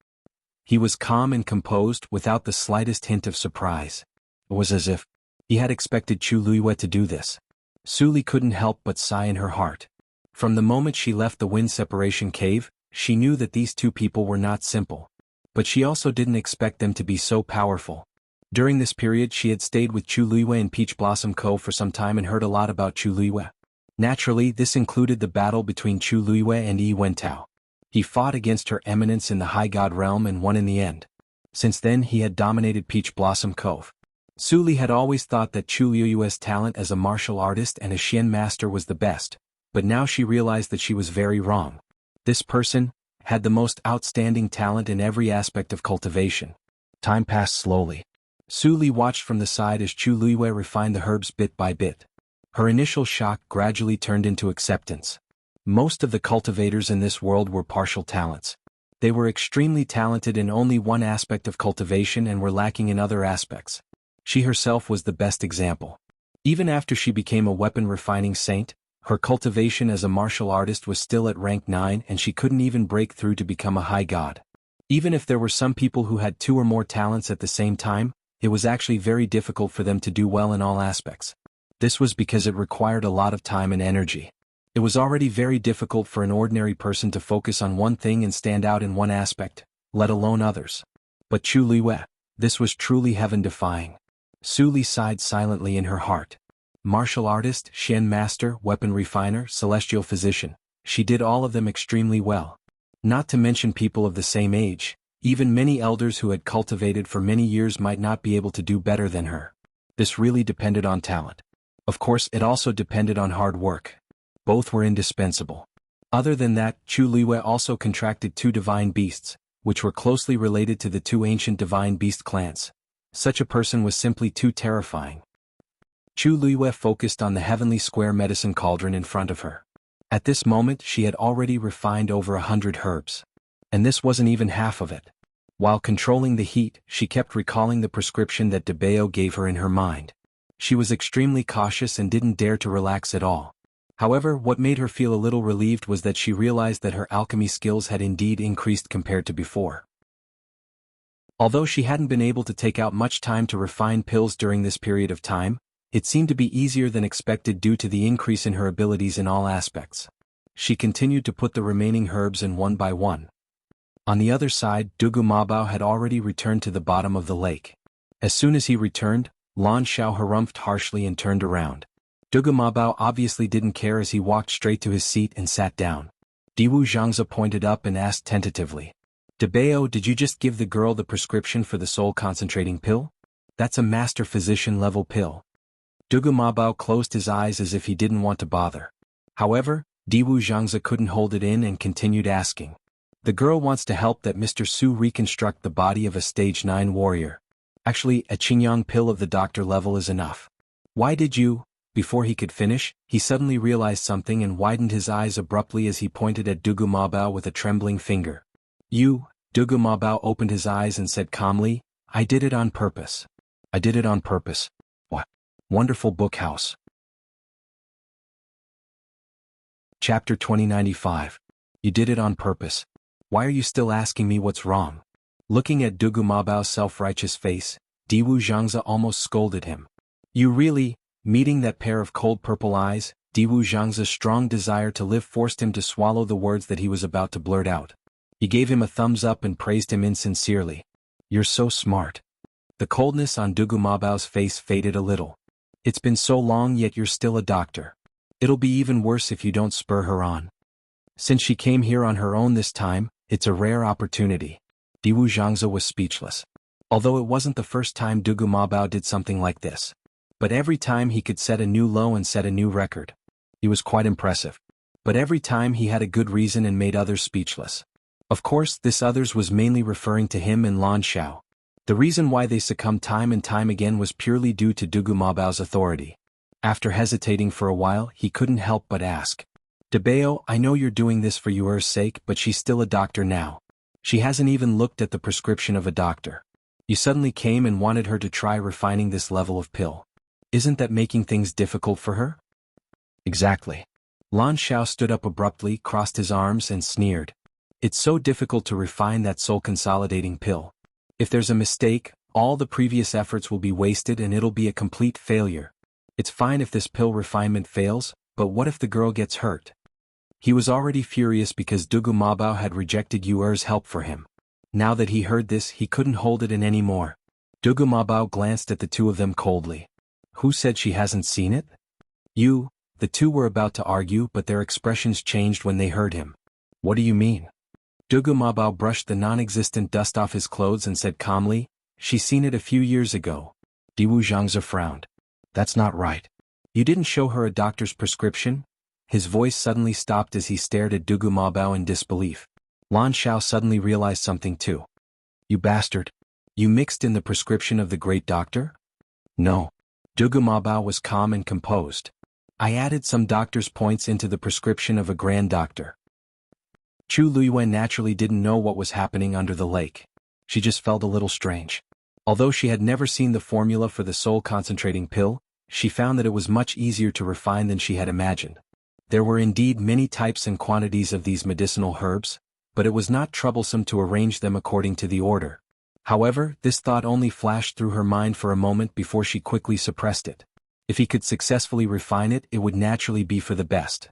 He was calm and composed without the slightest hint of surprise. It was as if he had expected Chu Luiyue to do this. Su Li couldn't help but sigh in her heart. From the moment she left the wind separation cave, she knew that these two people were not simple. But she also didn't expect them to be so powerful. During this period she had stayed with Chu Luiyue in Peach Blossom Cove for some time and heard a lot about Chu Luiyue. Naturally, this included the battle between Chu Luiyue and Yi Wentao. He fought against Her Eminence in the High God realm and won in the end. Since then he had dominated Peach Blossom Cove. Su Li had always thought that Chu Luiyue's talent as a martial artist and a Xian master was the best, but now she realized that she was very wrong. This person had the most outstanding talent in every aspect of cultivation. Time passed slowly. Su Li watched from the side as Chu Luiyue refined the herbs bit by bit. Her initial shock gradually turned into acceptance. Most of the cultivators in this world were partial talents. They were extremely talented in only one aspect of cultivation and were lacking in other aspects. She herself was the best example. Even after she became a weapon refining saint, her cultivation as a martial artist was still at rank 9 and she couldn't even break through to become a high god. Even if there were some people who had 2 or more talents at the same time, it was actually very difficult for them to do well in all aspects. This was because it required a lot of time and energy. It was already very difficult for an ordinary person to focus on one thing and stand out in one aspect, let alone others. But Chu Luiyue, this was truly heaven-defying. Su Li sighed silently in her heart. Martial artist, Xian master, weapon refiner, celestial physician, she did all of them extremely well. Not to mention people of the same age, even many elders who had cultivated for many years might not be able to do better than her. This really depended on talent. Of course, it also depended on hard work. Both were indispensable. Other than that, Chu Luiyue also contracted 2 divine beasts, which were closely related to the 2 ancient divine beast clans. Such a person was simply too terrifying. Chu Luiyue focused on the heavenly square medicine cauldron in front of her. At this moment she had already refined over 100 herbs. And this wasn't even half of it. While controlling the heat, she kept recalling the prescription that Debao gave her in her mind. She was extremely cautious and didn't dare to relax at all. However, what made her feel a little relieved was that she realized that her alchemy skills had indeed increased compared to before. Although she hadn't been able to take out much time to refine pills during this period of time, it seemed to be easier than expected due to the increase in her abilities in all aspects. She continued to put the remaining herbs in one by one. On the other side, Dugu Mabao had already returned to the bottom of the lake. As soon as he returned, Lan Xiao harumphed harshly and turned around. Dugu Mabao obviously didn't care as he walked straight to his seat and sat down. Diwu Zhangzi pointed up and asked tentatively, "Debao, did you just give the girl the prescription for the soul concentrating pill? That's a master physician level pill." Dugu Mabao closed his eyes as if he didn't want to bother. However, Diwu Zhangzi couldn't hold it in and continued asking. "The girl wants to help that Mr. Su reconstruct the body of a stage 9 warrior. Actually, a Qingyang pill of the doctor level is enough. Why did you?" Before he could finish, he suddenly realized something and widened his eyes abruptly as he pointed at Dugu Mabao with a trembling finger. "You, Dugu Mabao opened his eyes and said calmly, I did it on purpose. I did it on purpose. What? Wonderful book house. Chapter 2095. You did it on purpose. Why are you still asking me what's wrong? Looking at Dugu Mabao's self-righteous face, Diwu Zhangze almost scolded him. You really, meeting that pair of cold purple eyes, Diwu Zhangze's strong desire to live forced him to swallow the words that he was about to blurt out. He gave him a thumbs up and praised him insincerely. You're so smart. The coldness on Dugu Mabao's face faded a little. It's been so long yet you're still a doctor. It'll be even worse if you don't spur her on. Since she came here on her own this time, it's a rare opportunity. Diwu Zhangze was speechless. Although it wasn't the first time Dugu Mabao did something like this. But every time he could set a new low and set a new record. He was quite impressive. But every time he had a good reason and made others speechless. Of course, this others was mainly referring to him and Lan Xiao. The reason why they succumbed time and time again was purely due to Dugu Mabao's authority. After hesitating for a while, he couldn't help but ask. Debao, I know you're doing this for Yuer's sake, but she's still a doctor now. She hasn't even looked at the prescription of a doctor. You suddenly came and wanted her to try refining this level of pill. Isn't that making things difficult for her? Exactly. Lan Xiao stood up abruptly, crossed his arms and sneered. It's so difficult to refine that soul-consolidating pill. If there's a mistake, all the previous efforts will be wasted and it'll be a complete failure. It's fine if this pill refinement fails, but what if the girl gets hurt? He was already furious because Dugu Mabao had rejected Yuer's help for him. Now that he heard this, he couldn't hold it in anymore. Dugu Mabao glanced at the two of them coldly. Who said she hasn't seen it? You. The two were about to argue, but their expressions changed when they heard him. What do you mean? Dugu Mabao brushed the non-existent dust off his clothes and said calmly, She's seen it a few years ago. Diwu Zhangze frowned. That's not right. You didn't show her a doctor's prescription? His voice suddenly stopped as he stared at Dugu Mabao in disbelief. Lan Xiao suddenly realized something too. You bastard. You mixed in the prescription of the great doctor? No. Dugu Mabao was calm and composed. I added some doctor's points into the prescription of a grand doctor. Chu Luiyuan naturally didn't know what was happening under the lake. She just felt a little strange. Although she had never seen the formula for the soul-concentrating pill, she found that it was much easier to refine than she had imagined. There were indeed many types and quantities of these medicinal herbs, but it was not troublesome to arrange them according to the order. However, this thought only flashed through her mind for a moment before she quickly suppressed it. If he could successfully refine it, it would naturally be for the best.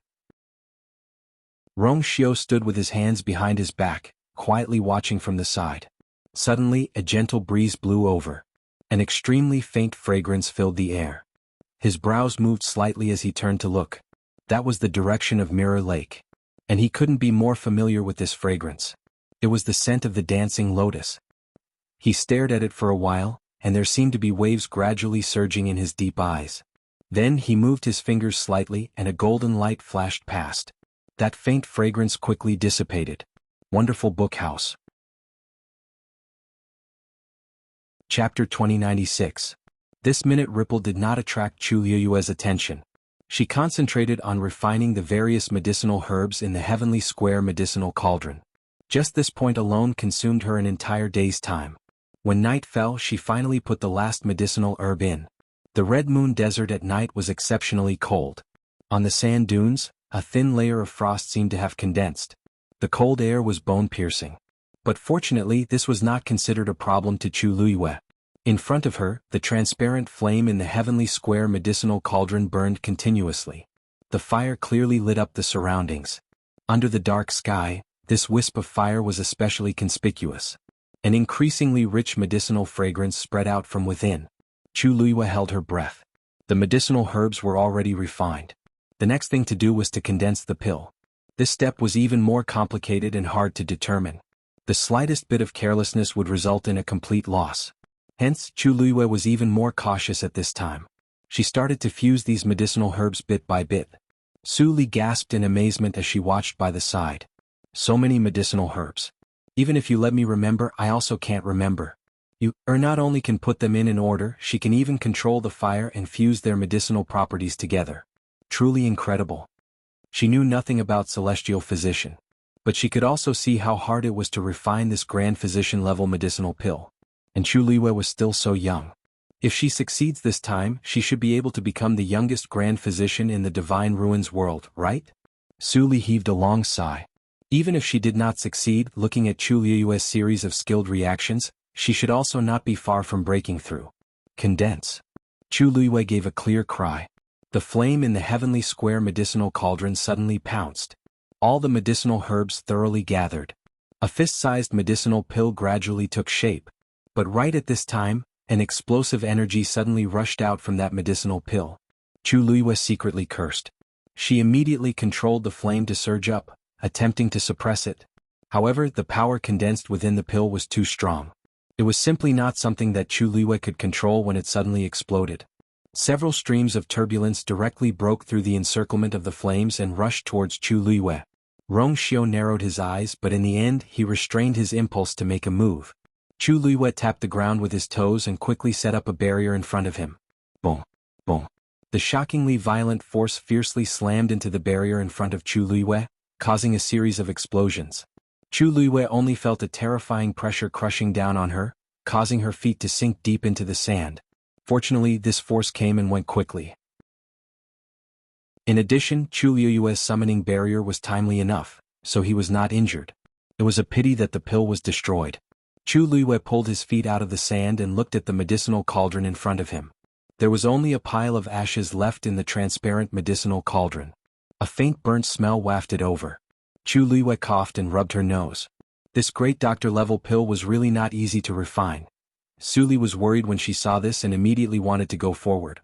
Rong Xiu stood with his hands behind his back, quietly watching from the side. Suddenly, a gentle breeze blew over. An extremely faint fragrance filled the air. His brows moved slightly as he turned to look. That was the direction of Mirror Lake. And he couldn't be more familiar with this fragrance. It was the scent of the dancing lotus. He stared at it for a while, and there seemed to be waves gradually surging in his deep eyes. Then he moved his fingers slightly and a golden light flashed past. That faint fragrance quickly dissipated. Wonderful book house. Chapter 2096. This minute ripple did not attract Chu Liyue's attention. She concentrated on refining the various medicinal herbs in the heavenly square medicinal cauldron. Just this point alone consumed her an entire day's time. When night fell, she finally put the last medicinal herb in. The Red Moon Desert at night was exceptionally cold. On the sand dunes, a thin layer of frost seemed to have condensed. The cold air was bone-piercing. But fortunately, this was not considered a problem to Chu Liyue. In front of her, the transparent flame in the heavenly square medicinal cauldron burned continuously. The fire clearly lit up the surroundings. Under the dark sky, this wisp of fire was especially conspicuous. An increasingly rich medicinal fragrance spread out from within. Chu Liyue held her breath. The medicinal herbs were already refined. The next thing to do was to condense the pill. This step was even more complicated and hard to determine. The slightest bit of carelessness would result in a complete loss. Hence, Chu Liyue was even more cautious at this time. She started to fuse these medicinal herbs bit by bit. Su Li gasped in amazement as she watched by the side. So many medicinal herbs. Even if you let me remember, I also can't remember. You not only can put them in order, she can even control the fire and fuse their medicinal properties together. Truly incredible. She knew nothing about celestial physician. But she could also see how hard it was to refine this grand physician-level medicinal pill. And Chu Liwei was still so young. If she succeeds this time, she should be able to become the youngest grand physician in the Divine Ruins world, right? Su Li heaved a long sigh. Even if she did not succeed, looking at Chu Liue's series of skilled reactions, she should also not be far from breaking through. Condense. Chu Liue gave a clear cry. The flame in the heavenly square medicinal cauldron suddenly pounced. All the medicinal herbs thoroughly gathered. A fist-sized medicinal pill gradually took shape. But right at this time, an explosive energy suddenly rushed out from that medicinal pill. Chu Liue secretly cursed. She immediately controlled the flame to surge up, attempting to suppress it. However, the power condensed within the pill was too strong. It was simply not something that Chu Liue could control when it suddenly exploded. Several streams of turbulence directly broke through the encirclement of the flames and rushed towards Chu Liue. Rong Xiao narrowed his eyes, but in the end he restrained his impulse to make a move. Chu Liue tapped the ground with his toes and quickly set up a barrier in front of him. Boom! Boom! The shockingly violent force fiercely slammed into the barrier in front of Chu Liue, causing a series of explosions. Chu Liue only felt a terrifying pressure crushing down on her, causing her feet to sink deep into the sand. Fortunately, this force came and went quickly. In addition, Chu Liue's summoning barrier was timely enough, so he was not injured. It was a pity that the pill was destroyed. Chu Liue pulled his feet out of the sand and looked at the medicinal cauldron in front of him. There was only a pile of ashes left in the transparent medicinal cauldron. A faint burnt smell wafted over. Chu Liue coughed and rubbed her nose. This great doctor-level pill was really not easy to refine. Su Li was worried when she saw this and immediately wanted to go forward.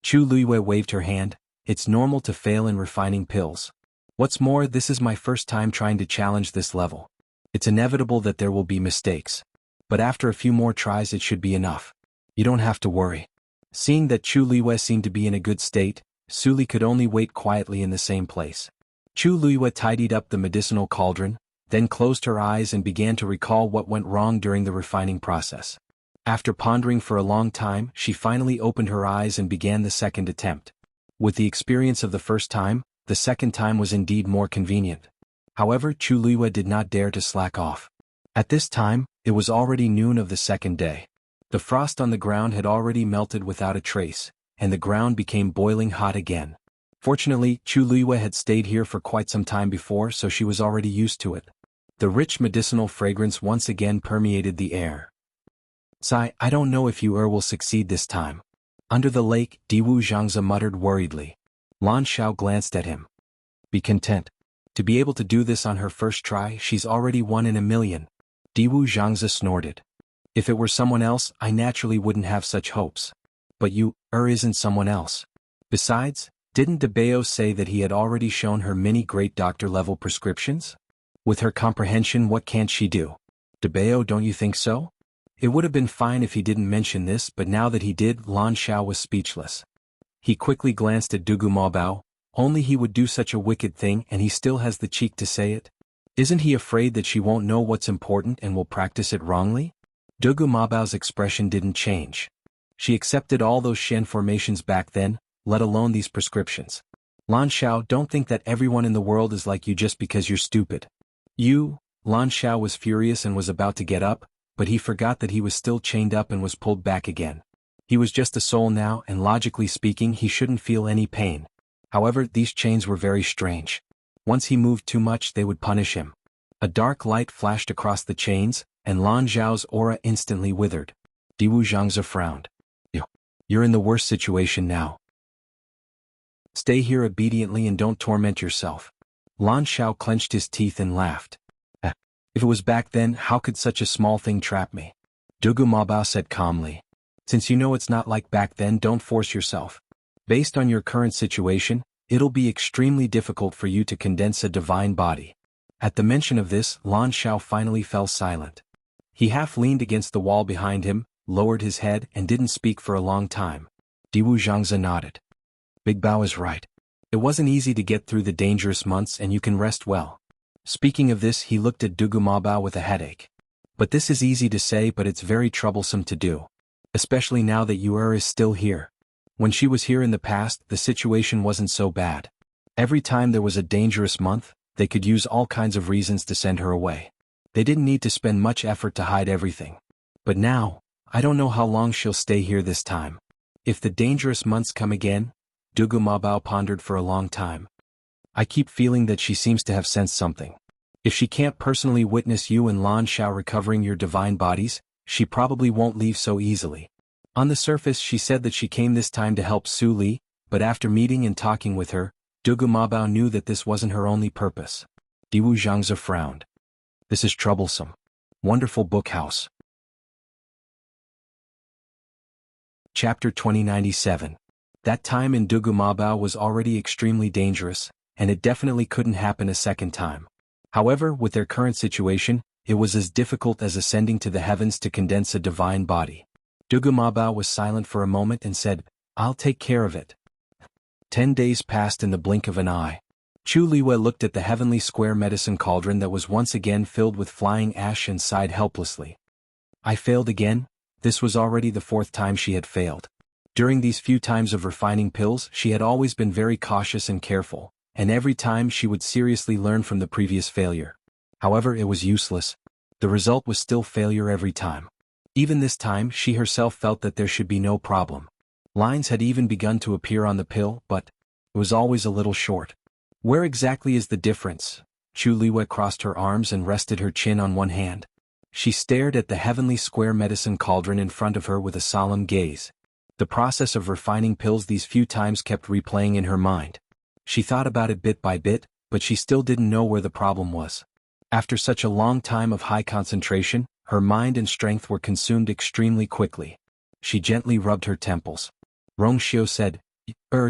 Chu Liue waved her hand. It's normal to fail in refining pills. What's more, this is my first time trying to challenge this level. It's inevitable that there will be mistakes. But after a few more tries it should be enough. You don't have to worry. Seeing that Chu Liue seemed to be in a good state, Su Li could only wait quietly in the same place. Chu Liue tidied up the medicinal cauldron, then closed her eyes and began to recall what went wrong during the refining process. After pondering for a long time, she finally opened her eyes and began the second attempt. With the experience of the first time, the second time was indeed more convenient. However, Chu Liue did not dare to slack off. At this time, it was already noon of the second day. The frost on the ground had already melted without a trace, and the ground became boiling hot again. Fortunately, Chu Liue had stayed here for quite some time before, so she was already used to it. The rich medicinal fragrance once again permeated the air. "Sai, I don't know if you will succeed this time." Under the lake, Diwu Zhangze muttered worriedly. Lan Xiao glanced at him. "Be content. To be able to do this on her first try, she's already 1 in a million." Diwu Zhangze snorted. "If it were someone else, I naturally wouldn't have such hopes. But you, isn't someone else. Besides, didn't DeBeo say that he had already shown her many great doctor-level prescriptions? With her comprehension, what can't she do? DeBeo, don't you think so?" It would have been fine if he didn't mention this, but now that he did, Lan Xiao was speechless. He quickly glanced at Dugu Maobao. Only he would do such a wicked thing and he still has the cheek to say it? Isn't he afraid that she won't know what's important and will practice it wrongly? Dugu Mabao's expression didn't change. She accepted all those Shen formations back then, let alone these prescriptions. Lan Xiao, don't think that everyone in the world is like you just because you're stupid. Lan Xiao was furious and was about to get up, but he forgot that he was still chained up and was pulled back again. He was just a soul now, and logically speaking he shouldn't feel any pain. However, these chains were very strange. Once he moved too much they would punish him. A dark light flashed across the chains, and Lan Zhao's aura instantly withered. Diwu Zhangze frowned. You're in the worst situation now. Stay here obediently and don't torment yourself." Lan Xiao clenched his teeth and laughed. If it was back then, how could such a small thing trap me?" Dugu Mabao said calmly. "Since you know it's not like back then, don't force yourself. Based on your current situation, it'll be extremely difficult for you to condense a divine body." At the mention of this, Lan Xiao finally fell silent. He half leaned against the wall behind him, lowered his head and didn't speak for a long time. Diwu Zhangze nodded. "Big Bao is right. It wasn't easy to get through the dangerous months and you can rest well." Speaking of this, he looked at Dugu Mabao with a headache. "But this is easy to say, but it's very troublesome to do. Especially now that Yuer is still here. When she was here in the past, the situation wasn't so bad. Every time there was a dangerous month, they could use all kinds of reasons to send her away. They didn't need to spend much effort to hide everything. But now, I don't know how long she'll stay here this time. If the dangerous months come again, Dugu Mabao pondered for a long time. I keep feeling that she seems to have sensed something. If she can't personally witness you and Lan Shao recovering your divine bodies, she probably won't leave so easily. On the surface she said that she came this time to help Su Li, but after meeting and talking with her, Dugu Mabao knew that this wasn't her only purpose. Diwu Zhangzi frowned. This is troublesome. Wonderful book house. Chapter 2097. That time in Dugu Mabao was already extremely dangerous, and it definitely couldn't happen a second time. However, with their current situation, it was as difficult as ascending to the heavens to condense a divine body. Dugu Mabao was silent for a moment and said, I'll take care of it. 10 days passed in the blink of an eye. Chu Liwei looked at the heavenly square medicine cauldron that was once again filled with flying ash and sighed helplessly. I failed again? This was already the 4th time she had failed. During these few times of refining pills, she had always been very cautious and careful, and every time she would seriously learn from the previous failure. However, it was useless. The result was still failure every time. Even this time, she herself felt that there should be no problem. Lines had even begun to appear on the pill, but it was always a little short. Where exactly is the difference? Chu Liwei crossed her arms and rested her chin on one hand. She stared at the heavenly square medicine cauldron in front of her with a solemn gaze. The process of refining pills these few times kept replaying in her mind. She thought about it bit by bit, but she still didn't know where the problem was. After such a long time of high concentration, her mind and strength were consumed extremely quickly. She gently rubbed her temples. Rongxiu said,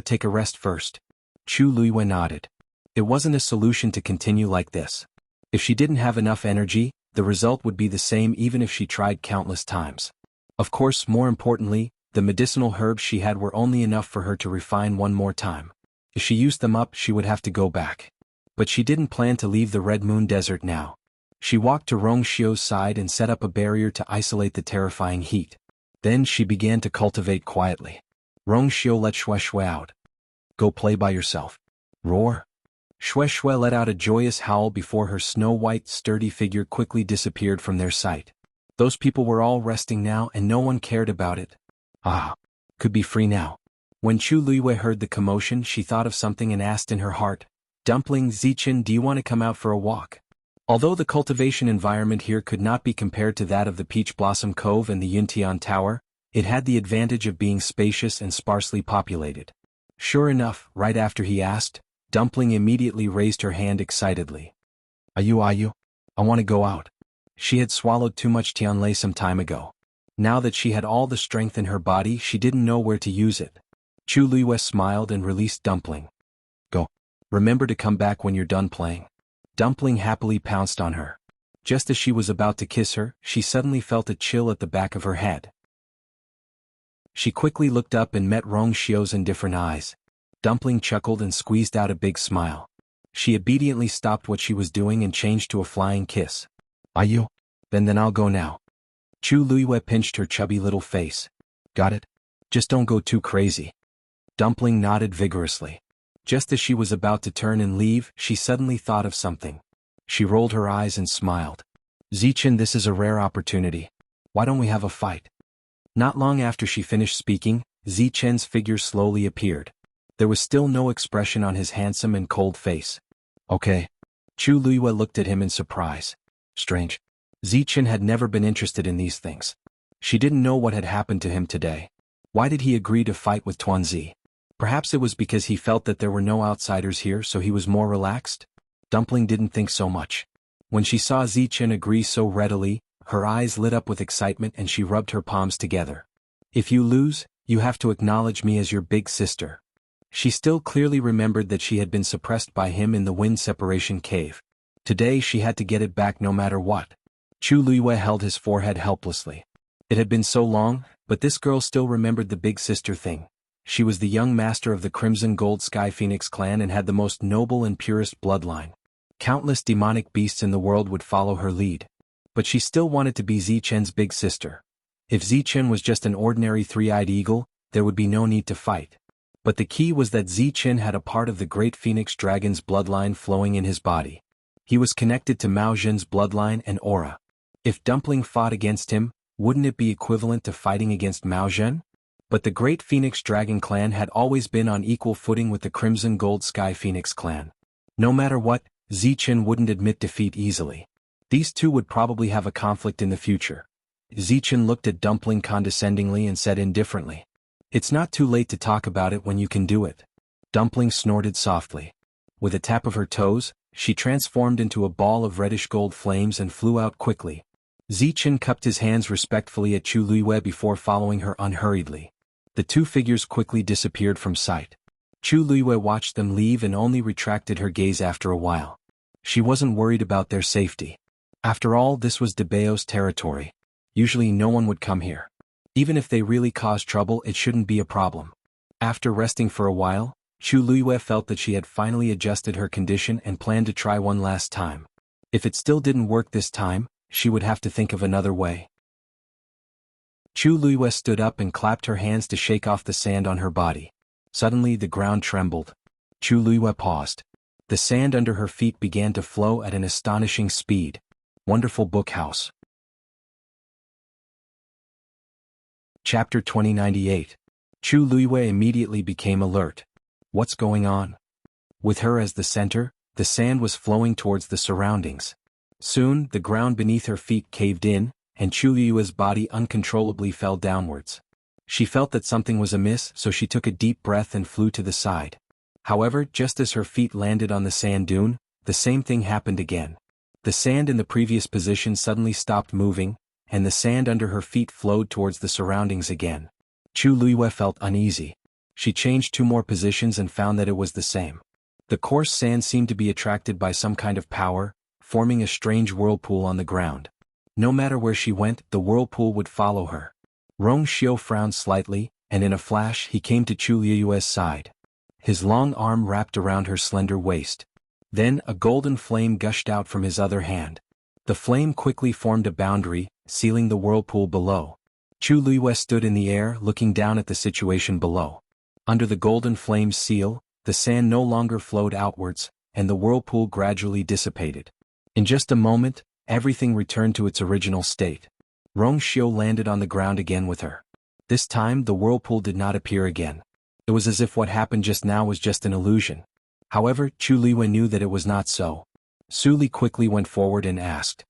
take a rest first. Chu Liwei nodded. It wasn't a solution to continue like this. If she didn't have enough energy, the result would be the same even if she tried countless times. Of course, more importantly, the medicinal herbs she had were only enough for her to refine one more time. If she used them up, she would have to go back. But she didn't plan to leave the Red Moon Desert now. She walked to Rongxiu's side and set up a barrier to isolate the terrifying heat. Then she began to cultivate quietly. Rongxiu let Shui out. Go play by yourself. Roar. Shui let out a joyous howl before her snow-white, sturdy figure quickly disappeared from their sight. Those people were all resting now and no one cared about it. Could be free now. When Chu Liwei heard the commotion, she thought of something and asked in her heart, Dumpling Zichen, do you want to come out for a walk? Although the cultivation environment here could not be compared to that of the Peach Blossom Cove and the Yuntian Tower, it had the advantage of being spacious and sparsely populated. Sure enough, right after he asked, Dumpling immediately raised her hand excitedly. Ayu, I want to go out. She had swallowed too much Tianlei some time ago. Now that she had all the strength in her body, she didn't know where to use it. Chu Liwei smiled and released Dumpling. Go. Remember to come back when you're done playing. Dumpling happily pounced on her. Just as she was about to kiss her, she suddenly felt a chill at the back of her head. She quickly looked up and met Rongxiu's indifferent eyes. Dumpling chuckled and squeezed out a big smile. She obediently stopped what she was doing and changed to a flying kiss. Ayu? Then I'll go now. Chu Liwei pinched her chubby little face. Got it? Just don't go too crazy. Dumpling nodded vigorously. Just as she was about to turn and leave, she suddenly thought of something. She rolled her eyes and smiled. Zichen, this is a rare opportunity. Why don't we have a fight? Not long after she finished speaking, Zichen's figure slowly appeared. There was still no expression on his handsome and cold face. Okay. Chu Liwei looked at him in surprise. Strange. Zichen had never been interested in these things. She didn't know what had happened to him today. Why did he agree to fight with Tuanzi? Perhaps it was because he felt that there were no outsiders here, so he was more relaxed? Dumpling didn't think so much. When she saw Zichen agree so readily, her eyes lit up with excitement and she rubbed her palms together. If you lose, you have to acknowledge me as your big sister. She still clearly remembered that she had been suppressed by him in the wind separation cave. Today she had to get it back no matter what. Chu Liwei held his forehead helplessly. It had been so long, but this girl still remembered the big sister thing. She was the young master of the Crimson Gold Sky Phoenix clan and had the most noble and purest bloodline. Countless demonic beasts in the world would follow her lead. But she still wanted to be Zichen's big sister. If Zichen was just an ordinary three-eyed eagle, there would be no need to fight. But the key was that Ziqin had a part of the great phoenix dragon's bloodline flowing in his body. He was connected to Mao Zhen's bloodline and aura. If Dumpling fought against him, wouldn't it be equivalent to fighting against Mao Zhen? But the great Phoenix Dragon clan had always been on equal footing with the Crimson Gold Sky Phoenix clan. No matter what, Ziqin wouldn't admit defeat easily. These two would probably have a conflict in the future. Ziqin looked at Dumpling condescendingly and said indifferently, "It's not too late to talk about it when you can do it." Dumpling snorted softly. With a tap of her toes, she transformed into a ball of reddish gold flames and flew out quickly. Ziqin cupped his hands respectfully at Chu Luiyue before following her unhurriedly. The two figures quickly disappeared from sight. Chu Luiyue watched them leave and only retracted her gaze after a while. She wasn't worried about their safety. After all, this was Debao's territory. Usually no one would come here. Even if they really caused trouble, it shouldn't be a problem. After resting for a while, Chu Luiyue felt that she had finally adjusted her condition and planned to try one last time. If it still didn't work this time, she would have to think of another way. Chu Luiyue stood up and clapped her hands to shake off the sand on her body. Suddenly the ground trembled. Chu Luiyue paused. The sand under her feet began to flow at an astonishing speed. Wonderful book house. Chapter 2098. Chu Luiyue immediately became alert. What's going on? With her as the center, the sand was flowing towards the surroundings. Soon, the ground beneath her feet caved in, and Chu Luiyue's body uncontrollably fell downwards. She felt that something was amiss, so she took a deep breath and flew to the side. However, just as her feet landed on the sand dune, the same thing happened again. The sand in the previous position suddenly stopped moving, and the sand under her feet flowed towards the surroundings again. Chu Luiyue felt uneasy. She changed 2 more positions and found that it was the same. The coarse sand seemed to be attracted by some kind of power, forming a strange whirlpool on the ground. No matter where she went, the whirlpool would follow her. Rong Xiu frowned slightly, and in a flash he came to Chu Luiyue's side. His long arm wrapped around her slender waist. Then a golden flame gushed out from his other hand. The flame quickly formed a boundary, sealing the whirlpool below. Chu Luiyue stood in the air looking down at the situation below. Under the golden flame's seal, the sand no longer flowed outwards, and the whirlpool gradually dissipated. In just a moment, everything returned to its original state. Rong Xiu landed on the ground again with her. This time the whirlpool did not appear again. It was as if what happened just now was just an illusion. However, Chu Luiyue knew that it was not so. Su Li quickly went forward and asked,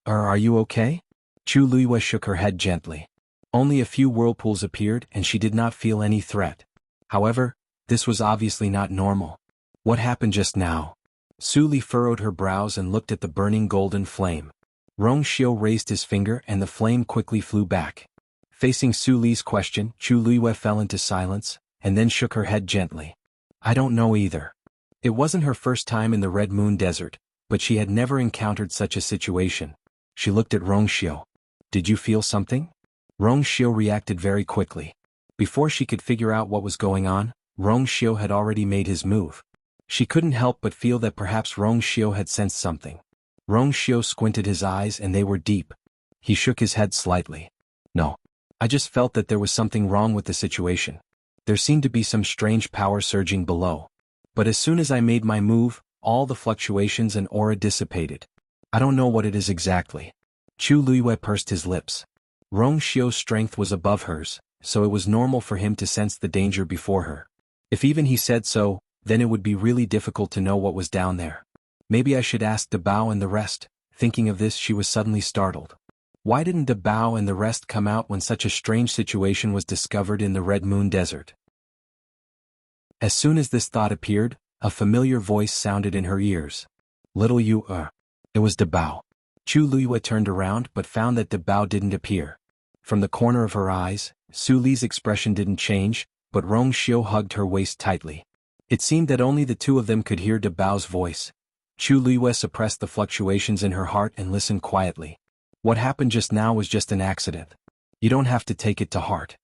Are you okay?" Chu Luiyue shook her head gently. Only a few whirlpools appeared and she did not feel any threat. However, this was obviously not normal. What happened just now? Su Li furrowed her brows and looked at the burning golden flame. Rong Xiu raised his finger and the flame quickly flew back. Facing Su Li's question, Chu Luiyue fell into silence, and then shook her head gently. "I don't know either." It wasn't her first time in the Red Moon Desert, but she had never encountered such a situation. She looked at Rong Xiu. "Did you feel something?" Rong Xiu reacted very quickly. Before she could figure out what was going on, Rong Xiu had already made his move. She couldn't help but feel that perhaps Rong Xiu had sensed something. Rong Xiu squinted his eyes and they were deep. He shook his head slightly. "No. I just felt that there was something wrong with the situation. There seemed to be some strange power surging below. But as soon as I made my move, all the fluctuations and aura dissipated. I don't know what it is exactly." Chu Luiyue pursed his lips. Rong Xiu's strength was above hers, so it was normal for him to sense the danger before her. If even he said so, then it would be really difficult to know what was down there. Maybe I should ask Dabao and the rest. Thinking of this, she was suddenly startled. Why didn't Dabao and the rest come out when such a strange situation was discovered in the Red Moon Desert? As soon as this thought appeared, a familiar voice sounded in her ears. "Little you, It was Dabao. Chu Luiyue turned around but found that Dabao didn't appear. From the corner of her eyes, Su Li's expression didn't change, but Rong Xiu hugged her waist tightly. It seemed that only the two of them could hear Dabao's voice. Chu Luiyue suppressed the fluctuations in her heart and listened quietly. What happened just now was just an accident. You don't have to take it to heart.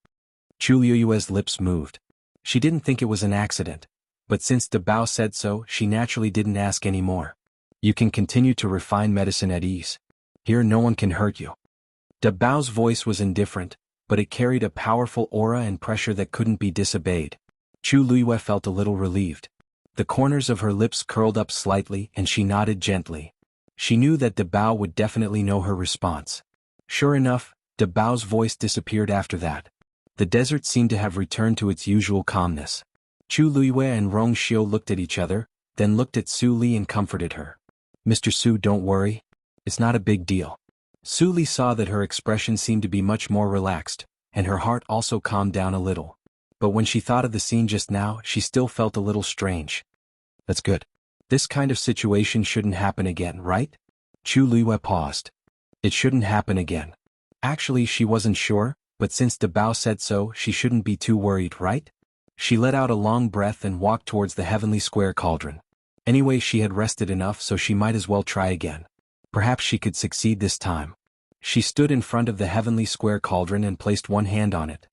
Chu Luiyue's lips moved. She didn't think it was an accident, but since Dabao said so, she naturally didn't ask any more. You can continue to refine medicine at ease. Here no one can hurt you. Dabao's voice was indifferent, but it carried a powerful aura and pressure that couldn't be disobeyed. Chu Luiyue felt a little relieved. The corners of her lips curled up slightly and she nodded gently. She knew that De Bao would definitely know her response. Sure enough, De Bao's voice disappeared after that. The desert seemed to have returned to its usual calmness. Chu Luiyue and Rong Xiu looked at each other, then looked at Su Li and comforted her. "Mr. Su, don't worry. It's not a big deal." Su Li saw that her expression seemed to be much more relaxed, and her heart also calmed down a little. But when she thought of the scene just now, she still felt a little strange. "That's good. This kind of situation shouldn't happen again, right?" Chu Luiyue paused. It shouldn't happen again. Actually, she wasn't sure, but since De Bao said so, she shouldn't be too worried, right? She let out a long breath and walked towards the heavenly square cauldron. Anyway, she had rested enough, so she might as well try again. Perhaps she could succeed this time. She stood in front of the heavenly square cauldron and placed one hand on it.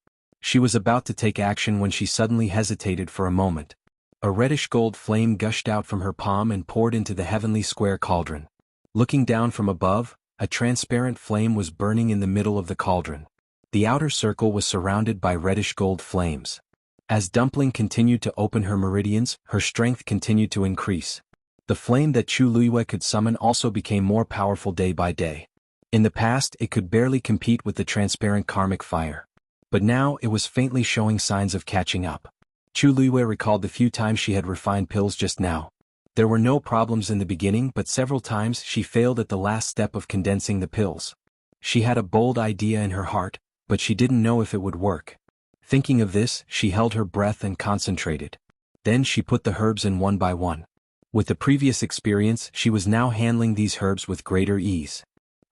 She was about to take action when she suddenly hesitated for a moment. A reddish gold flame gushed out from her palm and poured into the heavenly square cauldron. Looking down from above, a transparent flame was burning in the middle of the cauldron. The outer circle was surrounded by reddish gold flames. As Dumpling continued to open her meridians, her strength continued to increase. The flame that Chu Luiyue could summon also became more powerful day by day. In the past, it could barely compete with the transparent karmic fire. But now it was faintly showing signs of catching up. Chu Luiyue recalled the few times she had refined pills just now. There were no problems in the beginning, but several times she failed at the last step of condensing the pills. She had a bold idea in her heart, but she didn't know if it would work. Thinking of this, she held her breath and concentrated. Then she put the herbs in one by one. With the previous experience, she was now handling these herbs with greater ease.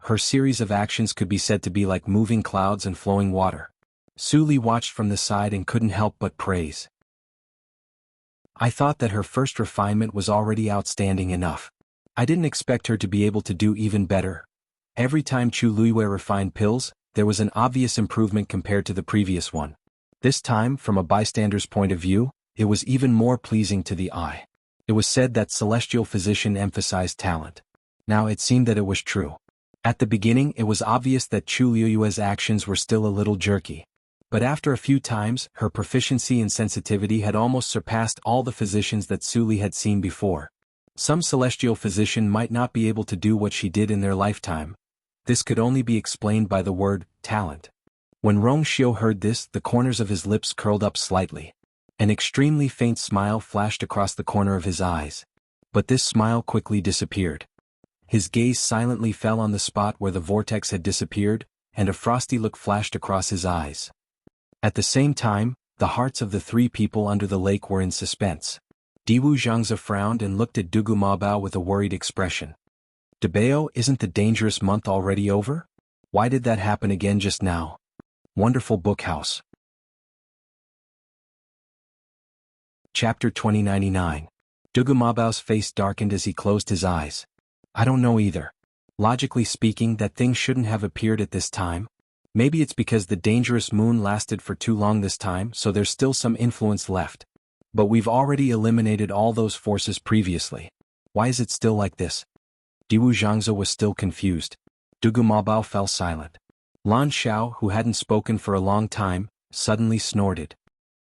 Her series of actions could be said to be like moving clouds and flowing water. Su Li watched from the side and couldn't help but praise. "I thought that her first refinement was already outstanding enough. I didn't expect her to be able to do even better." Every time Chu Luiyue refined pills, there was an obvious improvement compared to the previous one. This time, from a bystander's point of view, it was even more pleasing to the eye. It was said that celestial physician emphasized talent. Now it seemed that it was true. At the beginning, it was obvious that Chu Luiyue's actions were still a little jerky. But after a few times, her proficiency and sensitivity had almost surpassed all the physicians that Su Li had seen before. Some celestial physician might not be able to do what she did in their lifetime. This could only be explained by the word talent. When Rong Xiu heard this, the corners of his lips curled up slightly. An extremely faint smile flashed across the corner of his eyes. But this smile quickly disappeared. His gaze silently fell on the spot where the vortex had disappeared, and a frosty look flashed across his eyes. At the same time, the hearts of the three people under the lake were in suspense. Diwu Zhangze frowned and looked at Dugu Mabao with a worried expression. "De Bao, isn't the dangerous month already over? Why did that happen again just now?" Wonderful Book House. Chapter 2099. Dugu Mabao's face darkened as he closed his eyes. "I don't know either. Logically speaking, that thing shouldn't have appeared at this time. Maybe it's because the dangerous moon lasted for too long this time, so there's still some influence left. But we've already eliminated all those forces previously. Why is it still like this?" Diwu Zhangze was still confused. Dugu Mabao fell silent. Lan Xiao, who hadn't spoken for a long time, suddenly snorted.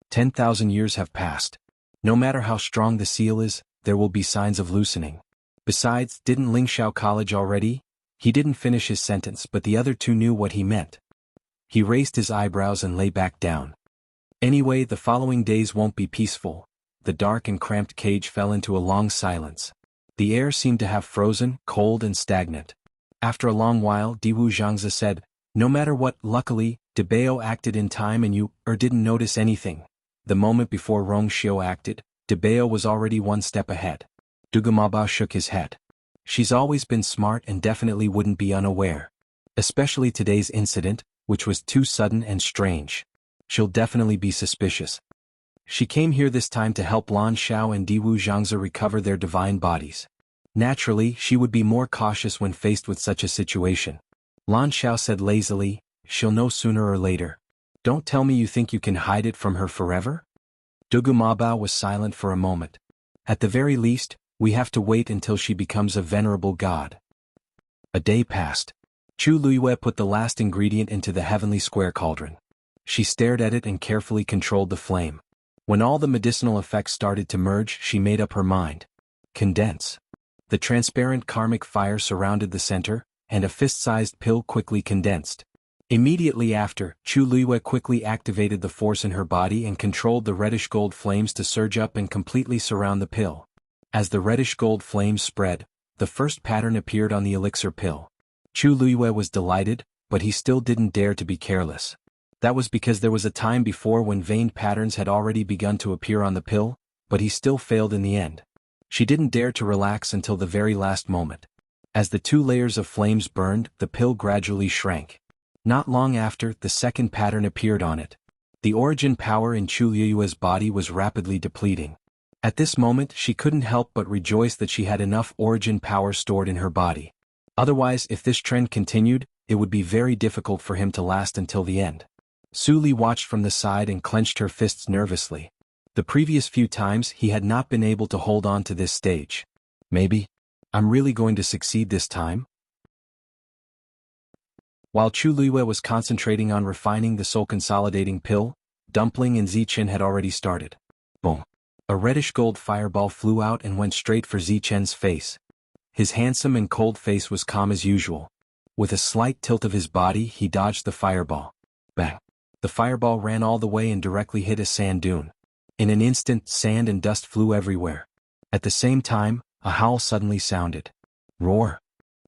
10,000 years have passed. No matter how strong the seal is, there will be signs of loosening. Besides, didn't Lingxiao College already? He didn't finish his sentence, but the other two knew what he meant. He raised his eyebrows and lay back down. Anyway, the following days won't be peaceful. The dark and cramped cage fell into a long silence. The air seemed to have frozen, cold and stagnant. After a long while, Diwu Zhangze said, "No matter what, luckily, De Bao acted in time and you didn't notice anything." The moment before Rong Xiu acted, De Bao was already one step ahead. Dugu Mabao shook his head. "She's always been smart and definitely wouldn't be unaware. Especially today's incident, which was too sudden and strange. She'll definitely be suspicious. She came here this time to help Lan Xiao and Diwu Zhangze recover their divine bodies. Naturally, she would be more cautious when faced with such a situation." Lan Xiao said lazily, "She'll know sooner or later. Don't tell me you think you can hide it from her forever?" Dugu Mabao was silent for a moment. "At the very least, we have to wait until she becomes a venerable god." A day passed. Chu Luiyue put the last ingredient into the heavenly square cauldron. She stared at it and carefully controlled the flame. When all the medicinal effects started to merge, she made up her mind. Condense. The transparent karmic fire surrounded the center, and a fist-sized pill quickly condensed. Immediately after, Chu Luiyue quickly activated the force in her body and controlled the reddish-gold flames to surge up and completely surround the pill. As the reddish-gold flames spread, the first pattern appeared on the elixir pill. Chu Luiyue was delighted, but he still didn't dare to be careless. That was because there was a time before when veined patterns had already begun to appear on the pill, but he still failed in the end. She didn't dare to relax until the very last moment. As the 2 layers of flames burned, the pill gradually shrank. Not long after, the second pattern appeared on it. The origin power in Chu Luiyue's body was rapidly depleting. At this moment, she couldn't help but rejoice that she had enough origin power stored in her body. Otherwise, if this trend continued, it would be very difficult for him to last until the end. Su Li watched from the side and clenched her fists nervously. The previous few times he had not been able to hold on to this stage. Maybe I'm really going to succeed this time? While Chu Luiyue was concentrating on refining the soul-consolidating pill, Dumpling and Zichen had already started. Boom! A reddish-gold fireball flew out and went straight for Zichen's face. His handsome and cold face was calm as usual. With a slight tilt of his body, he dodged the fireball. Bang! The fireball ran all the way and directly hit a sand dune. In an instant, sand and dust flew everywhere. At the same time, a howl suddenly sounded. Roar!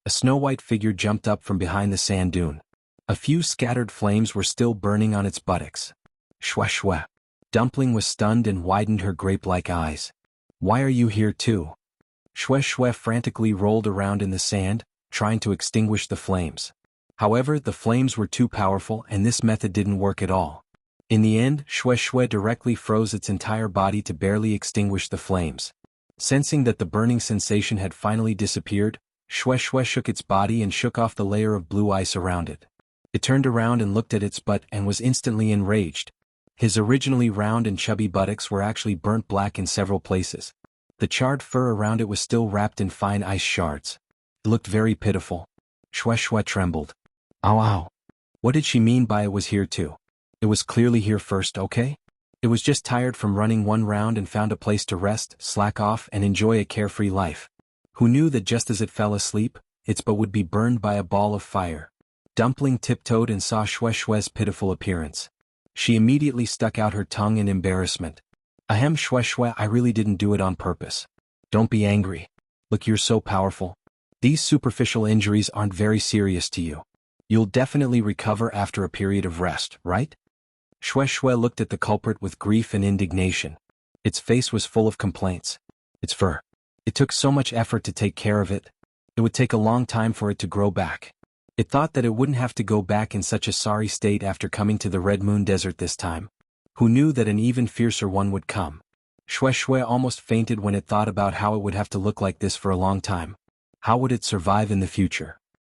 A snow-white figure jumped up from behind the sand dune. A few scattered flames were still burning on its buttocks. Shwa shwa! Dumpling was stunned and widened her grape-like eyes. Why are you here too? Shwe shwe frantically rolled around in the sand, trying to extinguish the flames. However, the flames were too powerful and this method didn't work at all. In the end, Shwe shwe directly froze its entire body to barely extinguish the flames. Sensing that the burning sensation had finally disappeared, Shwe shwe shook its body and shook off the layer of blue ice around it. It turned around and looked at its butt and was instantly enraged. His originally round and chubby buttocks were actually burnt black in several places. The charred fur around it was still wrapped in fine ice shards. It looked very pitiful. Shwe shwe trembled. Ow ow. What did she mean by it was here too? It was clearly here first, okay? It was just tired from running one round and found a place to rest, slack off, and enjoy a carefree life. Who knew that just as it fell asleep, its butt would be burned by a ball of fire? Dumpling tiptoed and saw Shwe shwe's pitiful appearance. She immediately stuck out her tongue in embarrassment. Ahem, Shwe shwe, I really didn't do it on purpose. Don't be angry. Look, you're so powerful. These superficial injuries aren't very serious to you. You'll definitely recover after a period of rest, right? Shwe shwe looked at the culprit with grief and indignation. Its face was full of complaints. Its fur. It took so much effort to take care of it. It would take a long time for it to grow back. It thought that it wouldn't have to go back in such a sorry state after coming to the Red Moon Desert this time. Who knew that an even fiercer one would come? Shwe shwe almost fainted when it thought about how it would have to look like this for a long time. How would it survive in the future?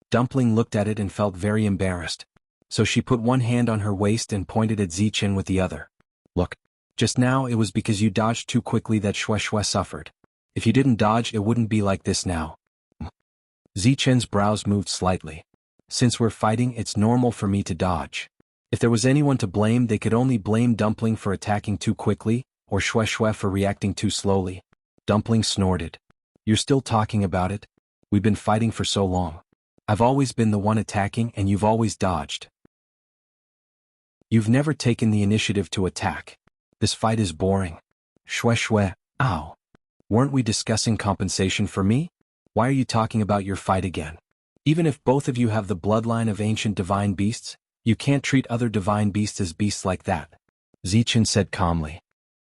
Dumpling looked at it and felt very embarrassed. So she put one hand on her waist and pointed at Zichen with the other. Look, just now it was because you dodged too quickly that Shwe shwe suffered. If you didn't dodge, it wouldn't be like this now. Zichen's brows moved slightly. Since we're fighting, it's normal for me to dodge. If there was anyone to blame, they could only blame Dumpling for attacking too quickly, or Shwe shwe for reacting too slowly. Dumpling snorted. You're still talking about it? We've been fighting for so long. I've always been the one attacking and you've always dodged. You've never taken the initiative to attack. This fight is boring. Shwe shwe, ow. Weren't we discussing compensation for me? Why are you talking about your fight again? Even if both of you have the bloodline of ancient divine beasts, you can't treat other divine beasts as beasts like that. Zichen said calmly.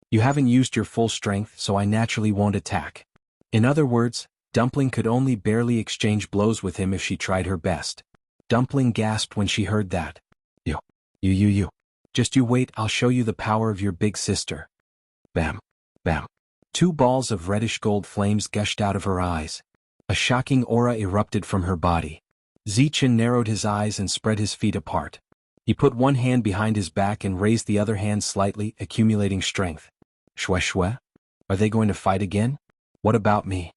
You haven't used your full strength, so I naturally won't attack. In other words, Dumpling could only barely exchange blows with him if she tried her best. Dumpling gasped when she heard that. You. Just you wait, I'll show you the power of your big sister. Bam. Bam. 2 balls of reddish gold flames gushed out of her eyes. A shocking aura erupted from her body. Zichen narrowed his eyes and spread his feet apart. He put one hand behind his back and raised the other hand slightly, accumulating strength. Shwe shwe? Are they going to fight again? What about me?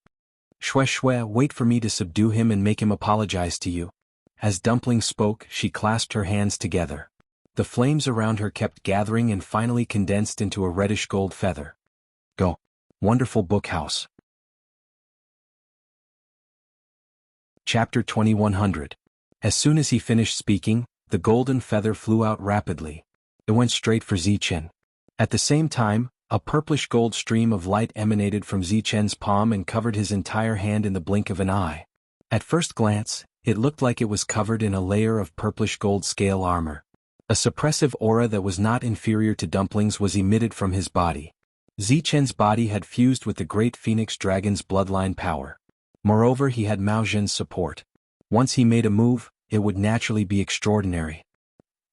Shwe shwe, wait for me to subdue him and make him apologize to you. As Dumpling spoke, she clasped her hands together. The flames around her kept gathering and finally condensed into a reddish gold feather. Go. Wonderful book house. Chapter 2100. As soon as he finished speaking, the golden feather flew out rapidly. It went straight for Zichen. At the same time, a purplish gold stream of light emanated from Zichen's palm and covered his entire hand in the blink of an eye. At first glance, it looked like it was covered in a layer of purplish gold scale armor. A suppressive aura that was not inferior to Dumpling's was emitted from his body. Zichen's body had fused with the great phoenix dragon's bloodline power. Moreover, he had Mao Zhen's support. Once he made a move, it would naturally be extraordinary.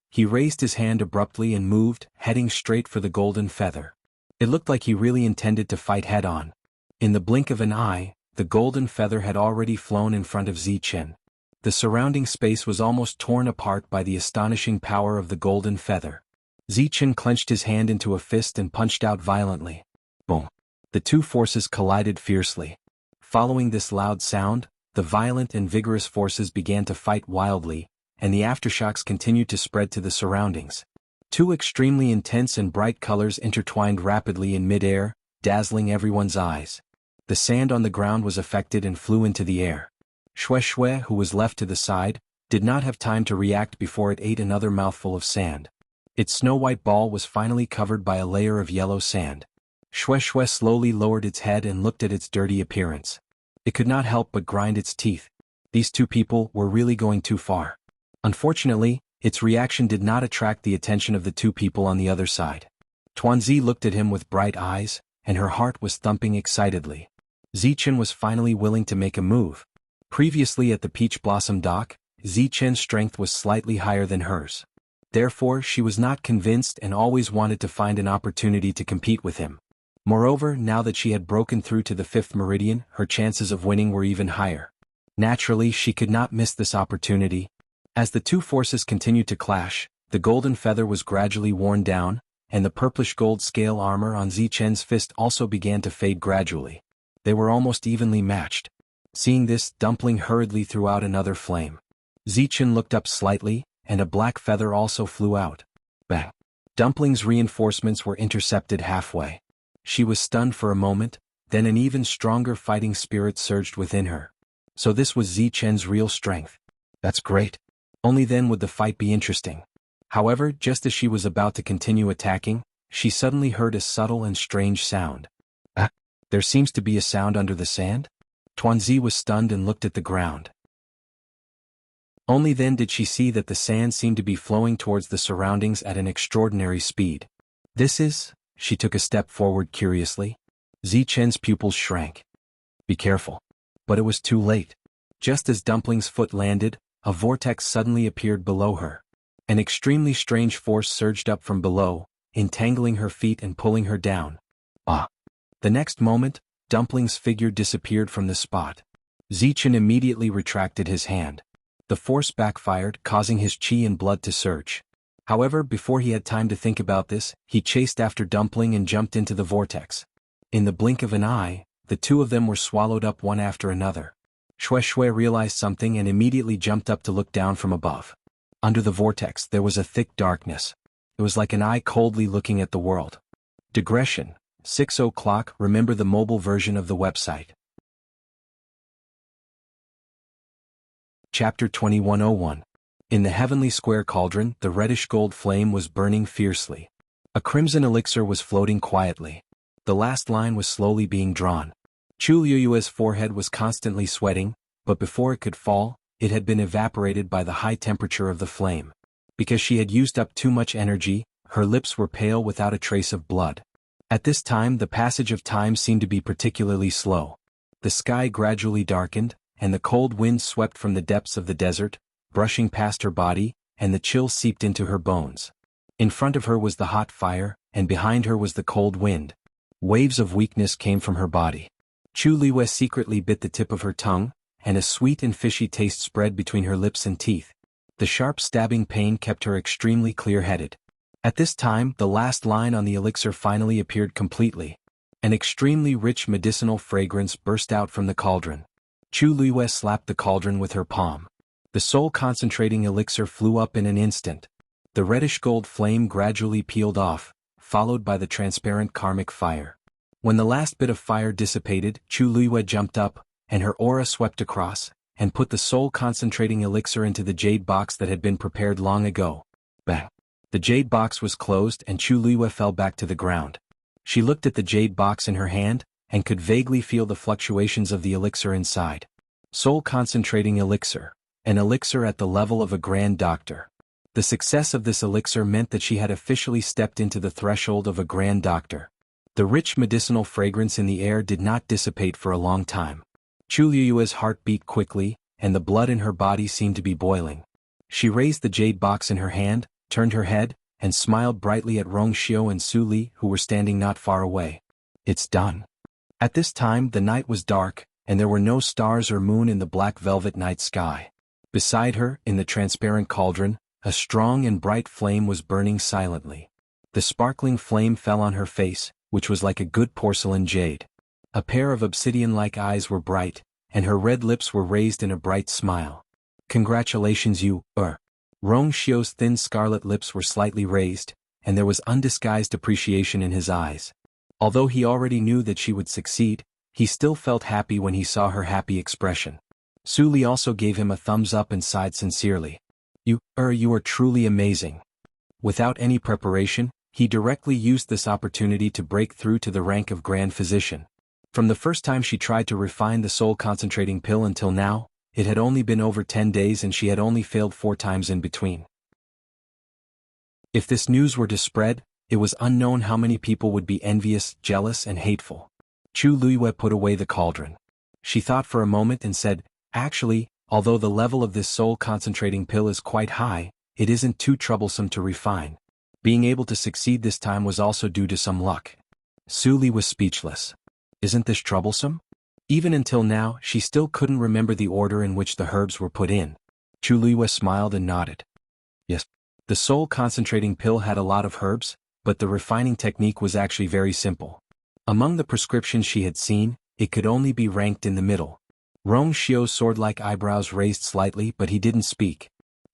He raised his hand abruptly and moved, heading straight for the golden feather. It looked like he really intended to fight head-on. In the blink of an eye, the golden feather had already flown in front of Zichen. The surrounding space was almost torn apart by the astonishing power of the golden feather. Zichen clenched his hand into a fist and punched out violently. Boom! The two forces collided fiercely. Following this loud sound, the violent and vigorous forces began to fight wildly, and the aftershocks continued to spread to the surroundings. Two extremely intense and bright colors intertwined rapidly in mid-air, dazzling everyone's eyes. The sand on the ground was affected and flew into the air. Xue Xue, who was left to the side, did not have time to react before it ate another mouthful of sand. Its snow-white ball was finally covered by a layer of yellow sand. Xue Xue slowly lowered its head and looked at its dirty appearance. It could not help but grind its teeth. These two people were really going too far. Unfortunately, its reaction did not attract the attention of the two people on the other side. Tuanzi looked at him with bright eyes, and her heart was thumping excitedly. Zichen was finally willing to make a move. Previously at the Peach Blossom Dock, Zichen's strength was slightly higher than hers. Therefore, she was not convinced and always wanted to find an opportunity to compete with him. Moreover, now that she had broken through to the 5th meridian, her chances of winning were even higher. Naturally, she could not miss this opportunity. As the two forces continued to clash, the golden feather was gradually worn down, and the purplish gold scale armor on Zichen's fist also began to fade gradually. They were almost evenly matched. Seeing this, Dumpling hurriedly threw out another flame. Zichen looked up slightly, and a black feather also flew out. Bang! Dumpling's reinforcements were intercepted halfway. She was stunned for a moment, then an even stronger fighting spirit surged within her. So this was Zichen's real strength. That's great. Only then would the fight be interesting. However, just as she was about to continue attacking, she suddenly heard a subtle and strange sound. There seems to be a sound under the sand? Tuanzi was stunned and looked at the ground. Only then did she see that the sand seemed to be flowing towards the surroundings at an extraordinary speed. This is... She took a step forward curiously. Zichen's pupils shrank. Be careful. But it was too late. Just as Dumpling's foot landed, a vortex suddenly appeared below her. An extremely strange force surged up from below, entangling her feet and pulling her down. The next moment, Dumpling's figure disappeared from the spot. Zichen immediately retracted his hand. The force backfired, causing his qi and blood to surge. However, before he had time to think about this, he chased after Dumpling and jumped into the vortex. In the blink of an eye, the two of them were swallowed up one after another. Xue Xue realized something and immediately jumped up to look down from above. Under the vortex there was a thick darkness. It was like an eye coldly looking at the world. Digression. 6 o'clock. Remember the mobile version of the website. Chapter 2101. In the heavenly square cauldron, the reddish gold flame was burning fiercely. A crimson elixir was floating quietly. The last line was slowly being drawn. Chu Liyue's forehead was constantly sweating, but before it could fall, it had been evaporated by the high temperature of the flame. Because she had used up too much energy, her lips were pale without a trace of blood. At this time the passage of time seemed to be particularly slow. The sky gradually darkened, and the cold wind swept from the depths of the desert, brushing past her body, and the chill seeped into her bones. In front of her was the hot fire, and behind her was the cold wind. Waves of weakness came from her body. Chu Liyue secretly bit the tip of her tongue, and a sweet and fishy taste spread between her lips and teeth. The sharp stabbing pain kept her extremely clear-headed. At this time, the last line on the elixir finally appeared completely. An extremely rich medicinal fragrance burst out from the cauldron. Chu Liyue slapped the cauldron with her palm. The soul-concentrating elixir flew up in an instant. The reddish-gold flame gradually peeled off, followed by the transparent karmic fire. When the last bit of fire dissipated, Chu Luiyue jumped up, and her aura swept across, and put the soul-concentrating elixir into the jade box that had been prepared long ago. Bang! The jade box was closed and Chu Luiyue fell back to the ground. She looked at the jade box in her hand, and could vaguely feel the fluctuations of the elixir inside. Soul-concentrating elixir. An elixir at the level of a grand doctor. The success of this elixir meant that she had officially stepped into the threshold of a grand doctor. The rich medicinal fragrance in the air did not dissipate for a long time. Chu Luiyue's heart beat quickly, and the blood in her body seemed to be boiling. She raised the jade box in her hand, turned her head, and smiled brightly at Rong Xiao and Su Li, who were standing not far away. It's done. At this time the night was dark, and there were no stars or moon in the black velvet night sky. Beside her, in the transparent cauldron, a strong and bright flame was burning silently. The sparkling flame fell on her face, which was like a good porcelain jade. A pair of obsidian-like eyes were bright, and her red lips were raised in a bright smile. Congratulations you, Rong Xiao's thin scarlet lips were slightly raised, and there was undisguised appreciation in his eyes. Although he already knew that she would succeed, he still felt happy when he saw her happy expression. Su Li also gave him a thumbs up and sighed sincerely. You are truly amazing. Without any preparation, he directly used this opportunity to break through to the rank of Grand Physician. From the first time she tried to refine the soul-concentrating pill until now, it had only been over 10 days and she had only failed 4 times in between. If this news were to spread, it was unknown how many people would be envious, jealous, and hateful. Chu Luiyue put away the cauldron. She thought for a moment and said, actually, although the level of this soul-concentrating pill is quite high, it isn't too troublesome to refine. Being able to succeed this time was also due to some luck. Su Li was speechless. Isn't this troublesome? Even until now, she still couldn't remember the order in which the herbs were put in. Chu Luiyue smiled and nodded. Yes. The soul-concentrating pill had a lot of herbs, but the refining technique was actually very simple. Among the prescriptions she had seen, it could only be ranked in the middle. Rong Xiao's sword-like eyebrows raised slightly, but he didn't speak.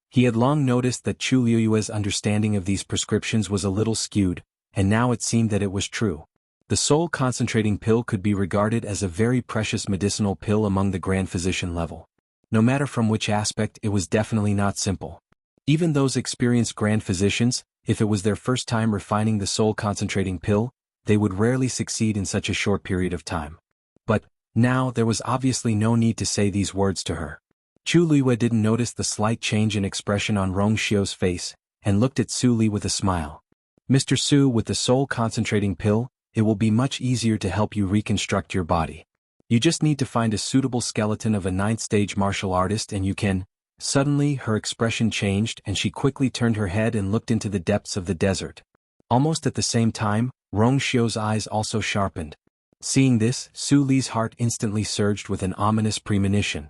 He had long noticed that Chu Luiyue's understanding of these prescriptions was a little skewed, and now it seemed that it was true. The soul-concentrating pill could be regarded as a very precious medicinal pill among the Grand Physician level. No matter from which aspect, it was definitely not simple. Even those experienced Grand Physicians, if it was their first time refining the soul-concentrating pill, they would rarely succeed in such a short period of time. But, now there was obviously no need to say these words to her. Chu Luiyue didn't notice the slight change in expression on Rong Xiao's face, and looked at Su Li with a smile. Mr. Su, with the soul-concentrating pill, it will be much easier to help you reconstruct your body. You just need to find a suitable skeleton of a 9th-stage martial artist and you can... Suddenly her expression changed and she quickly turned her head and looked into the depths of the desert. Almost at the same time, Rong Xiao's eyes also sharpened. Seeing this, Su Li's heart instantly surged with an ominous premonition.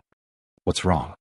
What's wrong?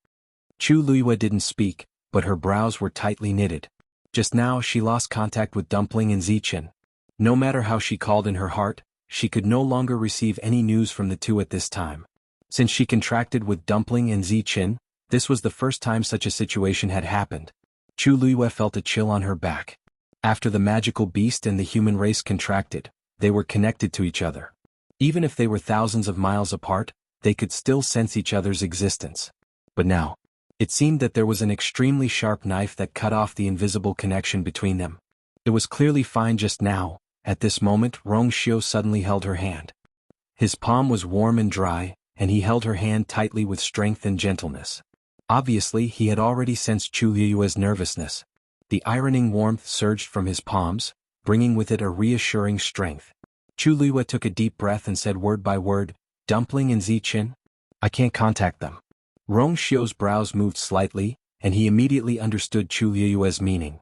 Chu Luiyue didn't speak, but her brows were tightly knitted. Just now she lost contact with Dumpling and Zichen. No matter how she called in her heart, she could no longer receive any news from the two at this time. Since she contracted with Dumpling and Zichen, this was the first time such a situation had happened. Chu Luiyue felt a chill on her back. After the magical beast and the human race contracted, they were connected to each other. Even if they were thousands of miles apart, they could still sense each other's existence. But now, it seemed that there was an extremely sharp knife that cut off the invisible connection between them. It was clearly fine just now. At this moment, Rong Xiao suddenly held her hand. His palm was warm and dry, and he held her hand tightly with strength and gentleness. Obviously, he had already sensed Chu Luiyue's nervousness. The ironing warmth surged from his palms, bringing with it a reassuring strength. Chu Luiyue took a deep breath and said word by word, Dumpling and Zichen? I can't contact them. Rong Xiao's brows moved slightly, and he immediately understood Chu Luiyue's meaning.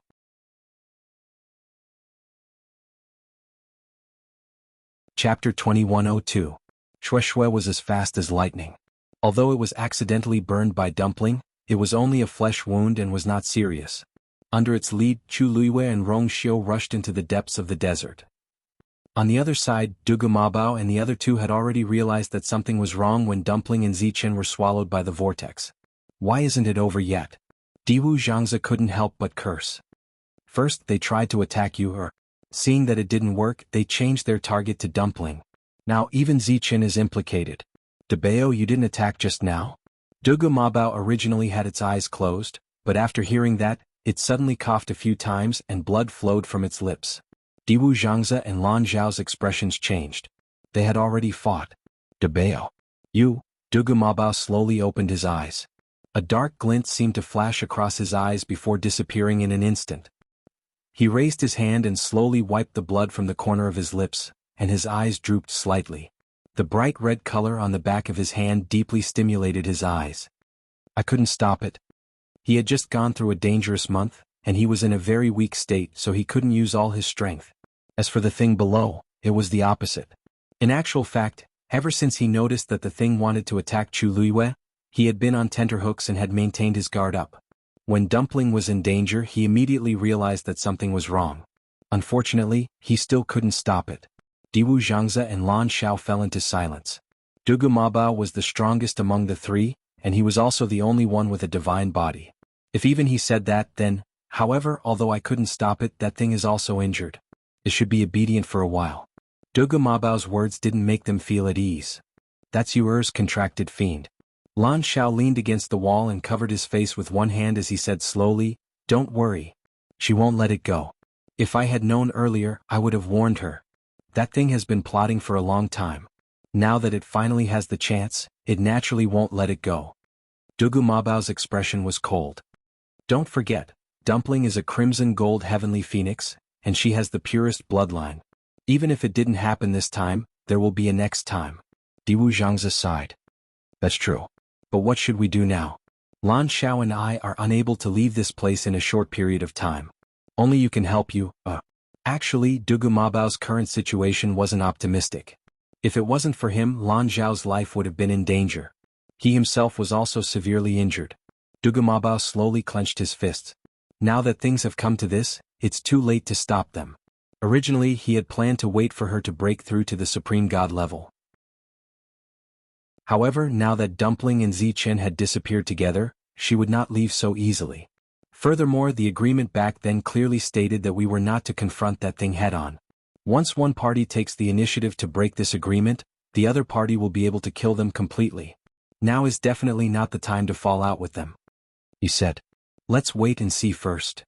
Chapter 2102. Shui was as fast as lightning. Although it was accidentally burned by Dumpling, it was only a flesh wound and was not serious. Under its lead, Chu Luiyue and Rong Xiao rushed into the depths of the desert. On the other side, Dugu Mabao and the other two had already realized that something was wrong when Dumpling and Zichen were swallowed by the vortex. Why isn't it over yet? Diwu Zhangzi couldn't help but curse. First they tried to attack you seeing that it didn't work, they changed their target to Dumpling. Now even Zichen is implicated. Dabeo, you didn't attack just now? Dugu Mabao originally had its eyes closed, but after hearing that, it suddenly coughed a few times and blood flowed from its lips. Diwu Zhangze and Lan Zhao's expressions changed. They had already fought. Dabeo. You? Dugu Mabao slowly opened his eyes. A dark glint seemed to flash across his eyes before disappearing in an instant. He raised his hand and slowly wiped the blood from the corner of his lips, and his eyes drooped slightly. The bright red color on the back of his hand deeply stimulated his eyes. I couldn't stop it. He had just gone through a dangerous month, and he was in a very weak state, so he couldn't use all his strength. As for the thing below, it was the opposite. In actual fact, ever since he noticed that the thing wanted to attack Chu Luiyue, he had been on tenterhooks and had maintained his guard up. When Dumpling was in danger, he immediately realized that something was wrong. Unfortunately, he still couldn't stop it. Diwu Zhangze and Lan Xiao fell into silence. Dugu Mabao was the strongest among the three, and he was also the only one with a divine body. If even he said that, then, however, although I couldn't stop it, that thing is also injured. It should be obedient for a while. Dugu Mabao's words didn't make them feel at ease. That's Yuer's contracted fiend. Lan Xiao leaned against the wall and covered his face with one hand as he said slowly, "Don't worry. She won't let it go. If I had known earlier, I would have warned her. That thing has been plotting for a long time. Now that it finally has the chance, it naturally won't let it go." Dugu Mabao's expression was cold. Don't forget, Dumpling is a crimson gold heavenly phoenix, and she has the purest bloodline. Even if it didn't happen this time, there will be a next time. Diwu Zhangze sighed. That's true. But what should we do now? Lan Xiao and I are unable to leave this place in a short period of time. Only you can help you. Actually, Dugu Mabao's current situation wasn't optimistic. If it wasn't for him, Lan Zhao's life would have been in danger. He himself was also severely injured. Dugu Mabao slowly clenched his fists. Now that things have come to this, it's too late to stop them. Originally, he had planned to wait for her to break through to the Supreme God level. However, now that Dumpling and Zichen had disappeared together, she would not leave so easily. Furthermore, the agreement back then clearly stated that we were not to confront that thing head-on. Once one party takes the initiative to break this agreement, the other party will be able to kill them completely. Now is definitely not the time to fall out with them. He said. Let's wait and see first.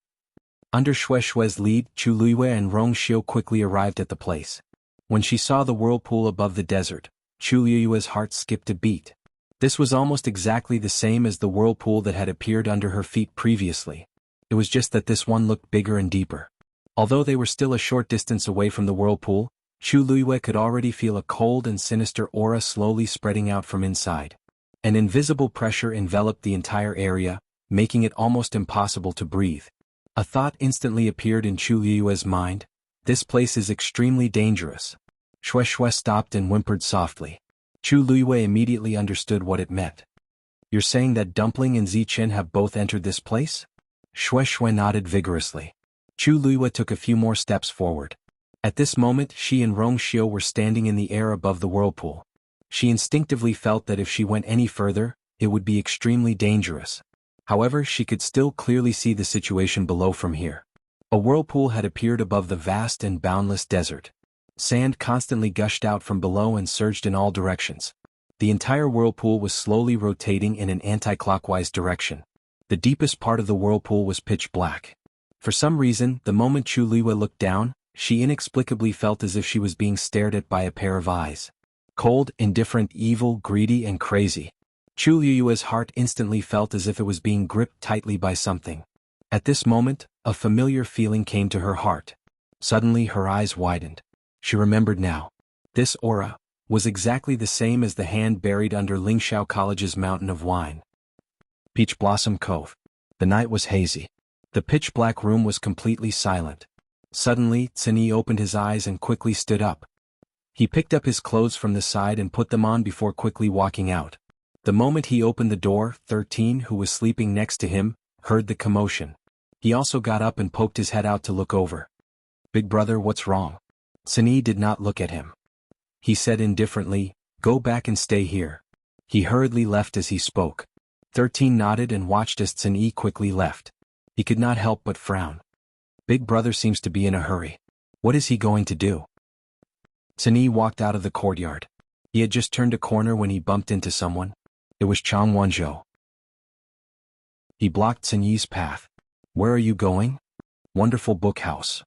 Under Xue Xue's lead, Chu Luiyue and Rong Xiu quickly arrived at the place. When she saw the whirlpool above the desert, Chu Luiyue's heart skipped a beat. This was almost exactly the same as the whirlpool that had appeared under her feet previously. It was just that this one looked bigger and deeper. Although they were still a short distance away from the whirlpool, Chu Luiyue could already feel a cold and sinister aura slowly spreading out from inside. An invisible pressure enveloped the entire area, making it almost impossible to breathe. A thought instantly appeared in Chu Luiyue's mind. This place is extremely dangerous. Xue Xue stopped and whimpered softly. Chu Luiyue immediately understood what it meant. You're saying that Dumpling and Zichen have both entered this place? Xue Xue nodded vigorously. Chu Luiyue took a few more steps forward. At this moment, she and Rong Xiu were standing in the air above the whirlpool. She instinctively felt that if she went any further, it would be extremely dangerous. However, she could still clearly see the situation below from here. A whirlpool had appeared above the vast and boundless desert. Sand constantly gushed out from below and surged in all directions. The entire whirlpool was slowly rotating in an anti-clockwise direction. The deepest part of the whirlpool was pitch black. For some reason, the moment Chu Luiyue looked down, she inexplicably felt as if she was being stared at by a pair of eyes. Cold, indifferent, evil, greedy, and crazy. Chu Luiyue's heart instantly felt as if it was being gripped tightly by something. At this moment, a familiar feeling came to her heart. Suddenly her eyes widened. She remembered now. This aura was exactly the same as the hand buried under Lingxiao College's mountain of wine. Peach Blossom Cove. The night was hazy. The pitch-black room was completely silent. Suddenly, Cini opened his eyes and quickly stood up. He picked up his clothes from the side and put them on before quickly walking out. The moment he opened the door, 13, who was sleeping next to him, heard the commotion. He also got up and poked his head out to look over. Big brother, what's wrong? Cini did not look at him. He said indifferently, go back and stay here. He hurriedly left as he spoke. 13 nodded and watched as Cini quickly left. He could not help but frown. Big brother seems to be in a hurry. What is he going to do? Cini walked out of the courtyard. He had just turned a corner when he bumped into someone. It was Chang Wanzhou. He blocked Cini's path. Where are you going? Wonderful book house.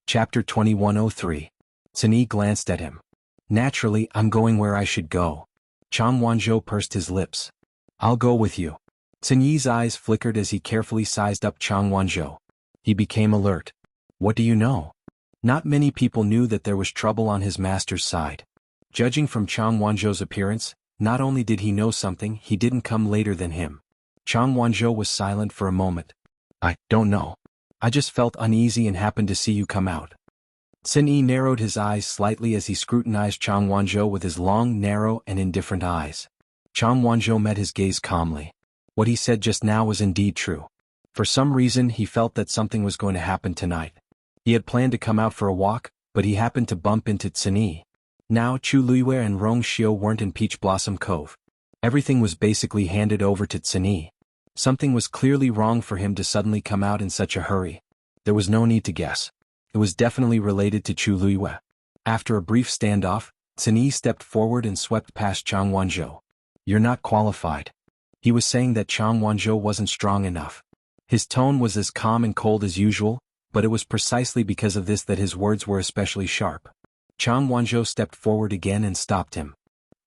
Chapter 2103. Cini glanced at him. Naturally, I'm going where I should go. Chang Wanzhou pursed his lips. I'll go with you. Cini's eyes flickered as he carefully sized up Chang Wanzhou. He became alert. What do you know? Not many people knew that there was trouble on his master's side. Judging from Chang Wanzhou's appearance, not only did he know something, he didn't come later than him. Chang Wanzhou was silent for a moment. I don't know. I just felt uneasy and happened to see you come out. Cini narrowed his eyes slightly as he scrutinized Chang Wanzhou with his long, narrow, and indifferent eyes. Chang Wanzhou met his gaze calmly. What he said just now was indeed true. For some reason he felt that something was going to happen tonight. He had planned to come out for a walk, but he happened to bump into Cini. Now Chu Luiyue and Rong Xiu weren't in Peach Blossom Cove. Everything was basically handed over to Cini. Something was clearly wrong for him to suddenly come out in such a hurry. There was no need to guess. It was definitely related to Chu Luiyue. After a brief standoff, Cini stepped forward and swept past Chang Wanzhou. You're not qualified. He was saying that Chang Wanzhou wasn't strong enough. His tone was as calm and cold as usual, but it was precisely because of this that his words were especially sharp. Chang Wanzhou stepped forward again and stopped him.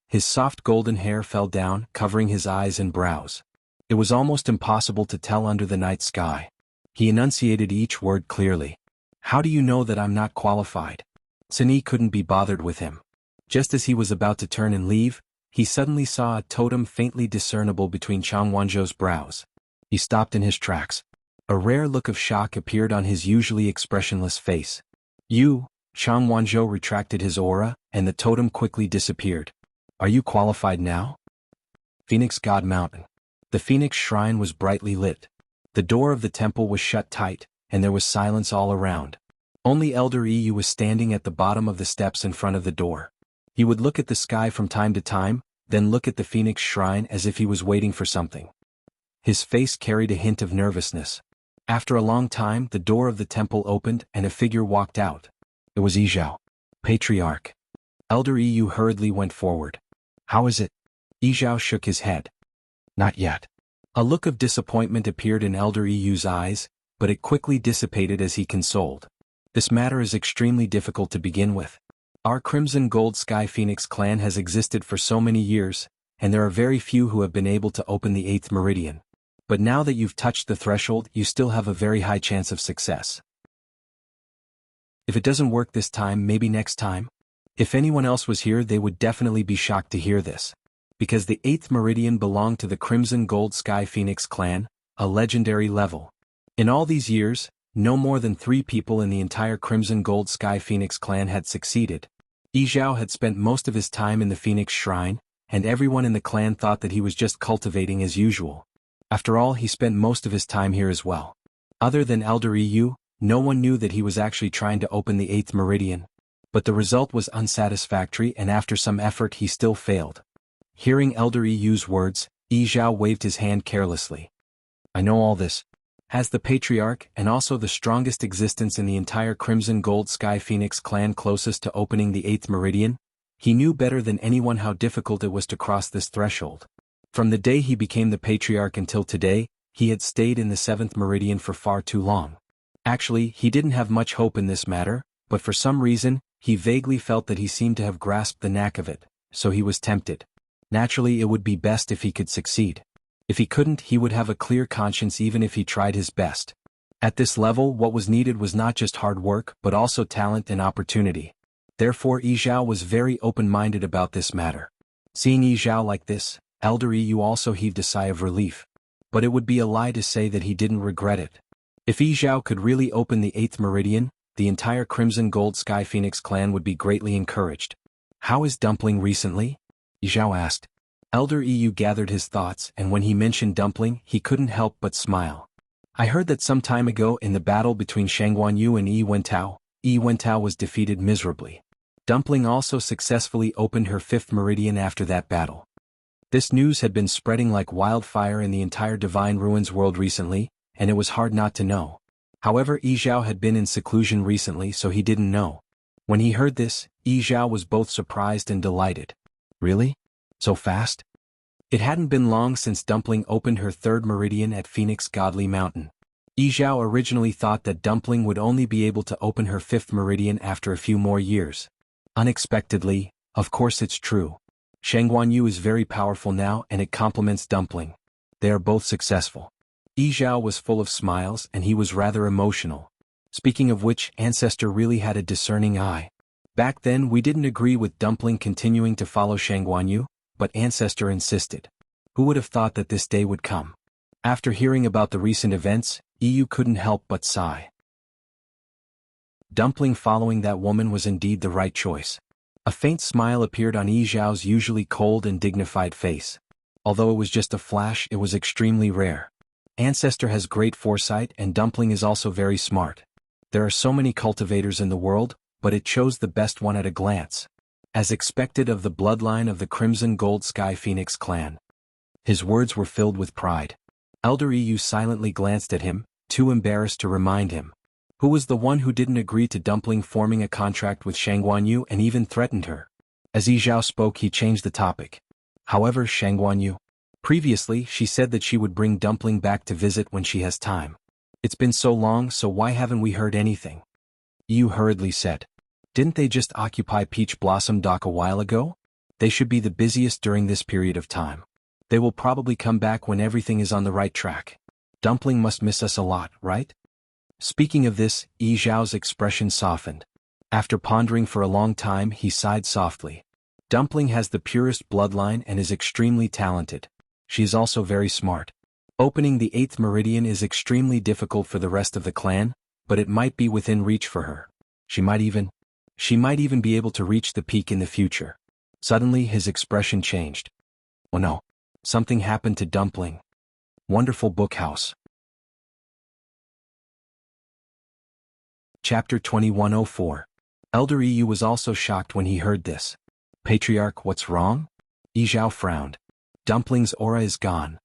His soft golden hair fell down, covering his eyes and brows. It was almost impossible to tell under the night sky. He enunciated each word clearly. How do you know that I'm not qualified? Cini couldn't be bothered with him. Just as he was about to turn and leave, he suddenly saw a totem faintly discernible between Chang Wanzhou's brows. He stopped in his tracks. A rare look of shock appeared on his usually expressionless face. You, Chang Wanzhou retracted his aura, and the totem quickly disappeared. Are you qualified now? Phoenix God Mountain. The Phoenix Shrine was brightly lit. The door of the temple was shut tight, and there was silence all around. Only Elder Yu was standing at the bottom of the steps in front of the door. He would look at the sky from time to time, then look at the Phoenix Shrine as if he was waiting for something. His face carried a hint of nervousness. After a long time, the door of the temple opened and a figure walked out. It was Yizhao, Patriarch. Elder Yu hurriedly went forward. How is it? Yizhao shook his head. Not yet. A look of disappointment appeared in Elder Yu's eyes, but it quickly dissipated as he consoled. This matter is extremely difficult to begin with. Our Crimson Gold Sky Phoenix clan has existed for so many years, and there are very few who have been able to open the 8th meridian. But now that you've touched the threshold, you still have a very high chance of success. If it doesn't work this time, maybe next time? If anyone else was here, they would definitely be shocked to hear this. Because the 8th meridian belonged to the Crimson Gold Sky Phoenix clan, a legendary level. In all these years, no more than 3 people in the entire Crimson Gold Sky Phoenix clan had succeeded. Yizhao had spent most of his time in the Phoenix Shrine, and everyone in the clan thought that he was just cultivating as usual. After all, he spent most of his time here as well. Other than Elder Yu, no one knew that he was actually trying to open the 8th meridian. But the result was unsatisfactory, and after some effort he still failed. Hearing Elder Yu's words, Yizhao waved his hand carelessly. I know all this. As the Patriarch and also the strongest existence in the entire Crimson Gold Sky Phoenix clan closest to opening the 8th meridian, he knew better than anyone how difficult it was to cross this threshold. From the day he became the Patriarch until today, he had stayed in the 7th meridian for far too long. Actually, he didn't have much hope in this matter, but for some reason, he vaguely felt that he seemed to have grasped the knack of it, so he was tempted. Naturally, it would be best if he could succeed. If he couldn't, he would have a clear conscience even if he tried his best. At this level, what was needed was not just hard work, but also talent and opportunity. Therefore, Yizhao was very open-minded about this matter. Seeing Yizhao like this, Elder Yu also heaved a sigh of relief. But it would be a lie to say that he didn't regret it. If Yizhao could really open the 8th meridian, the entire Crimson Gold Sky Phoenix clan would be greatly encouraged. How is Dumpling recently? Yizhao asked. Elder Yu gathered his thoughts, and when he mentioned Dumpling, he couldn't help but smile. I heard that some time ago in the battle between Shangguan Yu and Yi Wentao was defeated miserably. Dumpling also successfully opened her 5th meridian after that battle. This news had been spreading like wildfire in the entire Divine Ruins world recently, and it was hard not to know. However, Yi Zhao had been in seclusion recently, so he didn't know. When he heard this, Yi Zhao was both surprised and delighted. Really? So fast? It hadn't been long since Dumpling opened her third meridian at Phoenix Godly Mountain. Yi Zhao originally thought that Dumpling would only be able to open her fifth meridian after a few more years. Unexpectedly, of course it's true. Shang Guanyu is very powerful now and it complements Dumpling. They are both successful. Yi Zhao was full of smiles and he was rather emotional. Speaking of which, Ancestor really had a discerning eye. Back then we didn't agree with Dumpling continuing to follow Shang Guanyu, but Ancestor insisted. Who would have thought that this day would come? After hearing about the recent events, Yu couldn't help but sigh. Dumpling following that woman was indeed the right choice. A faint smile appeared on Yi Zhao's usually cold and dignified face. Although it was just a flash, it was extremely rare. Ancestor has great foresight and Dumpling is also very smart. There are so many cultivators in the world, but it chose the best one at a glance. As expected of the bloodline of the Crimson Gold Sky Phoenix clan. His words were filled with pride. Elder Yu silently glanced at him, too embarrassed to remind him. Who was the one who didn't agree to Dumpling forming a contract with Shang Guanyu and even threatened her? As Yi Zhao spoke, he changed the topic. However, Shang Guanyu. Previously, she said that she would bring Dumpling back to visit when she has time. It's been so long, so why haven't we heard anything? Yu hurriedly said. Didn't they just occupy Peach Blossom Dock a while ago? They should be the busiest during this period of time. They will probably come back when everything is on the right track. Dumpling must miss us a lot, right? Speaking of this, Yi Zhao's expression softened. After pondering for a long time, he sighed softly. Dumpling has the purest bloodline and is extremely talented. She is also very smart. Opening the 8th meridian is extremely difficult for the rest of the clan, but it might be within reach for her. She might even be able to reach the peak in the future. Suddenly his expression changed. Oh no. Something happened to Dumpling. Wonderful Bookhouse. Chapter 2104. Elder Yu was also shocked when he heard this. Patriarch, what's wrong? Yi Zhao frowned. Dumpling's aura is gone.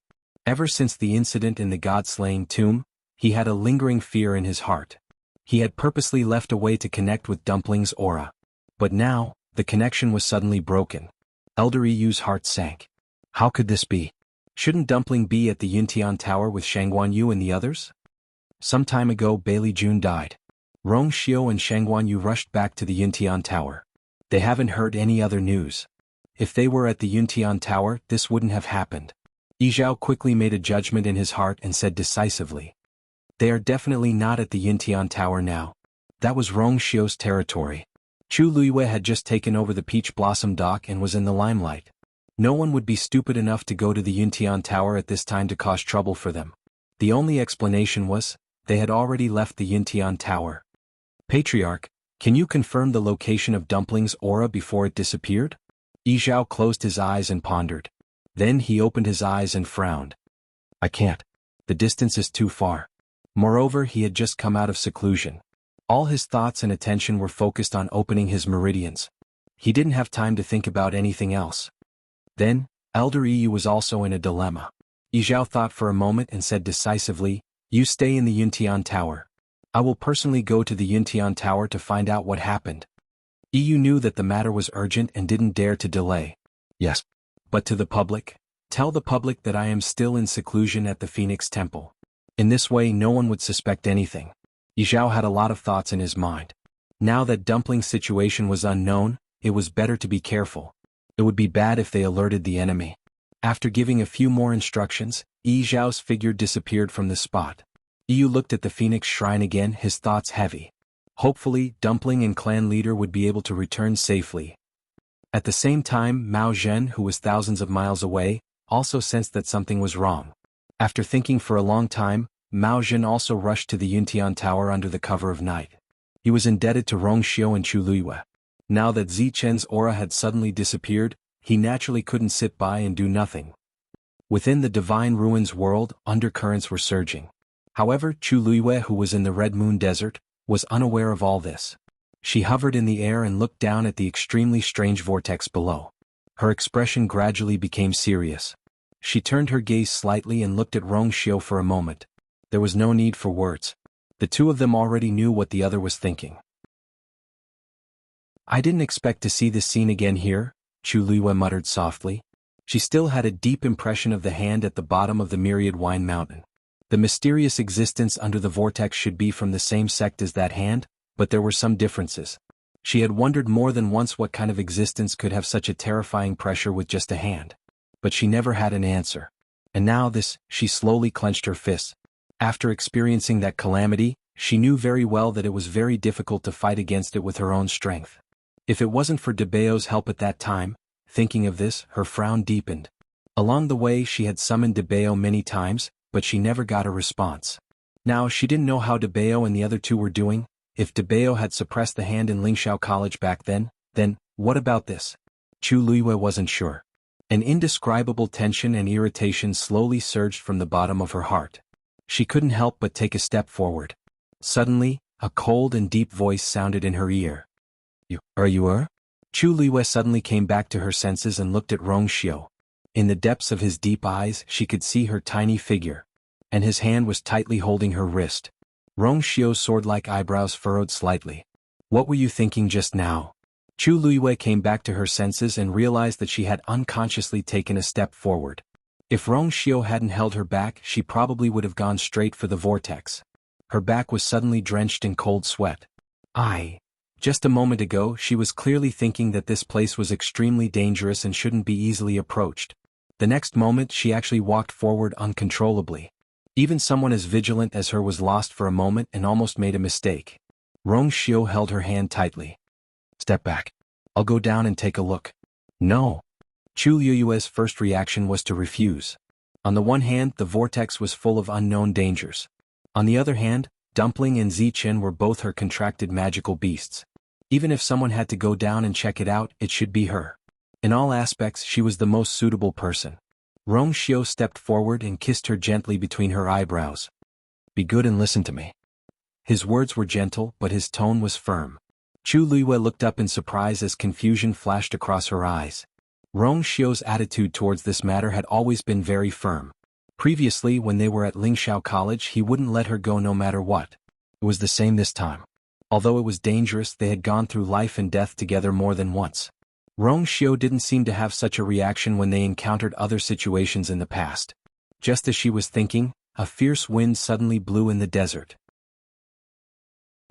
Ever since the incident in the god-slaying tomb, he had a lingering fear in his heart. He had purposely left a way to connect with Dumpling's aura. But now, the connection was suddenly broken. Elder Yu's heart sank. How could this be? Shouldn't Dumpling be at the Yuntian Tower with Shang Guanyu and the others? Some time ago Bailey Jun died. Rong Xiao and Shang Guanyu rushed back to the Yuntian Tower. They haven't heard any other news. If they were at the Yuntian Tower, this wouldn't have happened. Yi Zhao quickly made a judgment in his heart and said decisively. They are definitely not at the Yuntian Tower now. That was Rong Xiao's territory. Chu Luiyue had just taken over the Peach Blossom Dock and was in the limelight. No one would be stupid enough to go to the Yuntian Tower at this time to cause trouble for them. The only explanation was, they had already left the Yuntian Tower. Patriarch, can you confirm the location of Dumpling's aura before it disappeared? Yi Zhao closed his eyes and pondered. Then he opened his eyes and frowned. I can't. The distance is too far. Moreover, he had just come out of seclusion. All his thoughts and attention were focused on opening his meridians. He didn't have time to think about anything else. Then, Elder Yu was also in a dilemma. Yi Zhao thought for a moment and said decisively, you stay in the Yuntian Tower. I will personally go to the Yuntian Tower to find out what happened. Yu knew that the matter was urgent and didn't dare to delay. Yes. But to the public? Tell the public that I am still in seclusion at the Phoenix Temple. In this way no one would suspect anything. Yi Zhao had a lot of thoughts in his mind. Now that Dumpling's situation was unknown, it was better to be careful. It would be bad if they alerted the enemy. After giving a few more instructions, Yi Zhao's figure disappeared from the spot. Yu looked at the Phoenix Shrine again, his thoughts heavy. Hopefully, Dumpling and clan leader would be able to return safely. At the same time, Mao Zhen, who was thousands of miles away, also sensed that something was wrong. After thinking for a long time, Mao Zhen also rushed to the Yuntian Tower under the cover of night. He was indebted to Rong Xiao and Chu Luiyue. Now that Zichen's aura had suddenly disappeared, he naturally couldn't sit by and do nothing. Within the Divine Ruins world, undercurrents were surging. However, Chu Luiyue, who was in the Red Moon Desert, was unaware of all this. She hovered in the air and looked down at the extremely strange vortex below. Her expression gradually became serious. She turned her gaze slightly and looked at Rongxiu for a moment. There was no need for words. The two of them already knew what the other was thinking. "I didn't expect to see this scene again here," Chu Luiyue muttered softly. She still had a deep impression of the hand at the bottom of the myriad wine mountain. The mysterious existence under the vortex should be from the same sect as that hand, but there were some differences. She had wondered more than once what kind of existence could have such a terrifying pressure with just a hand. But she never had an answer. And now this, she slowly clenched her fists. After experiencing that calamity, she knew very well that it was very difficult to fight against it with her own strength. If it wasn't for Debao's help at that time, thinking of this, her frown deepened. Along the way she had summoned Debao many times, but she never got a response. Now she didn't know how Debao and the other two were doing. If Debao had suppressed the hand in Lingxiao College back then, what about this? Chu Luiyue wasn't sure. An indescribable tension and irritation slowly surged from the bottom of her heart. She couldn't help but take a step forward. Suddenly, a cold and deep voice sounded in her ear. Are you? Chu Luiyue suddenly came back to her senses and looked at Rongxiu. In the depths of his deep eyes she could see her tiny figure. And his hand was tightly holding her wrist. Rongxiu's sword-like eyebrows furrowed slightly. "What were you thinking just now?" Chu Luiyue came back to her senses and realized that she had unconsciously taken a step forward. If Rongxiu hadn't held her back, she probably would have gone straight for the vortex. Her back was suddenly drenched in cold sweat. Just a moment ago she was clearly thinking that this place was extremely dangerous and shouldn't be easily approached. The next moment she actually walked forward uncontrollably. Even someone as vigilant as her was lost for a moment and almost made a mistake. Rongxiu held her hand tightly. "Step back. I'll go down and take a look." "No." Chu Luiyue's first reaction was to refuse. On the one hand, the vortex was full of unknown dangers. On the other hand, Dumpling and Zichen were both her contracted magical beasts. Even if someone had to go down and check it out, it should be her. In all aspects she was the most suitable person. Rongxiu stepped forward and kissed her gently between her eyebrows. "Be good and listen to me." His words were gentle, but his tone was firm. Chu Luiyue looked up in surprise as confusion flashed across her eyes. Rongxiu's attitude towards this matter had always been very firm. Previously, when they were at Lingxiao College, he wouldn't let her go no matter what. It was the same this time. Although it was dangerous, they had gone through life and death together more than once. Rongxiu didn't seem to have such a reaction when they encountered other situations in the past. Just as she was thinking, a fierce wind suddenly blew in the desert.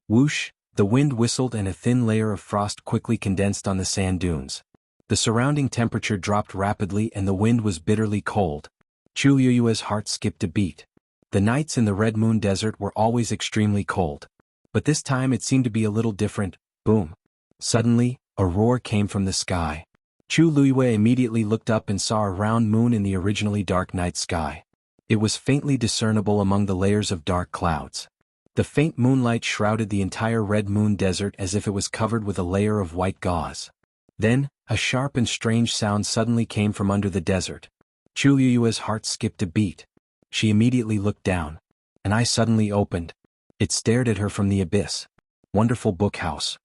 Whoosh, the wind whistled and a thin layer of frost quickly condensed on the sand dunes. The surrounding temperature dropped rapidly and the wind was bitterly cold. Chu Luiyue's heart skipped a beat. The nights in the Red Moon Desert were always extremely cold. But this time it seemed to be a little different. Boom. Suddenly, a roar came from the sky. Chu Luiyue immediately looked up and saw a round moon in the originally dark night sky. It was faintly discernible among the layers of dark clouds. The faint moonlight shrouded the entire Red Moon Desert as if it was covered with a layer of white gauze. Then, a sharp and strange sound suddenly came from under the desert. Chu Luiyue's heart skipped a beat. She immediately looked down. An eye suddenly opened. It stared at her from the abyss. Wonderful Book House.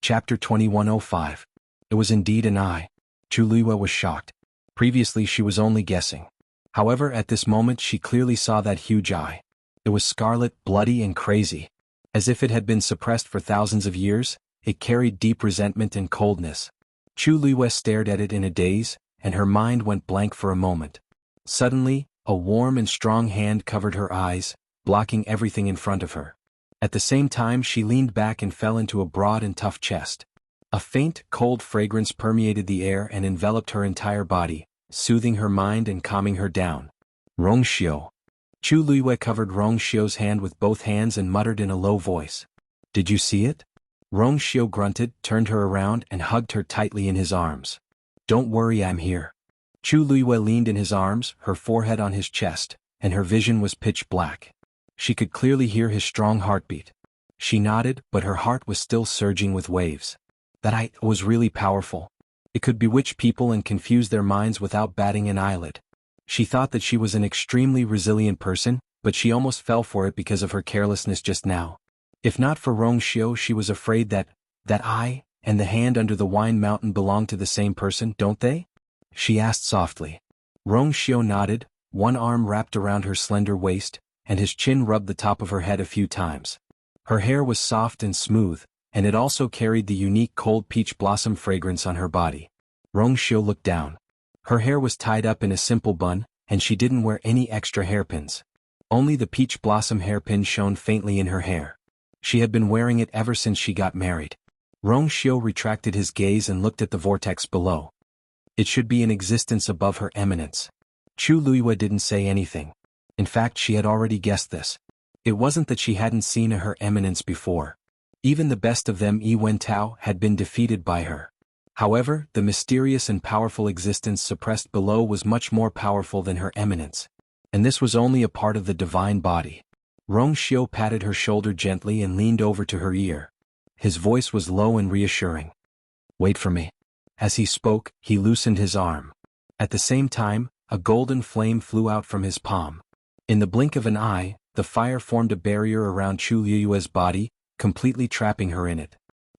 Chapter 2105. It was indeed an eye. Chu Luiyue was shocked. Previously she was only guessing. However, at this moment she clearly saw that huge eye. It was scarlet, bloody and crazy. As if it had been suppressed for thousands of years, it carried deep resentment and coldness. Chu Luiyue stared at it in a daze, and her mind went blank for a moment. Suddenly, a warm and strong hand covered her eyes, blocking everything in front of her. At the same time she leaned back and fell into a broad and tough chest. A faint, cold fragrance permeated the air and enveloped her entire body, soothing her mind and calming her down. Rongxiu. Chu Luiyue covered Rongxiu's hand with both hands and muttered in a low voice. "Did you see it?" Rongxiu grunted, turned her around and hugged her tightly in his arms. "Don't worry, I'm here." Chu Luiyue leaned in his arms, her forehead on his chest, and her vision was pitch black. She could clearly hear his strong heartbeat. She nodded, but her heart was still surging with waves. That eye was really powerful. It could bewitch people and confuse their minds without batting an eyelid. She thought that she was an extremely resilient person, but she almost fell for it because of her carelessness just now. If not for Rongxiu, she was afraid that eye and the hand under the wine mountain belong to the same person, don't they? She asked softly. Rongxiu nodded, one arm wrapped around her slender waist, and his chin rubbed the top of her head a few times. Her hair was soft and smooth, and it also carried the unique cold peach blossom fragrance on her body. Rongxiu looked down. Her hair was tied up in a simple bun, and she didn't wear any extra hairpins. Only the peach blossom hairpin shone faintly in her hair. She had been wearing it ever since she got married. Rongxiu retracted his gaze and looked at the vortex below. It should be in existence above her eminence. Chu Luiyue didn't say anything. In fact, she had already guessed this. It wasn't that she hadn't seen her eminence before. Even the best of them, Yi Wentao, had been defeated by her. However, the mysterious and powerful existence suppressed below was much more powerful than her eminence. And this was only a part of the divine body. Rongxiu patted her shoulder gently and leaned over to her ear. His voice was low and reassuring. Wait for me. As he spoke, he loosened his arm. At the same time, a golden flame flew out from his palm. In the blink of an eye, the fire formed a barrier around Chu Liyue's body, completely trapping her in it.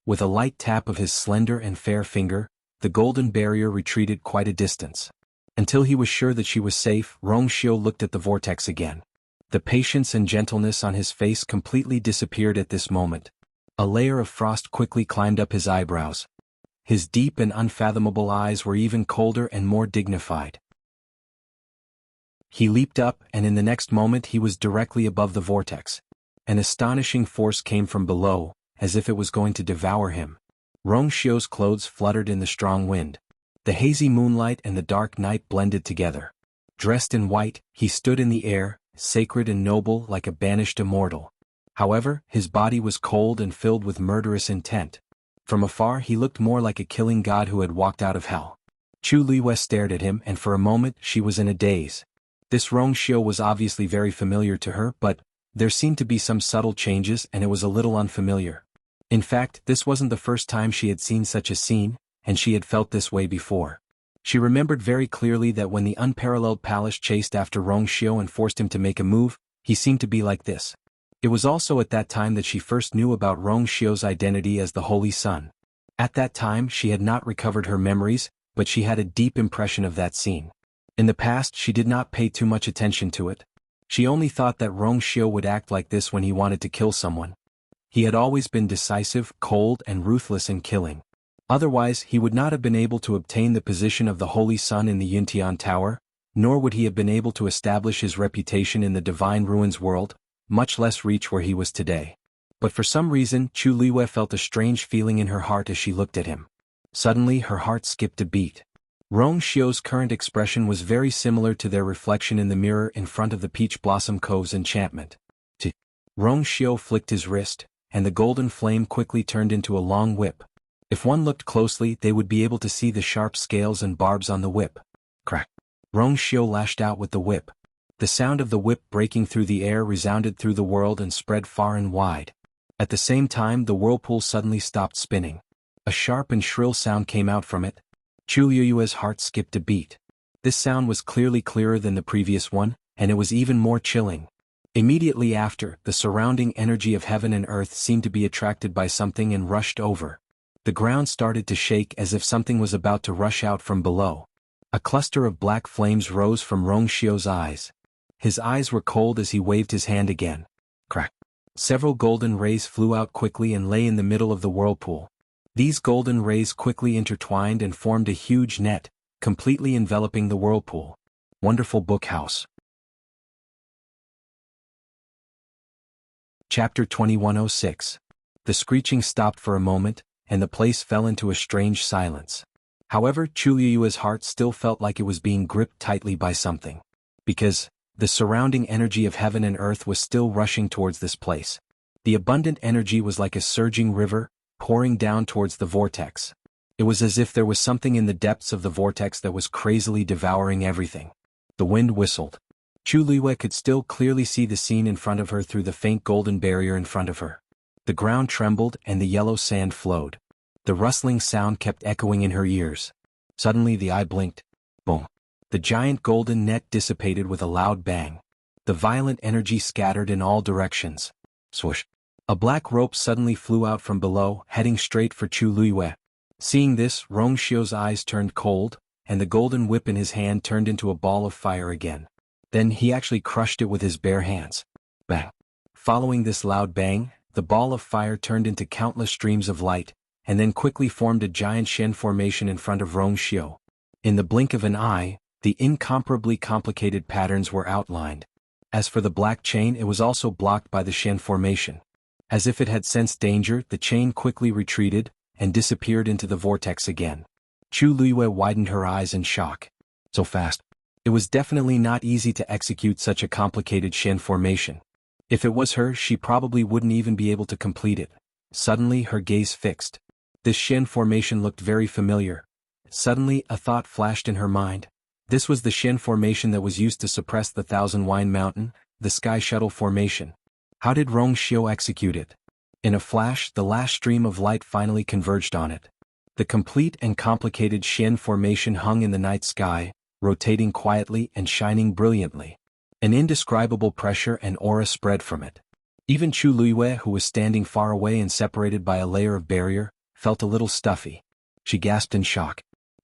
With a light tap of his slender and fair finger, the golden barrier retreated quite a distance. Until he was sure that she was safe, Rongxiu looked at the vortex again. The patience and gentleness on his face completely disappeared at this moment. A layer of frost quickly climbed up his eyebrows. His deep and unfathomable eyes were even colder and more dignified. He leaped up, and in the next moment he was directly above the vortex. An astonishing force came from below, as if it was going to devour him. Rongxiu's clothes fluttered in the strong wind. The hazy moonlight and the dark night blended together. Dressed in white, he stood in the air, sacred and noble like a banished immortal. However, his body was cold and filled with murderous intent. From afar he looked more like a killing god who had walked out of hell. Chu Liyue stared at him, and for a moment she was in a daze. This Rongxiu was obviously very familiar to her, but there seemed to be some subtle changes and it was a little unfamiliar. In fact, this wasn't the first time she had seen such a scene, and she had felt this way before. She remembered very clearly that when the unparalleled Palace chased after Rongxiu and forced him to make a move, he seemed to be like this. It was also at that time that she first knew about Rongxiu's identity as the Holy Sun. At that time she had not recovered her memories, but she had a deep impression of that scene. In the past she did not pay too much attention to it. She only thought that Rongxiu would act like this when he wanted to kill someone. He had always been decisive, cold, and ruthless in killing. Otherwise he would not have been able to obtain the position of the Holy Sun in the Yuntian Tower, nor would he have been able to establish his reputation in the Divine Ruins world, much less reach where he was today. But for some reason Chu Liyue felt a strange feeling in her heart as she looked at him. Suddenly her heart skipped a beat. Rongxiu's current expression was very similar to their reflection in the mirror in front of the Peach Blossom Cove's enchantment. Rongxiu flicked his wrist, and the golden flame quickly turned into a long whip. If one looked closely they would be able to see the sharp scales and barbs on the whip. Crack! Rongxiu lashed out with the whip. The sound of the whip breaking through the air resounded through the world and spread far and wide. At the same time the whirlpool suddenly stopped spinning. A sharp and shrill sound came out from it. Chu Liyue's heart skipped a beat. This sound was clearly clearer than the previous one, and it was even more chilling. Immediately after, the surrounding energy of heaven and earth seemed to be attracted by something and rushed over. The ground started to shake as if something was about to rush out from below. A cluster of black flames rose from Rongxiu's eyes. His eyes were cold as he waved his hand again. Crack! Several golden rays flew out quickly and lay in the middle of the whirlpool. These golden rays quickly intertwined and formed a huge net, completely enveloping the whirlpool. Wonderful Book House. Chapter 2106. The screeching stopped for a moment, and the place fell into a strange silence. However, Chu Liyue's heart still felt like it was being gripped tightly by something. Because the surrounding energy of heaven and earth was still rushing towards this place. The abundant energy was like a surging river, pouring down towards the vortex. It was as if there was something in the depths of the vortex that was crazily devouring everything. The wind whistled. Chu Liyue could still clearly see the scene in front of her through the faint golden barrier in front of her. The ground trembled and the yellow sand flowed. The rustling sound kept echoing in her ears. Suddenly the eye blinked. Boom! The giant golden net dissipated with a loud bang. The violent energy scattered in all directions. Swoosh! A black rope suddenly flew out from below, heading straight for Chu Luiyue. Seeing this, Rongxiu's eyes turned cold, and the golden whip in his hand turned into a ball of fire again. Then he actually crushed it with his bare hands. Bang! Following this loud bang, the ball of fire turned into countless streams of light, and then quickly formed a giant Shen formation in front of Rongxiu. In the blink of an eye, the incomparably complicated patterns were outlined. As for the black chain, it was also blocked by the Shen formation. As if it had sensed danger, the chain quickly retreated, and disappeared into the vortex again. Chu Luiyue widened her eyes in shock. So fast. It was definitely not easy to execute such a complicated Shen formation. If it was her, she probably wouldn't even be able to complete it. Suddenly her gaze fixed. This Shen formation looked very familiar. Suddenly a thought flashed in her mind. This was the Shen formation that was used to suppress the Thousand Wine Mountain, the Sky Shuttle formation. How did Rongxiu execute it? In a flash, the last stream of light finally converged on it. The complete and complicated Shen formation hung in the night sky, rotating quietly and shining brilliantly. An indescribable pressure and aura spread from it. Even Chu Luiyue, who was standing far away and separated by a layer of barrier, felt a little stuffy. She gasped in shock.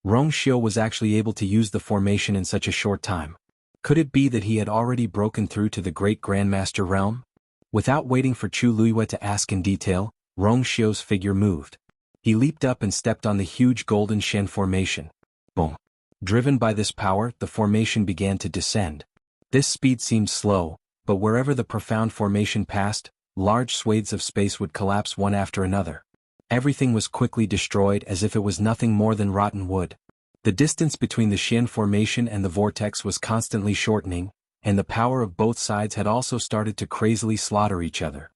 Rongxiu was actually able to use the formation in such a short time. Could it be that he had already broken through to the Great Grandmaster realm? Without waiting for Chu Luiyue to ask in detail, Rongxiu's figure moved. He leaped up and stepped on the huge golden Shen formation. Boom! Driven by this power, the formation began to descend. This speed seemed slow, but wherever the profound formation passed, large swathes of space would collapse one after another. Everything was quickly destroyed as if it was nothing more than rotten wood. The distance between the Shen formation and the vortex was constantly shortening, and the power of both sides had also started to crazily slaughter each other.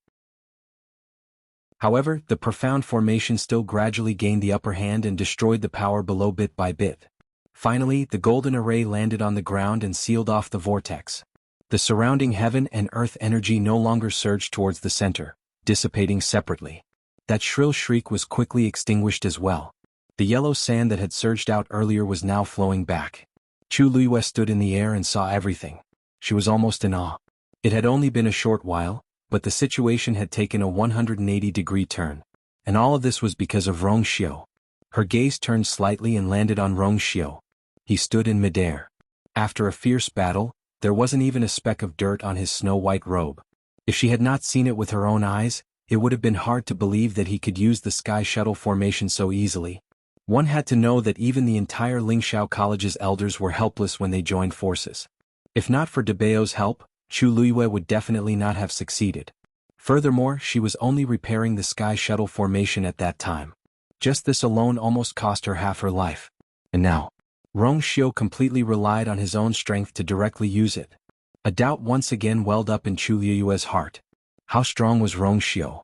However, the profound formation still gradually gained the upper hand and destroyed the power below bit by bit. Finally, the golden array landed on the ground and sealed off the vortex. The surrounding heaven and earth energy no longer surged towards the center, dissipating separately. That shrill shriek was quickly extinguished as well. The yellow sand that had surged out earlier was now flowing back. Chu Luiyue stood in the air and saw everything. She was almost in awe. It had only been a short while, but the situation had taken a 180-degree turn. And all of this was because of Rongxiu. Her gaze turned slightly and landed on Rongxiu. He stood in midair. After a fierce battle, there wasn't even a speck of dirt on his snow-white robe. If she had not seen it with her own eyes, it would have been hard to believe that he could use the Sky Shuttle formation so easily. One had to know that even the entire Lingxiao College's elders were helpless when they joined forces. If not for Debao's help, Chu Luiyue would definitely not have succeeded. Furthermore, she was only repairing the Sky Shuttle formation at that time. Just this alone almost cost her half her life. And now, Rongxiu completely relied on his own strength to directly use it. A doubt once again welled up in Chu Luiyue's heart. How strong was Rongxiu?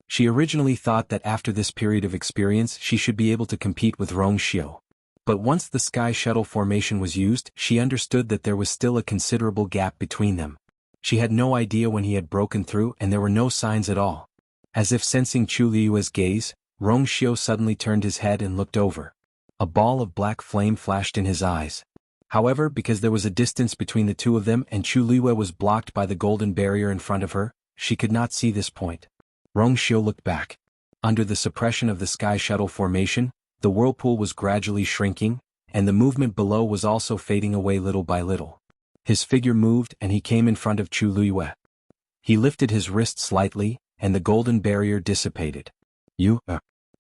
She originally thought that after this period of experience she should be able to compete with Rongxiu. But once the Sky Shuttle formation was used, she understood that there was still a considerable gap between them. She had no idea when he had broken through and there were no signs at all. As if sensing Chu Luiyue's gaze, Rongxiu suddenly turned his head and looked over. A ball of black flame flashed in his eyes. However, because there was a distance between the two of them and Chu Luiyue was blocked by the golden barrier in front of her, she could not see this point. Rongxiu looked back. Under the suppression of the Sky Shuttle formation, the whirlpool was gradually shrinking, and the movement below was also fading away little by little. His figure moved and he came in front of Chu Luiyue. He lifted his wrist slightly, and the golden barrier dissipated. You?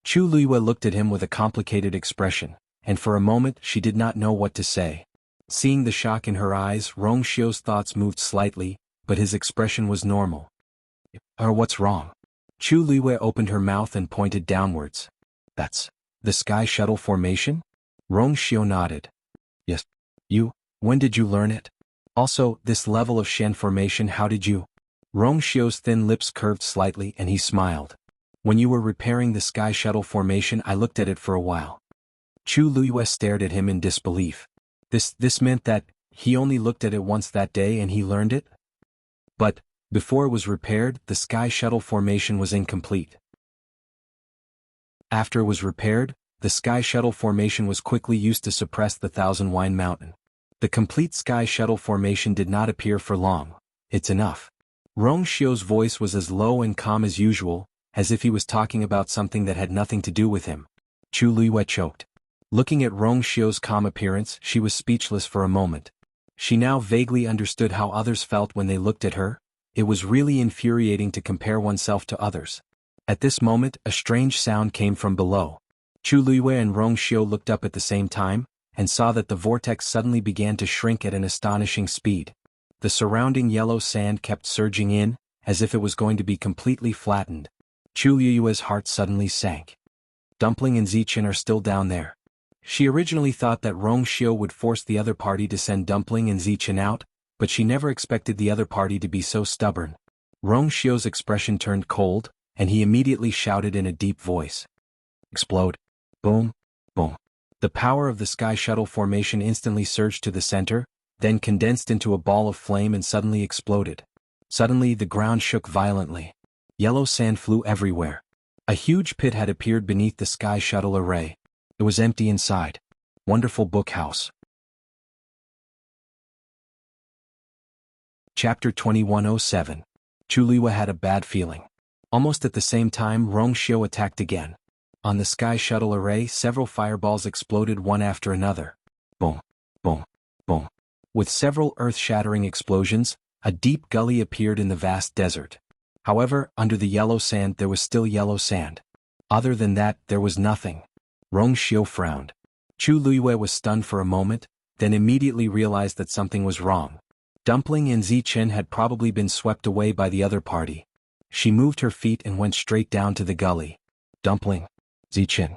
Chu Luiyue looked at him with a complicated expression, and for a moment she did not know what to say. Seeing the shock in her eyes, Rongxiu's thoughts moved slightly, but his expression was normal. What's wrong? Chu Luiyue opened her mouth and pointed downwards. That's the Sky Shuttle formation? Rongxiu nodded. Yes. When did you learn it? Also, this level of Shen formation, how did you? Rongxiu's thin lips curved slightly and he smiled. When you were repairing the Sky Shuttle formation, I looked at it for a while. Chu Luiyue stared at him in disbelief. This meant that he only looked at it once that day and he learned it? But before it was repaired, the Sky Shuttle formation was incomplete. After it was repaired, the Sky Shuttle formation was quickly used to suppress the Thousand Wine Mountain. The complete Sky Shuttle formation did not appear for long. It's enough. Rong Xiu's voice was as low and calm as usual, as if he was talking about something that had nothing to do with him. Chu Luiyue choked. Looking at Rong Xiu's calm appearance, she was speechless for a moment. She now vaguely understood how others felt when they looked at her. It was really infuriating to compare oneself to others. At this moment, a strange sound came from below. Chu Luiyue and Rong Xiu looked up at the same time, and saw that the vortex suddenly began to shrink at an astonishing speed. The surrounding yellow sand kept surging in, as if it was going to be completely flattened. Chu Luiyue's heart suddenly sank. Dumpling and Zichen are still down there. She originally thought that Rong Xiu would force the other party to send Dumpling and Zichen out, but she never expected the other party to be so stubborn. Rong Xiu's expression turned cold, and he immediately shouted in a deep voice. Explode. Boom. Boom. The power of the sky shuttle formation instantly surged to the center, then condensed into a ball of flame and suddenly exploded. Suddenly the ground shook violently. Yellow sand flew everywhere. A huge pit had appeared beneath the sky shuttle array. It was empty inside. Wonderful book house. Chapter 2107. Chu Luiyue had a bad feeling. Almost at the same time, Rong Xiu attacked again. On the sky shuttle array, several fireballs exploded one after another. Boom, boom, boom. With several earth-shattering explosions, a deep gully appeared in the vast desert. However, under the yellow sand there was still yellow sand. Other than that, there was nothing. Rong Xiu frowned. Chu Luiyue was stunned for a moment, then immediately realized that something was wrong. Dumpling and Zichen had probably been swept away by the other party. She moved her feet and went straight down to the gully. Dumpling. Zichen.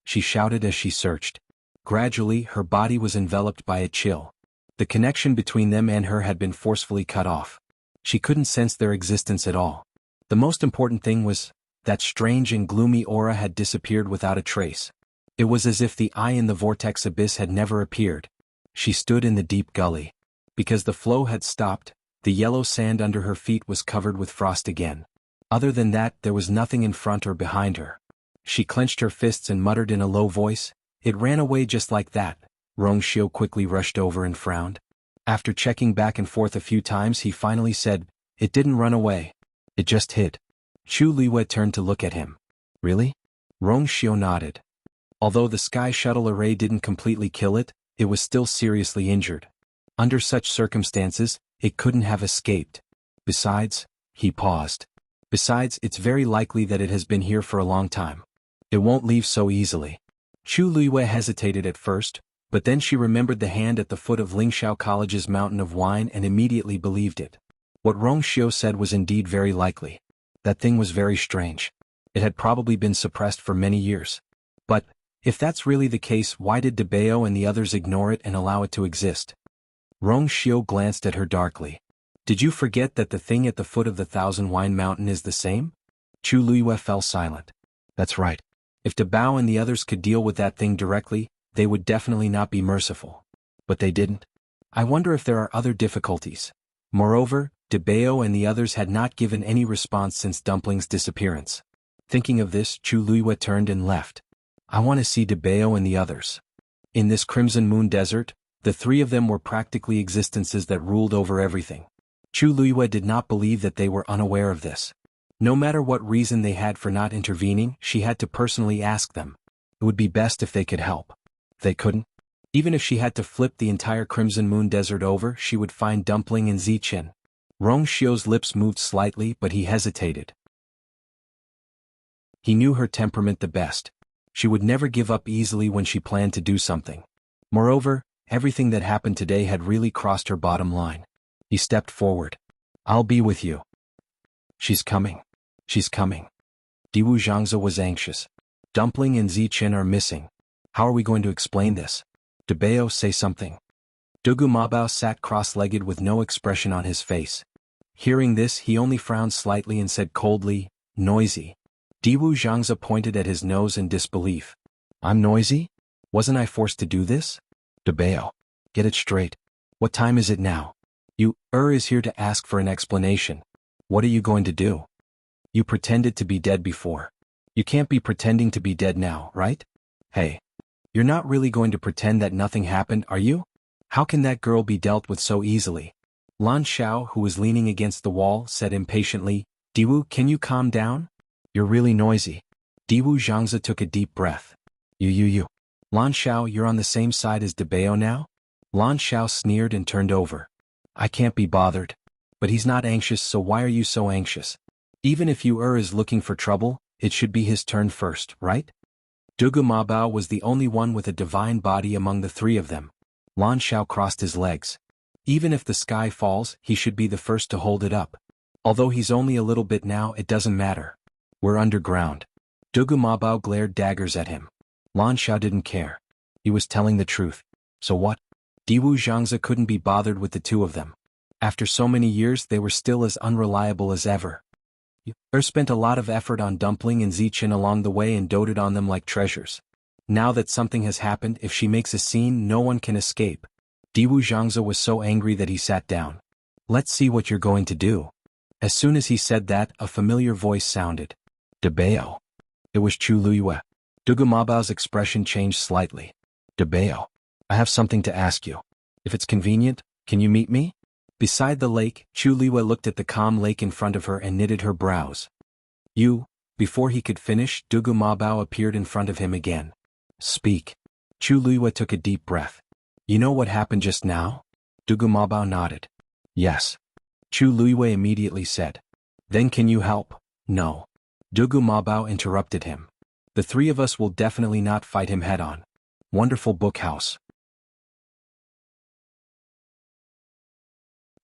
She shouted as she searched. Gradually, her body was enveloped by a chill. The connection between them and her had been forcefully cut off. She couldn't sense their existence at all. The most important thing was, that strange and gloomy aura had disappeared without a trace. It was as if the eye in the vortex abyss had never appeared. She stood in the deep gully. Because the flow had stopped, the yellow sand under her feet was covered with frost again. Other than that, there was nothing in front or behind her. She clenched her fists and muttered in a low voice, "It ran away just like that." Rong Xiu quickly rushed over and frowned. After checking back and forth a few times, he finally said, "It didn't run away. It just hid." Chu Luiyue turned to look at him. "Really?" Rong Xiu nodded. Although the sky shuttle array didn't completely kill it, it was still seriously injured. Under such circumstances, it couldn't have escaped. Besides, he paused. Besides, it's very likely that it has been here for a long time. It won't leave so easily. Chu Luiyue hesitated at first, but then she remembered the hand at the foot of Lingxiao College's mountain of wine and immediately believed it. What Rong Xiu said was indeed very likely. That thing was very strange. It had probably been suppressed for many years. But, if that's really the case, why did De Bao and the others ignore it and allow it to exist? Rong Xiu glanced at her darkly. "Did you forget that the thing at the foot of the Thousand Wine Mountain is the same?" Chu Luiyue fell silent. "That's right. If De Bao and the others could deal with that thing directly, they would definitely not be merciful. But they didn't. I wonder if there are other difficulties." Moreover, De Bao and the others had not given any response since Dumpling's disappearance. Thinking of this, Chu Luiyue turned and left. "I want to see De Bao and the others." In this Crimson Moon Desert, the three of them were practically existences that ruled over everything. Chu Luiyue did not believe that they were unaware of this. No matter what reason they had for not intervening, she had to personally ask them. It would be best if they could help. They couldn't. Even if she had to flip the entire Crimson Moon Desert over, she would find Dumpling and Zichen. Rong Xiu's lips moved slightly, but he hesitated. He knew her temperament the best. She would never give up easily when she planned to do something. Moreover, everything that happened today had really crossed her bottom line. He stepped forward. "I'll be with you." "She's coming. She's coming." Diwu Zhangze was anxious. "Dumpling and Zichen are missing. How are we going to explain this?" De Bao, say something. Dugu Mabao sat cross-legged with no expression on his face. Hearing this, he only frowned slightly and said coldly, "Noisy." Diwu Zhangze pointed at his nose in disbelief. "I'm noisy? Wasn't I forced to do this?" De Bao, get it straight. What time is it now? You, is here to ask for an explanation. What are you going to do? You pretended to be dead before. You can't be pretending to be dead now, right? Hey. You're not really going to pretend that nothing happened, are you? How can that girl be dealt with so easily? Lan Xiao, who was leaning against the wall, said impatiently, Diwu, can you calm down? You're really noisy. Diwu Zhangzi took a deep breath. You. Lan Xiao, you're on the same side as Debao now? Lan Xiao sneered and turned over. I can't be bothered. But he's not anxious, so why are you so anxious? Even if Yu is looking for trouble, it should be his turn first, right? Dugu Mabao was the only one with a divine body among the three of them. Lan Xiao crossed his legs. Even if the sky falls, he should be the first to hold it up. Although he's only a little bit now, it doesn't matter. We're underground. Dugu Mabao glared daggers at him. Lan Xiao didn't care. He was telling the truth. So what? Diwu Zhangzi couldn't be bothered with the two of them. After so many years, they were still as unreliable as ever. Yu spent a lot of effort on Dumpling and Zichen along the way and doted on them like treasures. Now that something has happened, if she makes a scene, no one can escape. Diwu Zhangzi was so angry that he sat down. Let's see what you're going to do. As soon as he said that, a familiar voice sounded. Debao. It was Chu Luyue. Dugu Mabao's expression changed slightly. Debao. I have something to ask you. If it's convenient, can you meet me? Beside the lake, Chu Liyue looked at the calm lake in front of her and knitted her brows. You. Before he could finish, Dugu Mabao appeared in front of him again. Speak. Chu Liyue took a deep breath. You know what happened just now? Dugu Mabao nodded. Yes. Chu Liyue immediately said. Then can you help? No. Dugu Mabao interrupted him. The three of us will definitely not fight him head-on. Wonderful book house.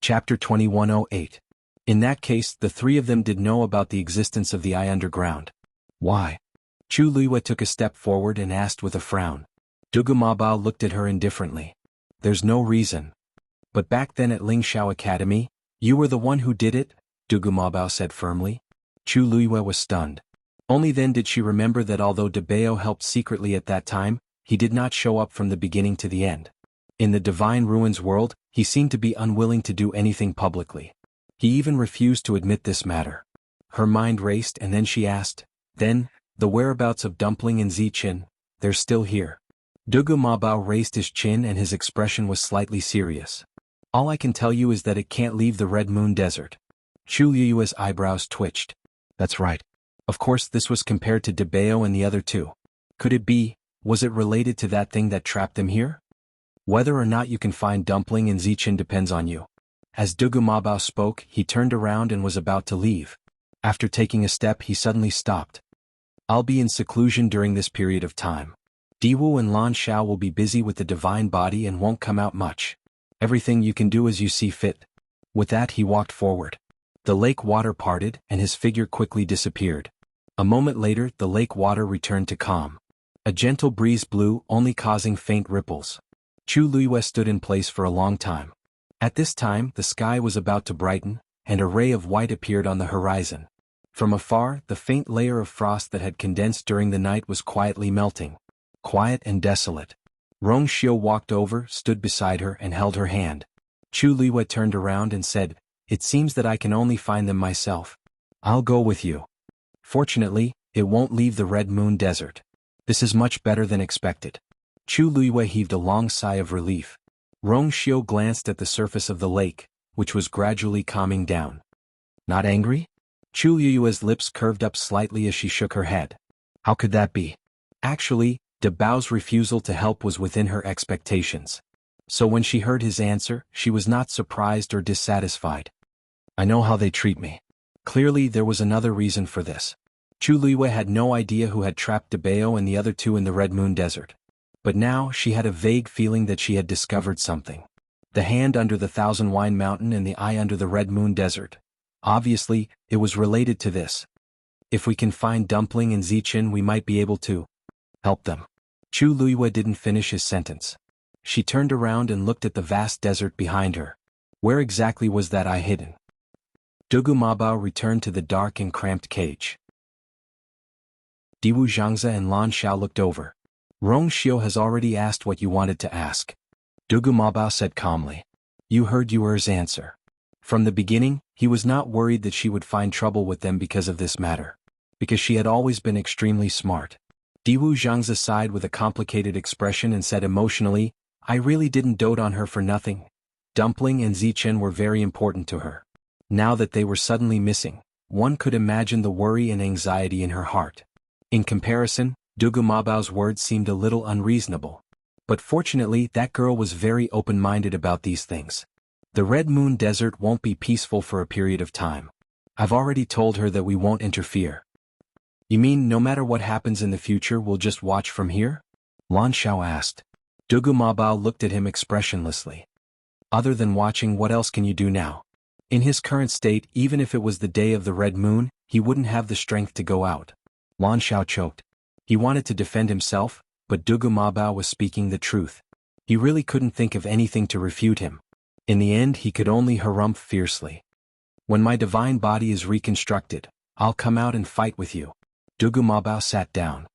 Chapter 2108. In that case, the three of them did know about the existence of the eye underground. Why? Chu Liyue took a step forward and asked with a frown. Dugu Mabao looked at her indifferently. There's no reason. But back then at Lingxiao Academy, you were the one who did it, Dugu Mabao said firmly. Chu Liyue was stunned. Only then did she remember that although Debao helped secretly at that time, he did not show up from the beginning to the end. In the Divine Ruins world, he seemed to be unwilling to do anything publicly. He even refused to admit this matter. Her mind raced and then she asked, then, the whereabouts of Dumpling and Zichen, they're still here. Dugu Mabao raised his chin and his expression was slightly serious. All I can tell you is that it can't leave the Red Moon Desert. Chu Liyue's eyebrows twitched. That's right. Of course this was compared to Debao and the other two. Could it be, was it related to that thing that trapped them here? Whether or not you can find Dumpling and Zichen depends on you. As Dugu Mabao spoke, he turned around and was about to leave. After taking a step, he suddenly stopped. I'll be in seclusion during this period of time. Diwu and Lan Xiao will be busy with the divine body and won't come out much. Everything you can do as you see fit. With that he walked forward. The lake water parted and his figure quickly disappeared. A moment later the lake water returned to calm. A gentle breeze blew, only causing faint ripples. Chu Liyue stood in place for a long time. At this time the sky was about to brighten, and a ray of white appeared on the horizon. From afar, the faint layer of frost that had condensed during the night was quietly melting. Quiet and desolate. Rong Xiu walked over, stood beside her and held her hand. Chu Liyue turned around and said, it seems that I can only find them myself. I'll go with you. Fortunately, it won't leave the Red Moon Desert. This is much better than expected. Chu Liyue heaved a long sigh of relief. Rong Xiu glanced at the surface of the lake, which was gradually calming down. Not angry? Chu Liyue's lips curved up slightly as she shook her head. How could that be? Actually, Debao's refusal to help was within her expectations. So when she heard his answer, she was not surprised or dissatisfied. I know how they treat me. Clearly there was another reason for this. Chu Liyue had no idea who had trapped Debao and the other two in the Red Moon Desert. But now she had a vague feeling that she had discovered something. The hand under the Thousand Wine Mountain and the eye under the Red Moon Desert. Obviously, it was related to this. If we can find Dumpling and Zichen, we might be able to help them. Chu Liyue didn't finish his sentence. She turned around and looked at the vast desert behind her. Where exactly was that eye hidden? Dugu Mabao returned to the dark and cramped cage. Diwu Zhangzi and Lan Xiao looked over. Rong Xiu has already asked what you wanted to ask. Dugu Mabao said calmly. You heard Yuer's answer. From the beginning, he was not worried that she would find trouble with them because of this matter. Because she had always been extremely smart. Diwu Zhangzi sighed with a complicated expression and said emotionally, I really didn't dote on her for nothing. Dumpling and Zichen were very important to her. Now that they were suddenly missing, one could imagine the worry and anxiety in her heart. In comparison, Dugu Mabao's words seemed a little unreasonable. But fortunately, that girl was very open-minded about these things. The Red Moon Desert won't be peaceful for a period of time. I've already told her that we won't interfere. You mean no matter what happens in the future we'll just watch from here? Lan Xiao asked. Dugu Mabao looked at him expressionlessly. Other than watching, what else can you do now? In his current state, even if it was the day of the Red Moon, he wouldn't have the strength to go out. Lan Xiao choked. He wanted to defend himself, but Dugu Mabao was speaking the truth. He really couldn't think of anything to refute him. In the end, he could only harumph fiercely. When my divine body is reconstructed, I'll come out and fight with you. Dugu Mabao sat down.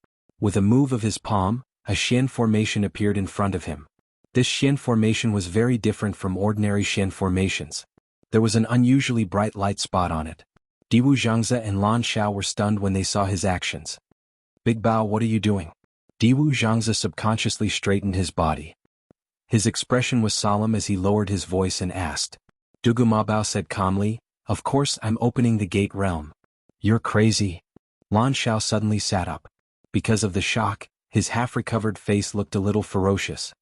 With a move of his palm, a Xian formation appeared in front of him. This Xian formation was very different from ordinary Xian formations. There was an unusually bright light spot on it. Diwu Zhangze and Lan Xiao were stunned when they saw his actions. Big Bao, what are you doing? Diwu Zhangze subconsciously straightened his body. His expression was solemn as he lowered his voice and asked. Dugu Mabao said calmly, of course I'm opening the gate realm. You're crazy. Lan Xiao suddenly sat up. Because of the shock, his half-recovered face looked a little ferocious.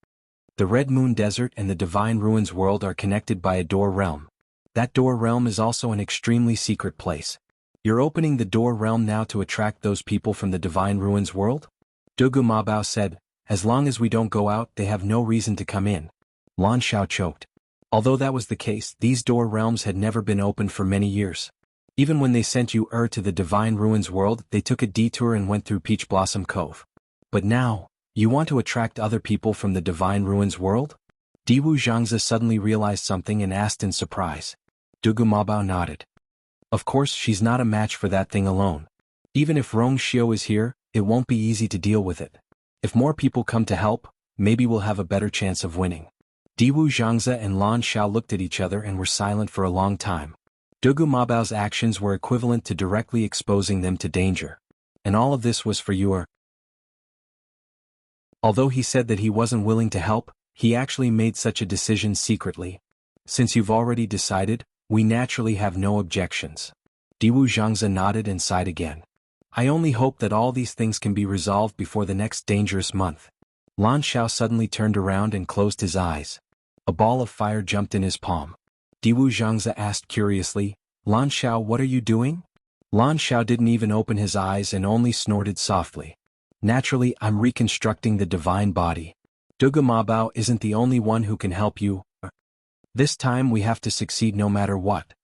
The Red Moon Desert and the Divine Ruins world are connected by a door realm. That door realm is also an extremely secret place. You're opening the door realm now to attract those people from the Divine Ruins world? Dugu Mabao said, as long as we don't go out, they have no reason to come in. Lan Xiao choked. Although that was the case, these door realms had never been opened for many years. Even when they sent you to the Divine Ruins world, they took a detour and went through Peach Blossom Cove. But now, you want to attract other people from the Divine Ruins world? Diwu Zhangze suddenly realized something and asked in surprise. Dugu Mabao nodded. Of course, she's not a match for that thing alone. Even if Rong Xiu is here, it won't be easy to deal with it. If more people come to help, maybe we'll have a better chance of winning. Diwu Zhangze and Lan Xiao looked at each other and were silent for a long time. Dugu Mabao's actions were equivalent to directly exposing them to danger. And all of this was for you. Although he said that he wasn't willing to help, he actually made such a decision secretly. Since you've already decided, we naturally have no objections. Diwu Zhangze nodded and sighed again. I only hope that all these things can be resolved before the next dangerous month. Lan Xiao suddenly turned around and closed his eyes. A ball of fire jumped in his palm. Diwu Zhangze asked curiously, Lan Xiao, what are you doing? Lan Xiao didn't even open his eyes and only snorted softly. Naturally, I'm reconstructing the divine body. Dugu Mabao isn't the only one who can help you. This time we have to succeed no matter what.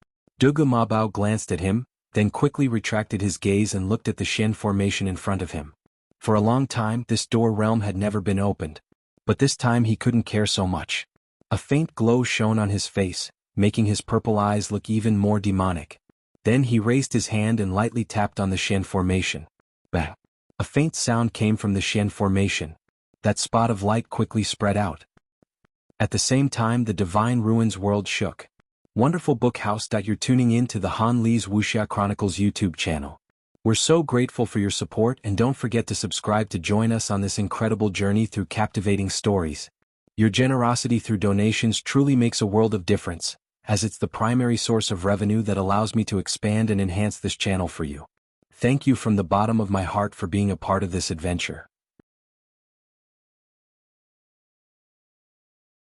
Dugu Mabao glanced at him, then quickly retracted his gaze and looked at the Xian formation in front of him. For a long time, this door realm had never been opened. But this time he couldn't care so much. A faint glow shone on his face, making his purple eyes look even more demonic. Then he raised his hand and lightly tapped on the Xian formation. Bang! A faint sound came from the Xian formation. That spot of light quickly spread out. At the same time, the Divine Ruins world shook. Wonderful Book House. You're tuning in to the Han Li's Wuxia Chronicles YouTube channel. We're so grateful for your support, and don't forget to subscribe to join us on this incredible journey through captivating stories. Your generosity through donations truly makes a world of difference, as it's the primary source of revenue that allows me to expand and enhance this channel for you. Thank you from the bottom of my heart for being a part of this adventure.